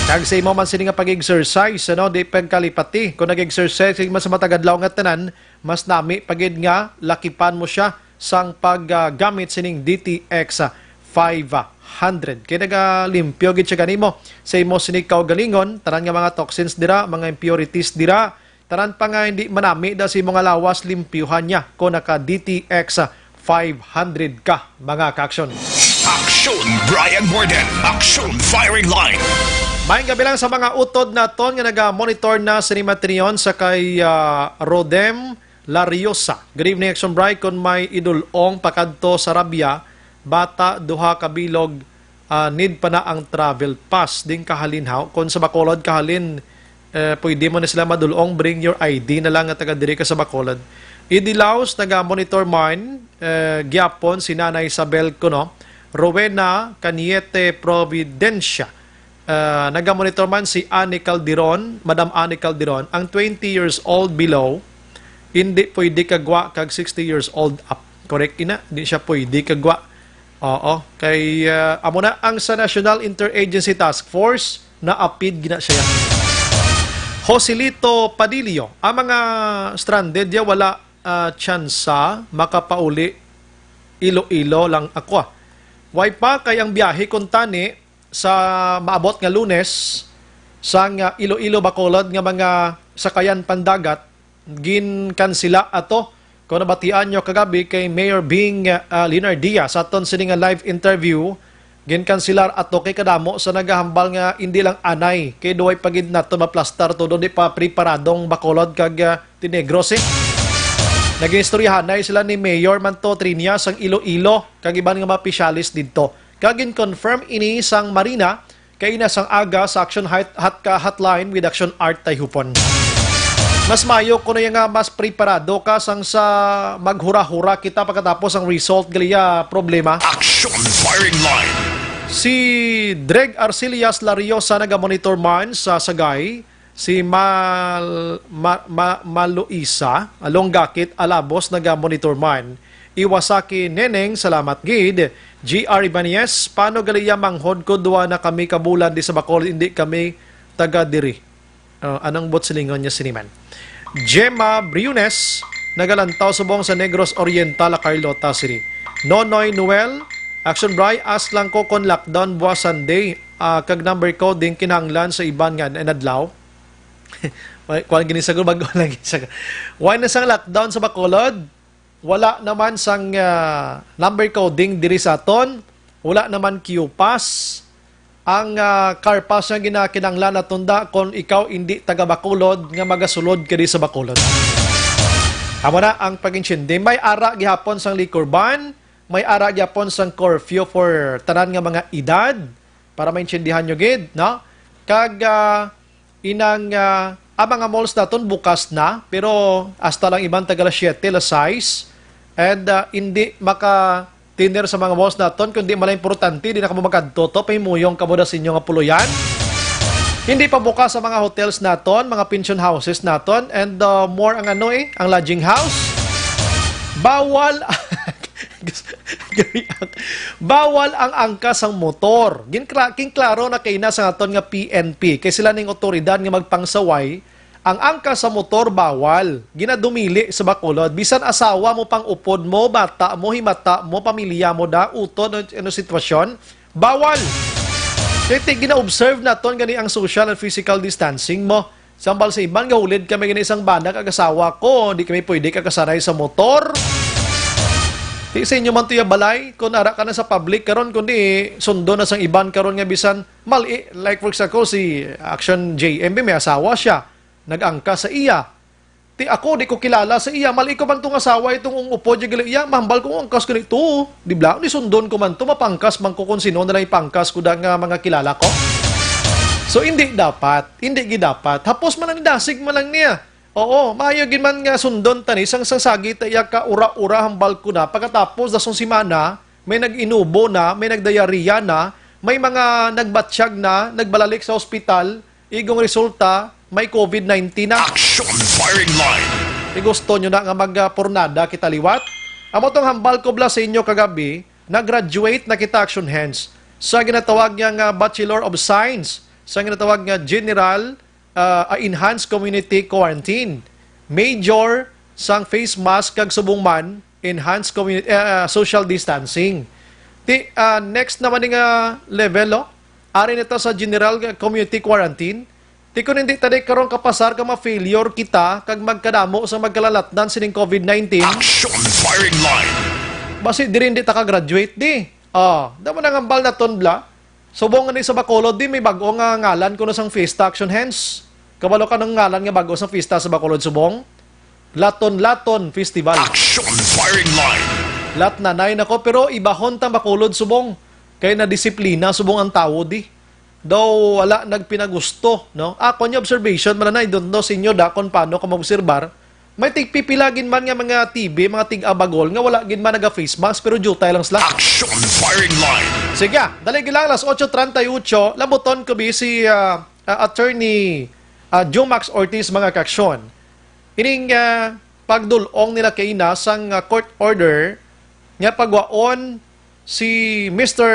Kag sa imo man sini nga pag-exercise, di pagkalipati. Kung nag-exercise mas sa matagadlaw nga tanan, mas nami pagid nga lakipan mo siya sang paggamit sining DTX 500. Kaya nagalimpyo gid siya kanimo sa imo sini kaugalingon, tanan nga mga toxins dira, mga impurities dira, tanan pa nga hindi manami da sa imo nga lawas limpyuhan niya kung naka DTX 500 ka mga kaaksyon. Aksyon Brian Morgan, Aksyon Firing Line. Maayong gabi lang sa mga utod na ton nga naga-monitor na sa Matrion sa kay Rodem Lariosa. Good evening, Action Brian, kung may idulong pakadto sa Rabia, bata duha kabilog need pa na ang travel pass ding kahalinhaw kung sa Bacolod kahalin pwede mo na sila madulong, bring your ID na lang at taga diri ka sa Bacolod. Idilaos naga-monitor man gyapon si Nanay Isabel kuno Rowena Caniete Providencia. Naga-monitor man si Annie Calderon, Madam Annie Calderon, ang 20 years old below hindi pwede kagwa kag 60 years old up. Correct ina, hindi siya pwede kagwa. Oo, kay amo na ang sa National Interagency Task Force na apid gina siya. Joselito Padillo, ang mga stranded ya wala tsansa makapauli Iloilo lang ako. Way pa kay ang biyahe kung tani sa maabot nga Lunes sang Iloilo Bacolod nga mga sakayan pandagat ginkansila ato. Kung nabatian nyo kagabi kay Mayor Bing Linardia sa aton sini nga live interview, ginkansilar ato kay kadamo sa nagahambal nga hindi lang anay kay duway pagid nato maplastar to di pa preparadong Bacolod kag Tinegros. Naging istoryahanay sila ni Mayor Manto Triñas sang Iloilo kag iban nga mga pisyalis didto. Kag confirm ini sang Marina kay ina sang aga sa Action Hotline with Action Art Tayhupon. Mas mayo ko na yung mas preparado ka sang sa maghura-hura kita pagkatapos ang result gali problema. Action Firing Line. Si Dreg Arcelias Lariosa naga-monitor man sa Sagay, si Maluisa Alonggakit Alabos naga-monitor man. Iwasaki Neneng salamat gid. GR Ibanez paano gali manghod ko duwa na kami kabulan di sa Bacolod hindi kami taga diri. Anong bot silingon niya siniman. Gemma Briones nagalantaw subong sa Negros Oriental, Carlota City. Nonoy Noel, Action Bry, ask lang ko kon lockdown buwas Sunday. Kag number ko din kinahanglan sa iban nga nadlaw. Kuan gini sagol bago lang gisag. Why na sang lockdown sa Bacolod? Wala naman sang number coding diri sa aton. Wala naman Q-pass. Ang car pass nga ginakinanglan na tunda kung ikaw hindi taga Bacolod nga magasulod ka di sa Bacolod. Amo na ang pag-insindi. May ara gihapon sang liquor ban, may ara gihapon sang curfew for tanan nga mga edad para maintindihan nyo gid, no? Kag inang ang mga malls naton bukas na pero hasta lang ibang taga 7 las 6 and hindi maka tiner sa mga malls naton kundi malay importante di na kamo magkadto pay muyong kamo da sinyo nga puluyan. Hindi pa bukas sa mga hotels naton, mga pension houses naton and more ang ang lodging house. Bawal bawal ang angkas ang motor. King klaro na kay na sa aton nga PNP kay sila ning otoridad nga magpangsaway. Ang angkas sa motor bawal. Ginadumili sa Bacolod. Bisan asawa mo pang upod mo, bata mo, himata mo, pamilya mo da, utod, ano sitwasyon, bawal. Kaya gina-observe naton gani ang social and physical distancing mo. Sambal sa iban, gahulid kami gani isang banda kagasawa ko, di kami pwede kakasanay sa motor. Di sa inyo man tuya balay, kung ara ka na sa public karon kundi sundo na sang iban karon nga bisan mali. Like for example, si Action JMB may asawa siya, nag-angka sa iya. Ti ako, di ko kilala sa iya. Mali ko man itong asawa itong upo dyan gali iya. Mahambal ko angkas ko nito. Di ba? Ni sundon ko man ito. Mapangkas man ko kung sino na lang ipangkas ko da nga mga kilala ko. So, hindi dapat. Hindi gidapat. Hapos man lang dasig man lang niya. Oo, mayagin man nga sundon tani. Sang sasagi tayo ka ura-ura hambal ko na. Pagkatapos, dasong simana, may nag-inubo na, may nagdayariya na, may mga nagbatsyag na, nagbalalik sa ospital, igong resulta, may COVID-19 na. Action firing line. Gusto nyo na nga mag-pornada kita liwat? Amo tong hambal ko bla sa inyo kagabi, nag-graduate na kita Action Hands sa ginatawag nga Bachelor of Science, sa ginatawag nga General Enhanced Community Quarantine. Major sang face mask kag subong man, Enhanced Community Social Distancing. Next naman nga level, ari nito sa General Community Quarantine. Di ko hindi tadi karon kapasar ka ma-failure kita kag magkadamo sa magkalalatnan sining COVID-19. Action firing line. Basi di rin di ta ka-graduate di. Damo nang ambal na ton bla. Subong ni sa Bacolod di may bago nga ngalan kuno sang Fiesta Action Hands. Kabalo ka ng ngalan nga bago sa Fiesta sa Bacolod subong. Laton Festival. Action firing line. Lat nanay nako pero ibahon ta Bacolod subong. Kay na disiplina subong ang tawo di. Daw wala nagpinagusto, no? Ako niya observation, malanay, don't know sa inyo dakon paano ka mag-observar. May tigpipilagin man nga mga TV, mga tig-abagol, nga wala gin man naga-face mask, pero jutay lang sila. Action firing line. Sige, dali gilang, alas 8:38, labuton ko si Attorney Jomax Ortiz mga kaksyon. Ining pagdulong nila kay na sang court order, nga pagwaon si Mr.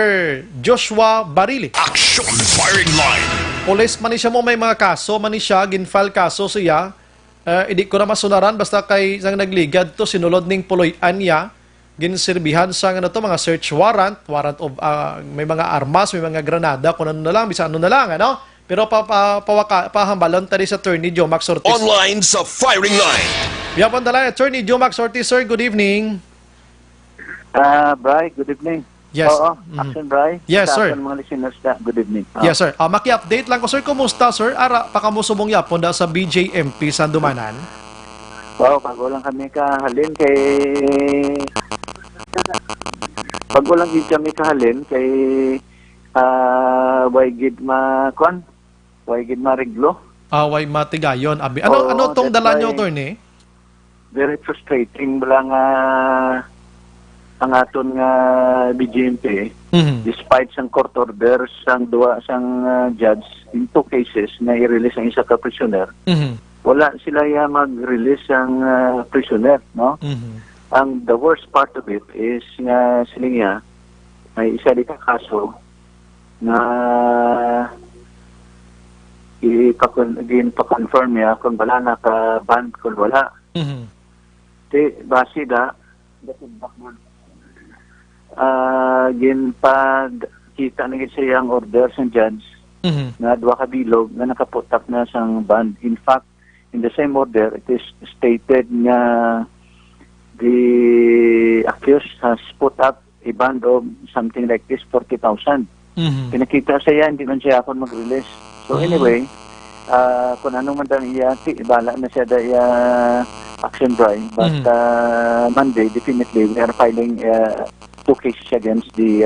Joshua Barili. Action firing line. Police man siya mo may mga kaso, man siya, ginfile kaso siya. Hindi ko na masunaran, basta kay sang nagligad to, sinulod ning puloy-an niya, ginsirbihan sa mga search warrant of, may mga armas, may mga granada, kung ano na lang, bisa ano na lang, ano? Pero pahambalan tadi sa Attorney Jomax Ortiz. Online sa firing line. Yapon talay, Attorney Jomax Ortiz, sir, good evening. Bri, good evening. Yes. Oo, Action Bri. Yes, sir. Mga listeners na, good evening. Yes, sir. Maki-update lang ko, sir. Kumusta, sir? Ara, pakamosubong yapon da sa BJMP sa Dumanan? Wow, pagulang kami kahalin kay... Pagulang kami kahalin kay... Waygid Mariglo. Way matigayon, abi. Ano tong dala nyo, attorney? Very frustrating lang ang aton nga BJMP, despite sang court order sang judge in 2 cases na i-release ang isa ka prisoner, wala sila mag-release ang prisoner, no? Ang the worst part of it is nga sila may isa di ka kaso na i-confirm niya kung wala na ka ban kung wala. Base da kita na siya ang order sa judge na 2 kabilog na nakaputak na sang ban. In fact, in the same order, it is stated na the accused has put up a band of something like this, 40,000. Pinakita siya, hindi man siya ako mag-release. So anyway, kung anong man iya, ibala na siya daya Action Bri. But Monday, definitely, we are filing 2 cases against the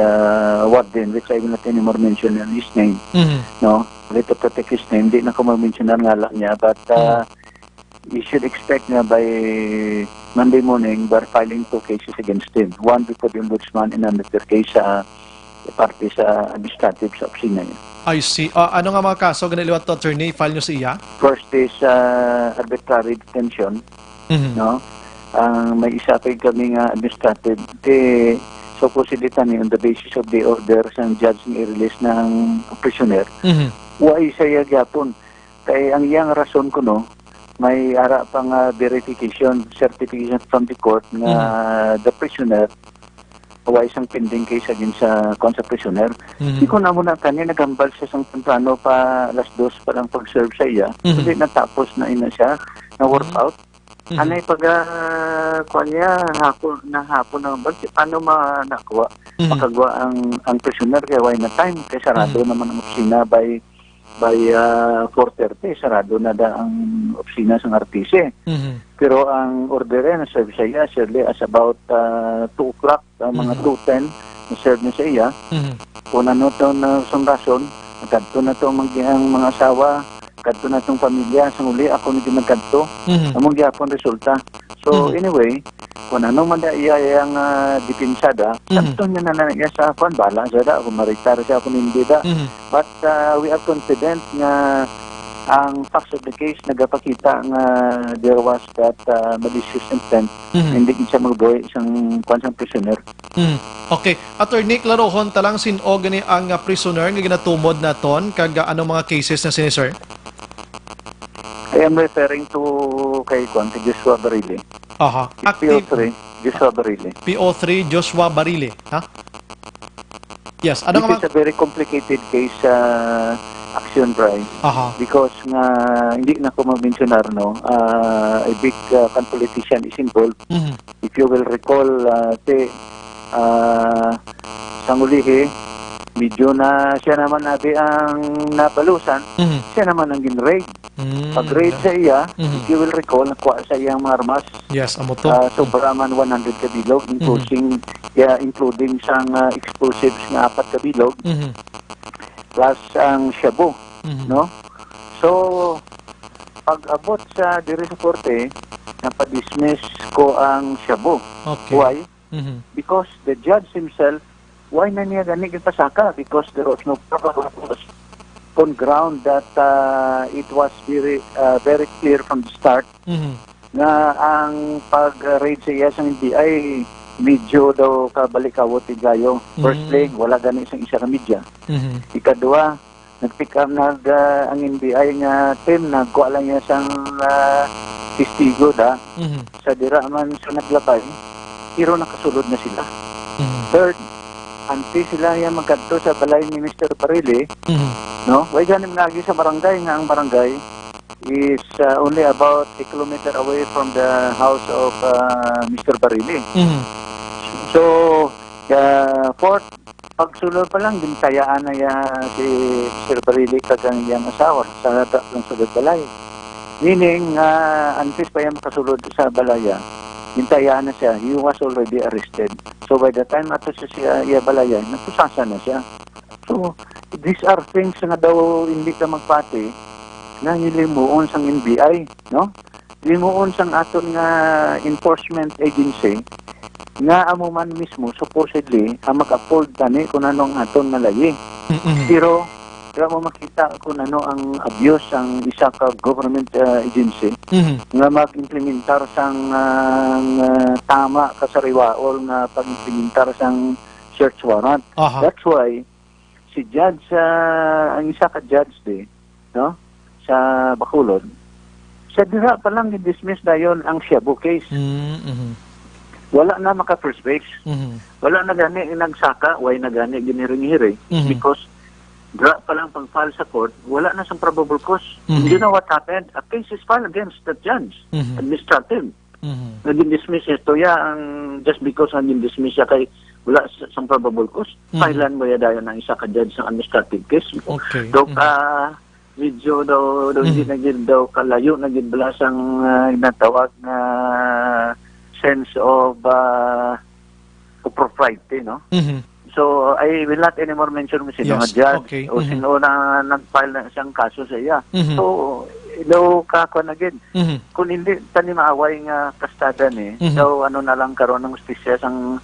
warden, which I will not anymore mention his name. No, to protect his name. Hindi na ko ma-mention ang ngalan niya. But you should expect na by Monday morning, we're filing 2 cases against him. One before the ombudsman and another case sa parte sa administrative sa opisina niya. I see. Ano nga mga kaso ganiliwat to, attorney? File nyo siya? First is arbitrary detention. No? May isa pa kami nga administrative. Supposedly on the basis of the order sa judge na i-release ng prisoner. Why saya gyapon? Kaya ang iyang rason ko no, may ara pang verification, certification from the court na the prisoner Huwag isang pending case against sa prisoner. Di ko na muna kanya nagambal siya sa temprano pa alas 2 pa lang pag-serve sa iya. Hindi natapos na ina siya na workout. Anay pag kanya hapon na bagay paano manakuha makagawa ang prisoner kaya why na time kay sarado naman ang opisina by 4:30 sarado na da ang opisina sa RTC. Pero ang order na serve sa iya surely as about 2 o'clock mga 2:10 na serve na sa iya. Kung ano to na sundason kadto na to ang mga asawa kadto na tong pamilya sa uli ako medyo nagkadto among gyapon resulta. So anyway, kung ano man da iya yang dipensada, kadto niya na iya sa kon bala sada kung maritar siya kung hindi da. But we are confident nga ang facts of the case nagapakita nga there was that malicious intent hindi siya magboy isang kwansang prisoner. Okay, Attorney, klarohon talang sin-o gani ang prisoner nga ginatumod na ton kag anong mga cases na sini sir? I am referring to kay Joshua Barile. Aha. PO3, Joshua Barile. PO3, Joshua Barile. Ha? Yes. Ano This is a very complicated case action, Brian. Aha. Because nga, hindi na ko ma-mentionar, no, a big politician is involved. If you will recall, sa ulihi, medyo na siya naman nabi ang nabalusan, siya naman ang gin-raid. Pag-raid sa iya, if you will recall, nakuha sa iyang mga armas. Yes, amo to. Sobraman 100 kabilog, including sang explosives na 4 kabilog, plus ang shabu, no? So, pag-abot sa diri sa korte, napadismiss ko ang shabu. Okay. Why? Because the judge himself, why na niya gani pasaka? Because there was no problem on ground that it was very clear from the start na ang pag-raid sa iya sa NBI medyo daw kabalikawot igayo. Firstly, wala gani isang isa ka media. Ikadua, nag-pick up ang NBI nga team nagkuha lang niya sang testigo da sa dira man sa naglabay pero nakasulod na sila. Third, anti sila yung magkadto sa balay ni Mr. Barile, no? Way ganim lagi sa barangay nga ang barangay is only about a kilometer away from the house of Mr. Barile. So, fourth, pagsulod pa lang, bintayaan na si Mr. Barile kagang iyang asawa sa ng sulod balay. Meaning, antes pa yung makasulod sa balaya, bintayaan na siya, he was already arrested. So by the time ato siya balaya, nagpusasa na siya. So these are things na daw hindi ka magpati na hilimuon sang NBI, no? Limuon sang aton nga enforcement agency nga amo man mismo supposedly ang mag-uphold tani kung anong aton nalayi. Pero kaya mo makita kung ano ang abuse ang isa ka government agency nga mag-implementar sang tama kasariwaol nga pag-implementar sang search warrant. That's why si judge ang isa ka judge no sa Bacolod sa dira pa lang i-dismiss dayon ang Shabu case. Wala na maka first base. Wala na gani nagsaka, why na gani giniring-hiri because dra pa lang pang-file sa court, wala na sang probable cause. You know what happened? A case is filed against the judge, administrative. Naging-dismiss ito ang just because naging-dismiss siya kay wala sang probable cause. Filean mo dayon ng isa ka judge sa administrative case. Okay. Medyo daw hindi naging daw kalayo, naging belasang natawag na sense of propriety, no? So, I will not anymore mention mo sino nga judge o sino na nag-file na siyang kaso sa iya. So, daw kakon agad. Kung hindi tani maaway nga kastada ni, daw ano na lang karon ng justisya sang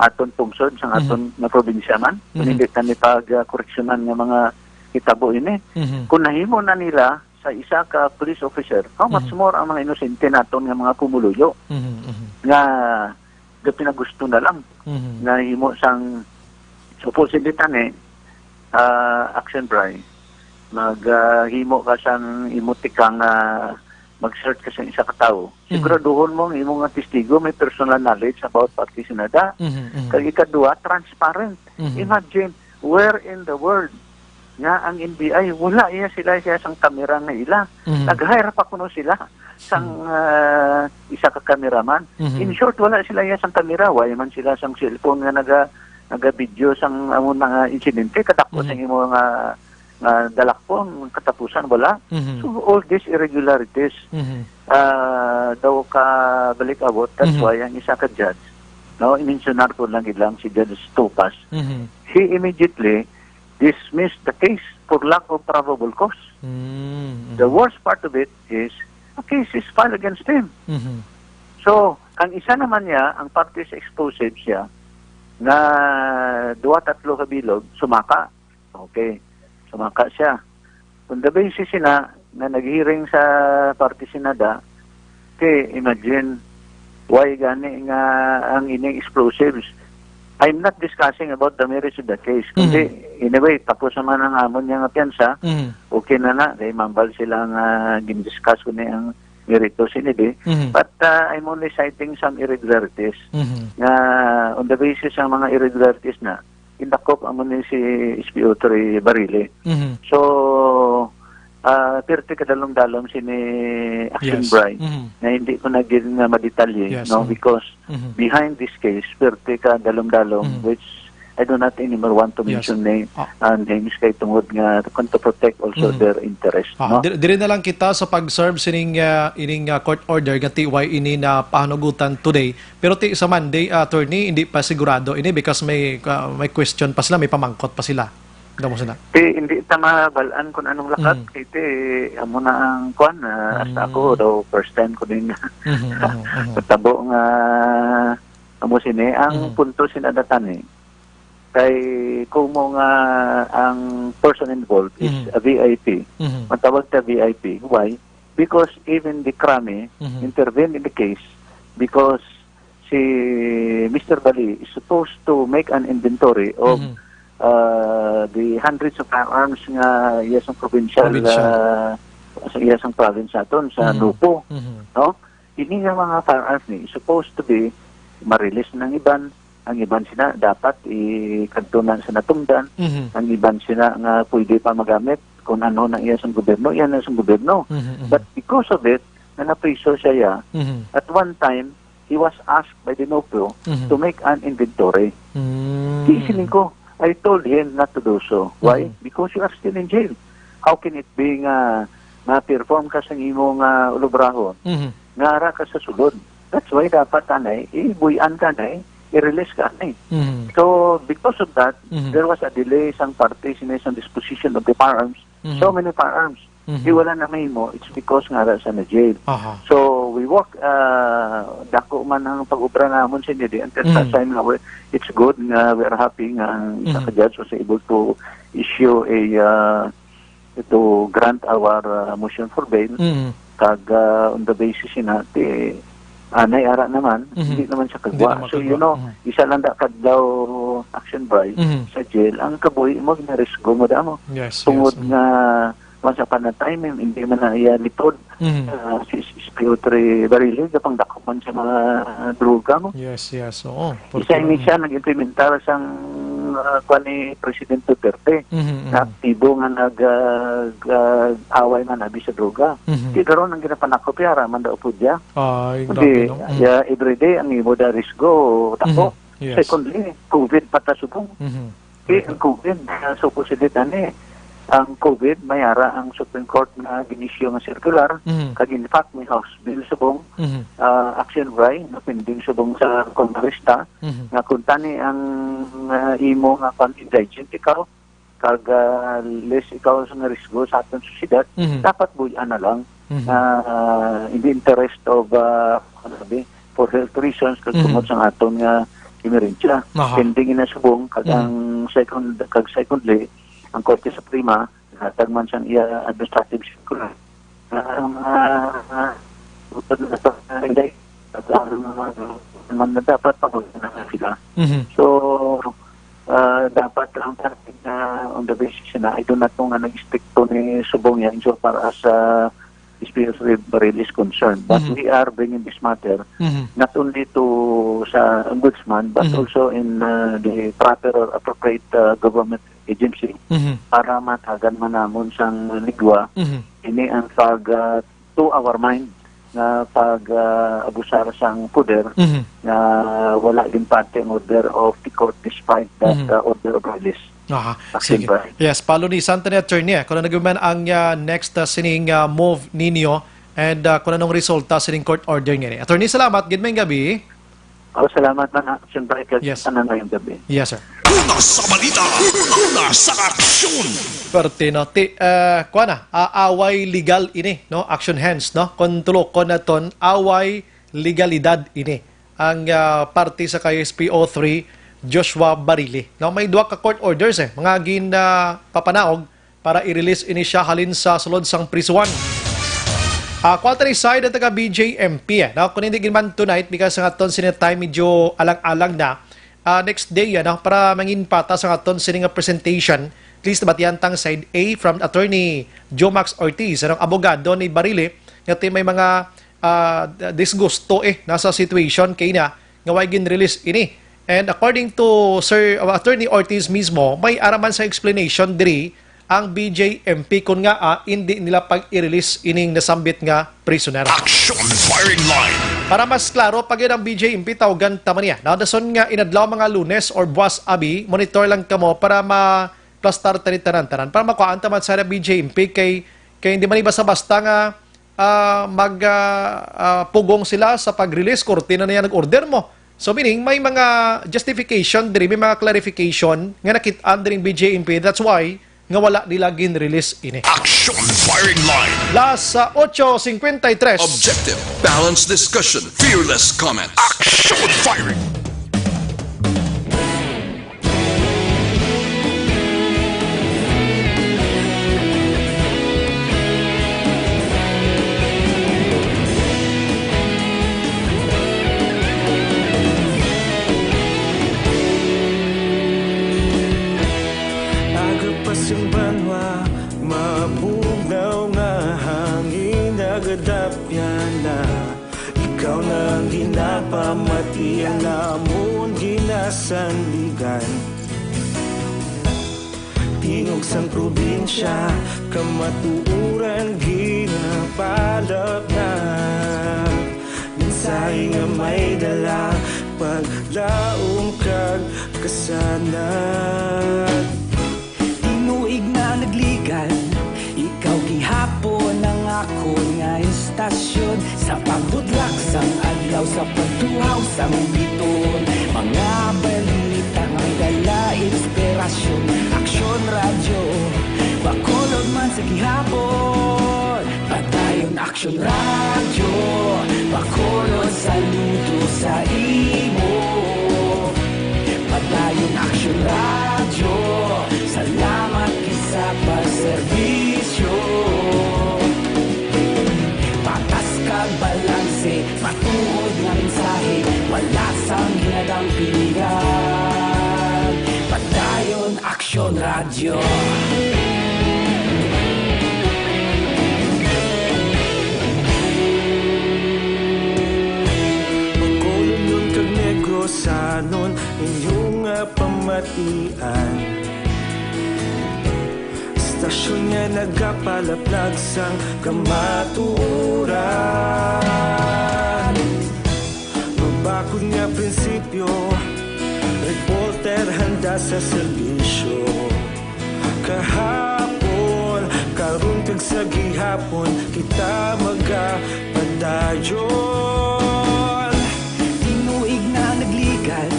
aton tungsod, sang aton na probinsya man. Kung hindi tani pag-koreksyonan nga mga hitabo ini. Kung nahimo na nila sa isa ka police officer, how much more ang mga inosente naton nga mga kumuluyo nga pinagusto na lang na himo sang supposedly tani action Brian maghimo ka sang imutikang mag-search ka sa isa ka tao, siguraduhon mo ang imong nga testigo may personal knowledge about party sinada. Kag ikadua, transparent. Imagine, where in the world nga ang NBI, wala siya sang kamera nga ila. Nag-hire pa kuno sila sang isa ka cameraman. In short, wala sila sang kamera. Why man sila sang cellphone nga naga-video sang amon nga insidente, kadako sa imo nga dalakpon, katapusan, wala. So, all these irregularities, daw ka balik abot. That's why ang isa ka judge, i-mentionar ko lang ilang si Judge Topas, he immediately dismissed the case for lack of probable cause. The worst part of it is, a case is filed against him. So, ang isa naman niya, ang parties explosive siya, na 2-3 kabilog, sumaka. Okay. Sumaka siya. Kung the basis na nag-hearing sa party sinada, imagine why gani nga ang ining explosives. I'm not discussing about the merits of the case. Kundi, anyway, tapos naman ang amon niya nga piyansa, okay na, dahil mambal silang gin-discuss ko na ang merito sinidi. But I'm only citing some irregularities na on the basis ng mga irregularities na indakop amon ni si SPO3 Barile. So, pirti kadalong-dalom si ni Action Bry na hindi ko naging madetalye, because behind this case, pirti kadalong-dalom, which I do not anymore want to mention names kay tungod nga to protect also their interest. Diri na lang kita sa pag-serve sining ining court order nga TY ini na pahanugutan today. Pero ti sa Monday, attorney, hindi pa sigurado ini because may question pa sila, may pamangkot pa sila. Gamo sila. Hindi ta mabalaan kung anong lakat. Kaya amo na ang kwan. Hasta ako daw first time ko din patabo nga amo sini. Ang punto sinadatan kay kumo nga ang person involved is a VIP. Matawag ta VIP. Why? Because even the Krami intervened in the case because si Mr. Bali is supposed to make an inventory of the hundreds of firearms nga iyasang provincial sa iyasang province aton sa Lupo. No? Ini nga mga firearms ni supposed to be ma-release ng iban. Ang iban sila dapat ikantunan sa natungdan. Ang iban sila nga pwede pa magamit kung ano ng iyasang gobyerno, yan ang gobyerno. But because of it, na napriso siya at one time, he was asked by the NOPO to make an inventory. Iisiling ko, I told him not to do so. Why? Because you are still in jail. How can it be nga ma-perform ka sa imong ulubrahon? Ngara ka sa sulod. That's why dapat anay, ibuyan ka na i-release ka na So, because of that, there was a delay sa parties in isang disposition of the firearms. So many firearms. Wala na may mo, it's because nga sa na-jail. So, we work, dako man ang pag-ubra namon sa inyo, until that time na it's good nga we're happy nga isa ka judge was able to issue to grant our motion for bail. Kag on the basis na naiara naman, hindi naman siya kagwa. So, isa lang kadlaw action by sa jail. Ang kaboy, mo ginarisgo mo damo. Tungod nga once upon a time, hindi man na lipod si SPO3 Barile, kapang dakupan sa mga droga mo. Isa ini siya nag-implementar sang ni President Duterte na aktibo nga nag-away man nabi sa droga. Di karon ang ginapanakop yara, manda po dya. Hindi, everyday ang imo da risgo, tako. Secondly, COVID patasubong. Ang COVID, supposedly ang COVID, mayara ang Supreme Court na ginisyo nga circular, kag in fact may House Bill subong, action by, na pending subong sa Kongresta, nga kung tani ang imo nga indigent ikaw, kag less ikaw sa risgo sa atong susidad, dapat buyan na lang in the interest of for health reasons, kag tungod sa aton nga emerensya. Pending na subong, kag ang secondly, ang Korte Suprema, tagman siyang administrative circular. Dapat pag-uwi na sila. So, dapat lang on the basis na I do not know nga nag-stick to ni subong yan so para as SPO3 baril is concerned. But we are bringing this matter not only to sa ombudsman but also in the proper or appropriate government agency para matagan man namon sang ligwa ini ang pag to our mind na pag abusar sang poder na wala din parte ang order of the court despite that order of release. Sige. Yes, palunisan ta ni attorney kung ano naguman ang next sining move ninyo and kung anong resulta sining court order niya. Attorney, salamat. Good morning gabi. Salamat na siyempre na ngayong gabi. Yes, sir. Una sa balita, una sa aksyon. Parte no, away legal ini, no? Action hands, no? Kontrol ko na ton, away legalidad ini. Ang parte sa kay SPO3, Joshua Barile. No, may duwa ka court orders mga gin papanaog para i-release ini siya halin sa sulod sang prisuan. Quality side at taga BJMP. Now, kung hindi man tonight because ang aton sinetay medyo alang-alang na next day para mangin patas ang aton sining presentation at least batiyantang side A from attorney Joe Max Ortiz, ang abogado ni Barile nga may mga disgusto nasa situation kay na nga way gin-release ini. And according to Sir Attorney Ortiz mismo, may araman sa explanation diri ang BJMP kung nga hindi nila pag-i-release ining nasambit nga prisoner. Action firing line. Para mas klaro, pag yun ang BJMP, tawagan tama niya. Nadason nga inadlaw mga Lunes or buwas abi, monitor lang kamo para ma-plastar tanan-tanan. Para makuhaan taman sa BJMP kay hindi man basta-basta nga pugong sila sa pag-release, korte na niya nag-order mo. So meaning, may mga justification diri, may mga clarification nga nakitaan diri BJMP. That's why nga wala nila gin-release ini. Action firing line. Las 8:53. Objective, balanced discussion, fearless comment. Action firing. Ikaw nang ginapamati ang namon ginasandigan. Tingog sang probinsya kamatuuran ginapalap na. Minsay nga may dala paglaom kag kasanat. Tinuig na nagligan, ikaw gihapon ang ako nga istasyon sa pagbudlak sang adlaw sa pagtuhaw sang biton. Mga balita may dala inspirasyon. Aksyon radyo, bakulod man sa gihapon. Patayon aksyon radyo, bakulod saludo sa imo. Patayon aksyon radyo, salamat kisa pagserbisyo. Balanse, matuod nga mensahe, wala sang ginadang pilihan. Pagdayon, Aksyon Radyo. Pagkulong nun kag negosanon, inyong pamatian. Stasyon nga nagapalaplag sang kamatuuran. Mabakod nga prinsipyo, reporter handa sa serbisyo. Kahapon, karong kag sa gihapon, kita magapadayon. Tinuig na nagligan,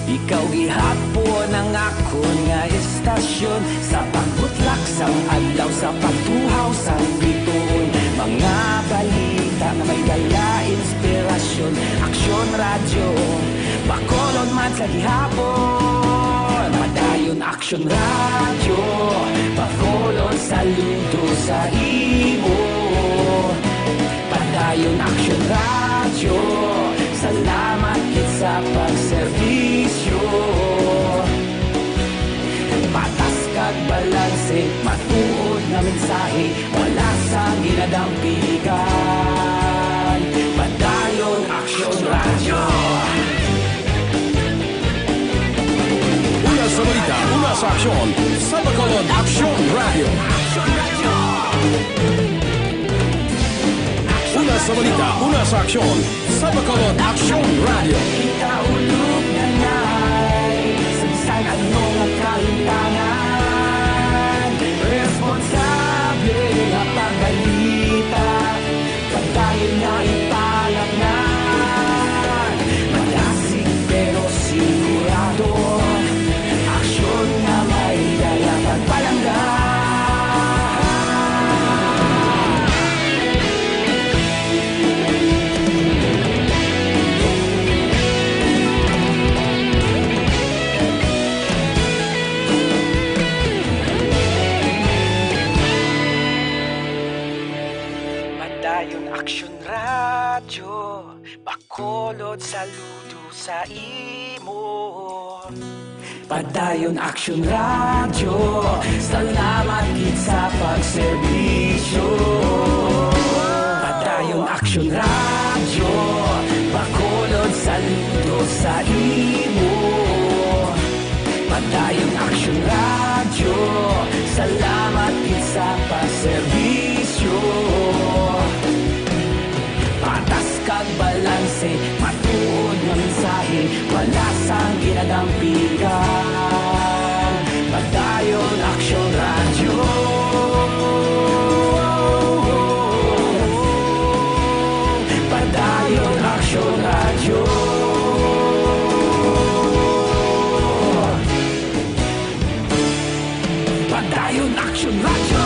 ikaw gihapon ang akon nga istasyon sa pagbutlak sang adlaw sa pagtuhaw sang biton. Mga balita na may dala inspirasyon. Aksyon radyo, bakolod man sa gihapon. Madayon aksyon radyo, bakolod saludo sa imo. Padayon aksyon radyo, salamat kit sa pagserbisyo. Patas kag balanse, matuod na mensahe, wala sa ginadamping. aksyon sa Bacolod Action Radio. Una sa balita, una sa aksyon sa Bacolod Action Radio. Ikaulog na na'y sansan anong kahintangan. Responsable na pagbalita, pagdahil na ipalak na. Malasig pero sigurado, aksyon na may dala pagpalanggan. Padayon Aksyon Radyo, Bacolod saludo sa imo. Padayon Action Radio, salamat gid sa pagserbisyo. Padayon Action Radio, Bacolod saludo sa imo. Padayon Action Radio, salamat gid sa pagserbisyo. Patas kag balanse, matuod nga mensahe, wala sang ginadampigan. Padayon Action Radio. Padayon Action Radio. Padayon Action Radio.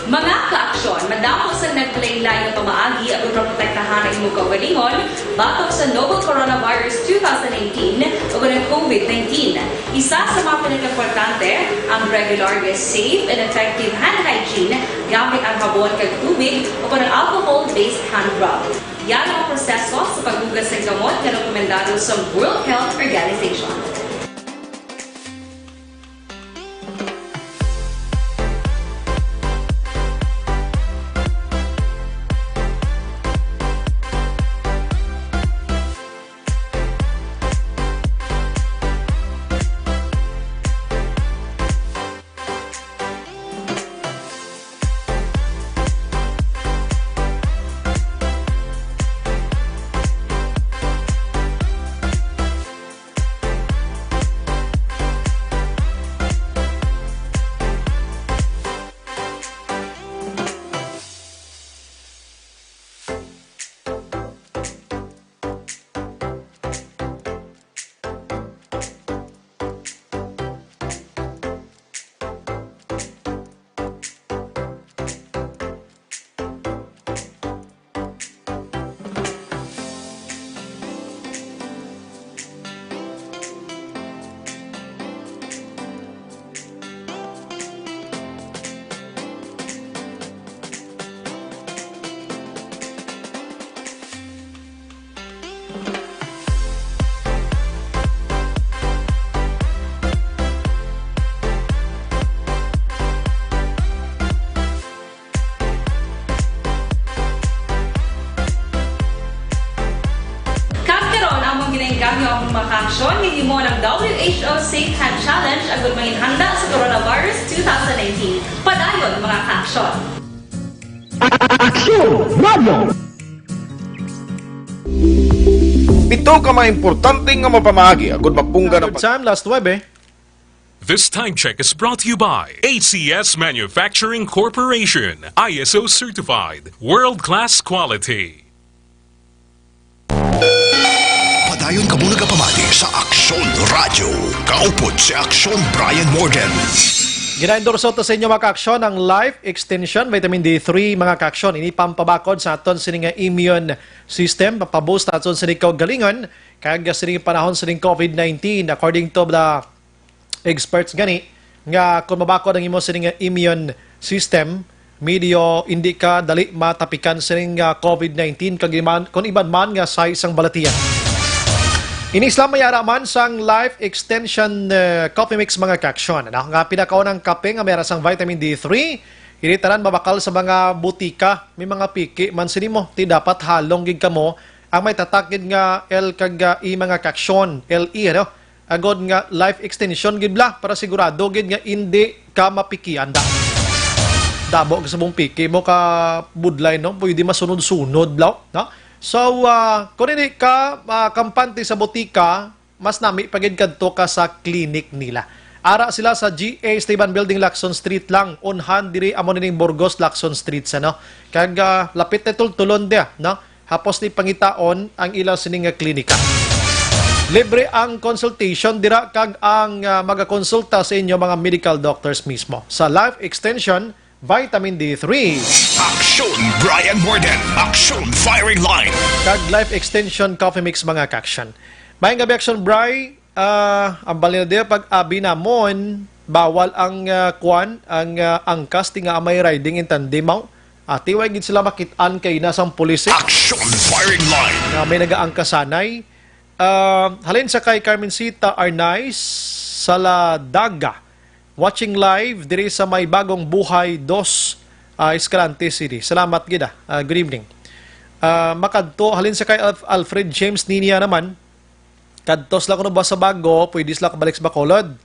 Mga ka-aksyon, madamo sa naglaylay na pamaagi at protektahan ang imong kaugalingon batok sa novel coronavirus 2018 o ng COVID-19. Isa sa mga pinaka-importante ang regular, safe and effective hand hygiene gamit ang habon kag tubig o ng alcohol-based hand rub. Yan ang proseso sa paghugas ng gamot na rekomendado sa World Health Organization. Ang makaksyon, hindi mo ng WHO Safe Hand Challenge ang gulmangin handa sa coronavirus 2019. Padayon mga kaaksyon. Aksyon Radio! Ito ka mga importante nga mapamagi agad mapungga ng time last web. This time check is brought to you by ACS Manufacturing Corporation, ISO certified, world-class quality. Padayon ka muna kapamati sa Aksyon Radio. Kaupod si Aksyon Brian Morgan. Gina-endorso to sa inyo mga kaaksyon ang Life Extension Vitamin D3 mga kaaksyon. Ini pampabakod sa aton sining immune system, papaboost aton sining kaugalingon kag sining panahon sining COVID-19 according to the experts gani nga kung mabakod ang imo sining immune system medyo hindi ka dali matapikan sining COVID-19 kag kung iban man nga sa isang balatian. Inislam mayara man sang Life Extension Coffee Mix mga kaksyon. Nga pinakaon ng kape nga mayara sang vitamin D3. Initanan mabakal sa mga butika. May mga piki man sinimo. Ti dapat halong gig kamo. Ang may tatakid nga L kag I mga kaksyon. LE ano? Agod nga Life Extension gidla para sigurado gid nga hindi ka mapikian da. Damo sa mong piki mo ka budlay no. Pwede masunod-sunod blaw, no? So, kung hindi ka kampante sa butika, mas nami pagid kadto ka sa clinic nila. Ara sila sa GA Esteban Building, Lacson Street lang. Unhan diri amon ning Burgos, Lacson Street sa no. Kag lapit na tulon dia, no. Hapos ni pangitaon ang ila sining klinika. Libre ang consultation dira kag ang magakonsulta sa inyo mga medical doctors mismo. Sa Life Extension Vitamin D3. Aksyon Brian Morden. Aksyon Firing Line. Kag Life Extension Coffee Mix mga kaksyon. Mayang gabi Aksyon Bri, ang balina dia pag abi namon, bawal ang ang angkas tinga amay riding in tandem. Tiway gid sila makitaan kay nasang pulis. Aksyon Firing Line. May nagaangkasanay. Halin sa kay Carmencita Arnaiz Saladaga. Watching live diri sa may Bagong Buhay 2 Escalante City. Salamat gida. Good evening. Makadto halin sa kay Alfred James Ninia naman. Kadtos lang kuno ba sa Bago, pwede sila kabalik sa Bacolod.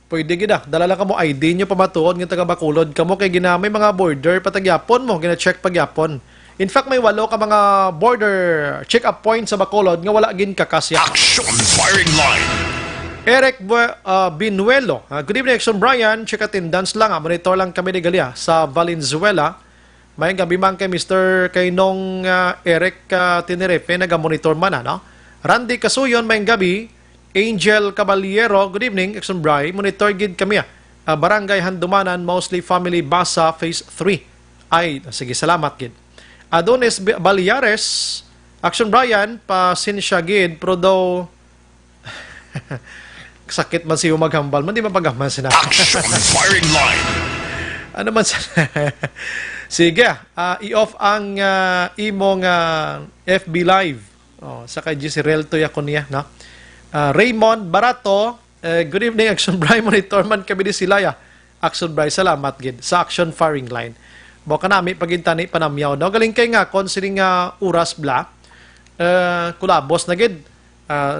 Pwede gida. Dala lang kamo ID nyo pamatuod ng taga Bacolod kamo kay ginamay mga border patagyapon mo, gina-check pagyapon. In fact, may 8 ka mga border check-up points sa Bacolod nga wala gin kakasya. Action Firing Line. Eric Binuelo. Good evening, Action Brian. Check attendance lang. Monitor lang kami ni Galia sa Valenzuela. May gabi man kay Mr. Kainong Eric Tinerepe. Nag-monitor man, no? Randy Casuyon, may gabi. Angel Caballero. Good evening, Action Brian. Monitor gid kami. Barangay Handumanan, mostly family Basa, Phase 3. Ay, sige, salamat gid. Adonis Baliares. Action Brian, pasinsya gid. Pero daw sakit man siyo maghambal man, di mapaghaman sila. Action Firing Line. Ano man sa sige, i-off ang imong FB Live. Sa kay GC Relto yakon niya, no? Raymond Barato, good evening, Action Brian. Monitor man kami di sila ya. Action Brian, salamat gid sa Action Firing Line. Boka nami pagintani panamyaw. No? Galing kay nga, considering uras bla, kulabos na gid.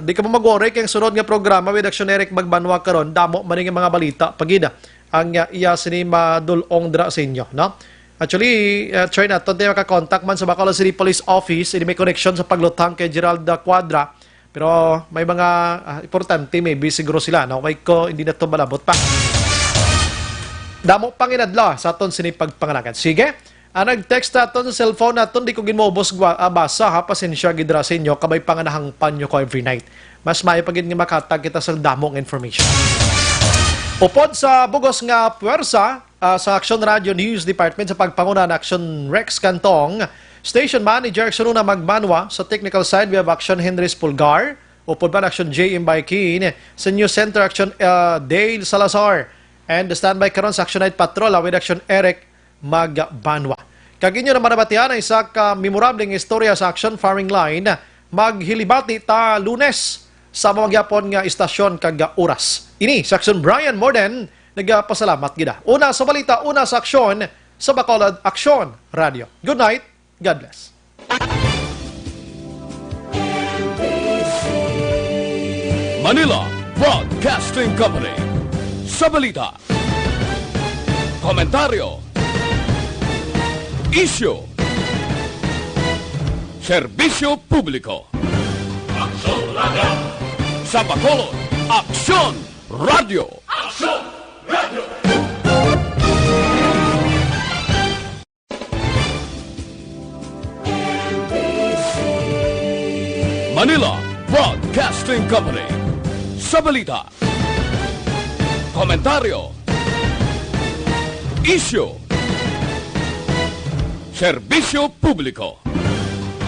Di ka mo mag-worry kayong sunod nga programa with Action Eric Magbanwa karon damo maning mga balita pagida ang iya sini madulong dra sa inyo, no? Actually, try na tayo makakontak man sa Bacolod City Police Office, hindi may connection sa paglutang kay Gerald Quadra, pero may mga importante maybe siguro sila, no? May ko hindi na to malabot pa. Damo panginadla sa aton sini pagpangalagan. Sige. Nag-text natin sa cellphone natin, di ko ginmobos basa ha, pasensya gidra sa inyo, kabay panganahang panyo ko every night. Mas may pagin nga makatag kita sa damong information. Upod sa bugos nga puwersa sa Action Radio News Department sa pagpanguna ng Action Rex Cantong, Station Manager Action Una Magmanwa, sa technical side we have Action Henry Pulgar, upod pa Action J. Imbaikin, sa News Center Action Dale Salazar, and the standby karon sa Action Night Patrol with Action Eric Magbanwa. Kaginyo naman nabatihan ang isa ka memorableng istorya sa Action Firing Line, maghilibati ta Lunes sa mamagyapon nga istasyon kag oras. Ini sa Action Brian Morden, nagpasalamat gida. Una sa balita, una sa aksyon sa Bacolod Action Radio. Good night, God bless. Manila Broadcasting Company. Sa balita, komentaryo, issue, serbisyo publiko. Aksyon Radio. Sa Bacolod, Aksyon Radio. Aksyon Radio. Manila Broadcasting Company. Sa balita, komentaryo, issue, serbisyo publiko.